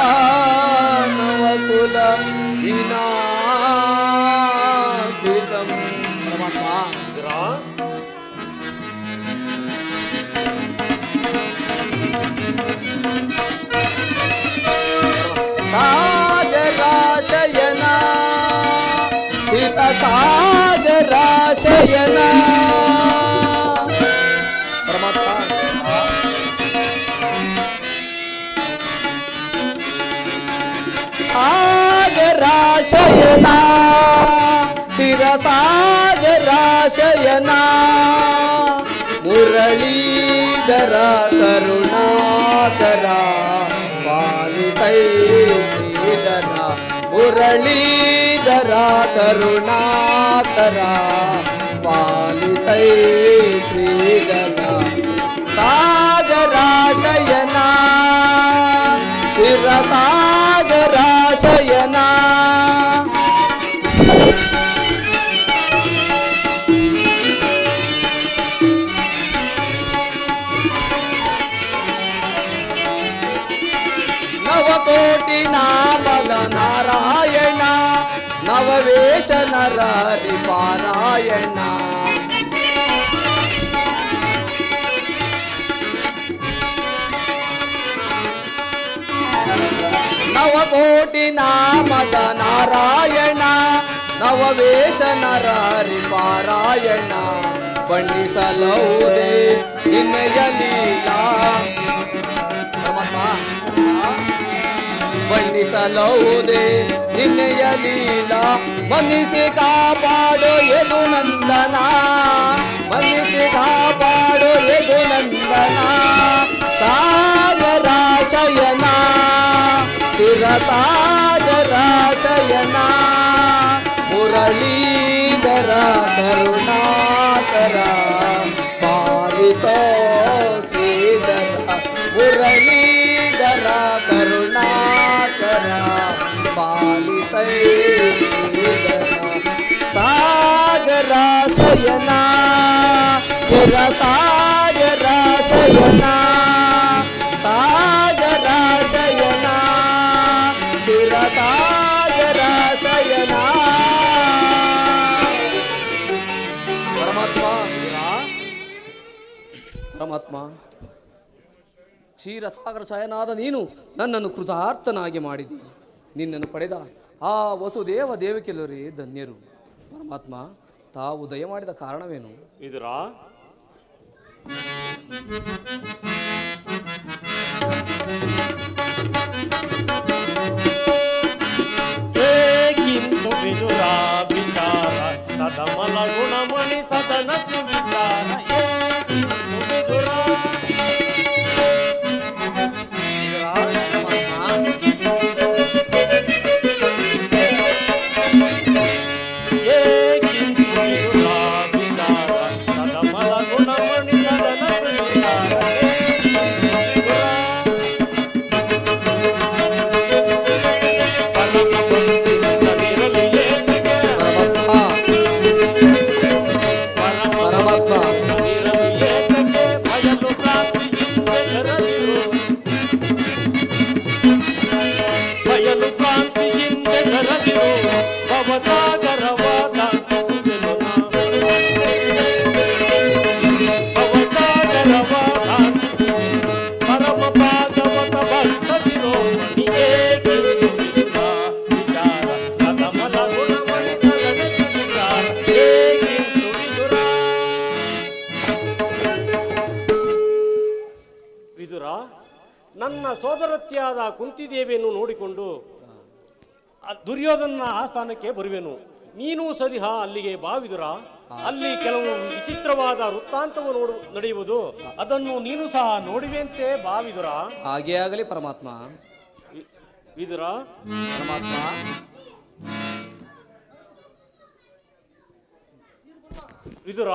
ವಿನಾಶಿತಂ. ಪರಮಾತ್ಮ, ವಿದುರ, ಸಾಗರಾಶಯನ ಶಿತ ಸಾಗರಾಶಯನ. ಪರಮಾತ್ಮ, ಸಾಗರಾಶಯನ ಚಿರಸಾಗರಾಶಯನ ಮುರಳೀಧರ ಕರುಣಾಕರ ಪಾಲಿಸೈ ಶ್ರೀಧರ ಮುರಳೀಧರ ಕರುಣಾಕರ ಪಾಲಿಸೈ ಶ್ರೀಧರ ಸಾಗರಾಶಯನ ಶಿರಸಾಗರಾಶಯನ. ನವಕೋಟಿ ನಾಮದ ನಾರಾಯಣ ನವವೇಶ ನರಹರಿ ಪಾರಾಯಣ. ನವಕೋಟಿ ನಾಮದ ನಾರಾಯಣ ನವವೇಶ ನರಹರಿ ಪಾರಾಯಣ. ಬಣ್ಣಿಸಲೌದೇ ನಿನ್ನಯ ಲೀಲಾ. ಪರಮಾತ್ಮ, ಬಣ್ಣಿಸಲೌದೇ ನಿನ್ನಯ ಲೀಲಾ ಮನ್ನಿಸಿ ಕಾಪಾಡು ಯದು ನಂದನ, ಮನ್ನಿಸಿ ಕಾಪಾಡು ಯದು ನಂದನ, ಸಾಗರ ಶಯನ ಚಿರಸಾಗರ ಶಯನ, ಮುರಳೀಧರ ಕರುಣಾಕರ ಪಾಲಿಸೋ ಶ್ರೀಧರ, ಮುರಳೀಧರ ಕರುಣಾಕರ ಪಾಲಿಸೈ ಶ್ರೀಧರ, ಸಾಗರ ಶಯನ ಚಿರಸಾಗರ ಶಯನ, ಸಾಗರ ಶಯನ ಚಿರಸಾಗರ ಶಯನ. ಪರಮಾತ್ಮ, ಕ್ಷೀರಸಾಗರ ಶಯನಾದ ನೀನು ನನ್ನನ್ನು ಕೃತಾರ್ಥನಾಗಿ ಮಾಡಿದಿ. ನಿನ್ನನ್ನು ಪಡೆದ ಆ ವಸುದೇವ ದೇವಕಿಯರೇ ಧನ್ಯರು. ಪರಮಾತ್ಮ, ತಾವು ದಯ ಮಾಡಿದ ಕಾರಣವೇನು? ವಿದುರ, ಹೇಗಿಂದು ವಿದುರ ವಿಚಾರ ಸದಮಲ ಗುಣಮಣಿ ಸದನ ವಿಚಾರ, ಹೇಗಿಂದು ವಿದುರ ನನ್ನ ಸೋದರತ್ಯಾದ ಕುಂತಿದೇವಿಯನ್ನು ನೋಡಿಕೊಂಡು ದುರ್ಯೋಧನ ಆಸ್ಥಾನಕ್ಕೆ ಬರುವೆನು. ನೀನು ಸರಿಹ ಅಲ್ಲಿಗೆ ಬಾವಿದುರ. ಅಲ್ಲಿ ಕೆಲವು ವಿಚಿತ್ರವಾದ ವೃತ್ತಾಂತವು ನಡೆಯುವುದು, ಅದನ್ನು ನೀನು ಸಹ ನೋಡುವೆಂತೆ ಬಾವಿದುರ. ಹಾಗೇ ಆಗಲಿ ಪರಮಾತ್ಮ. ವಿದುರ, ಪರಮಾತ್ಮ, ವಿದುರ,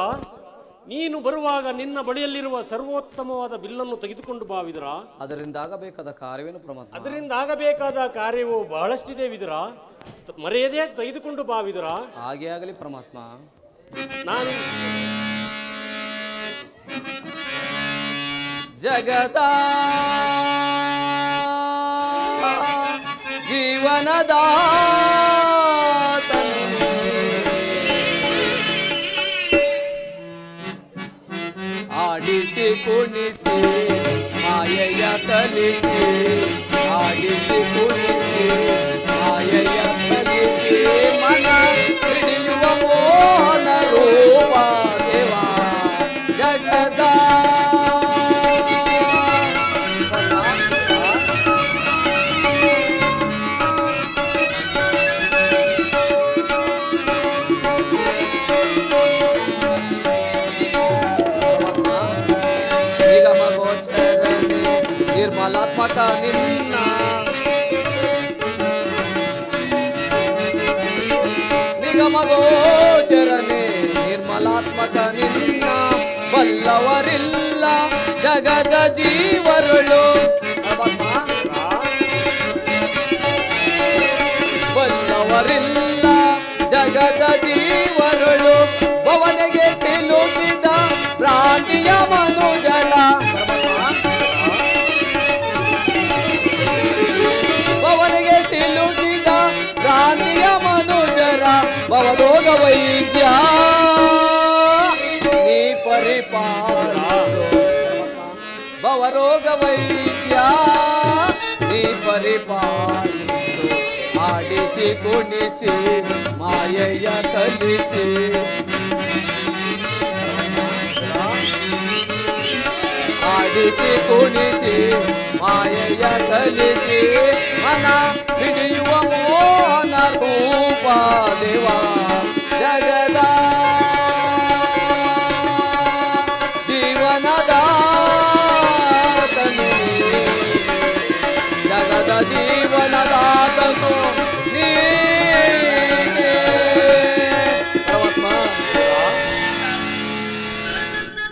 ನೀನು ಬರುವಾಗ ನಿನ್ನ ಬಳಿಯಲ್ಲಿರುವ ಸರ್ವೋತ್ತಮವಾದ ಬಿಲ್ಲನ್ನು ತೆಗೆದುಕೊಂಡು ಬಾ ವಿದುರ. ಅದರಿಂದ ಆಗಬೇಕಾದ ಕಾರ್ಯವೇನು ಪರಮಾತ್ಮ? ಅದರಿಂದ ಆಗಬೇಕಾದ ಕಾರ್ಯವು ಬಹಳಷ್ಟಿದೆ ವಿದುರ, ಮರೆಯದೇ ತೆಗೆದುಕೊಂಡು ಬಾ ವಿದುರ. ಹಾಗೆ ಆಗಲಿ ಪರಮಾತ್ಮ. ನಾನು ಜಗದ ಜೀವನದ ಆಡಿಸಿ ಕುಣಿಸಿ ಮಾಯೆಯ ಕಲಿಸಿ, ಆಡಿಸಿ ಕುಣಿಸಿ ಮಾಯೆಯ ಕಲಿಸಿ, ಮನ ಹಿಡಿಯುವ ಮೋಹನ ರೂಪ ದೇವ ಜಗದ. ನಿರ್ಮಲಾತ್ಮಕ ನಿನ್ನ ನಿಗಮಗೋಚರನೆ, ನಿರ್ಮಲಾತ್ಮಕ ನಿನ್ನ ಬಲ್ಲವರಿಲ್ಲ ಜಗದ ಜೀವರುಳು. ಬಲ್ಲವರಿಲ್ಲ ಜಗದ ಜೀವರುಳು, ಭವನೆಗೆ ಸಿಲುಕಿದ ಪ್ರಾಣಿಯ ಮನುಜನ. ಭವನಿಗೆ ಸಿಲುಕಿದ ಪ್ರಾಣಿಯ ಮನುಜರ ಭವರೋಗ ವೈದ್ಯ ನೀ ಪರಿಪಾಲಿಸೋ. ಭವರೋಗ ವೈದ್ಯ ನೀ ಪರಿಪಾಲಿಸೋ. ಆಡಿಸಿ ಕುಣಿಸಿ ಮಾಯೆಯ ಕಲಿಸಿ, ನಗಿಸಿ ಕುಣಿಸಿ ಮಾಯೆಯ ಕಲಿಸಿ ಮನ ಹಿಡಿಯುವ ಮೋಹನ ರೂಪ ದೇವ ಜಗದ ಜೀವನದ ತನು ಜಗದ ಜೀವನದ ತನು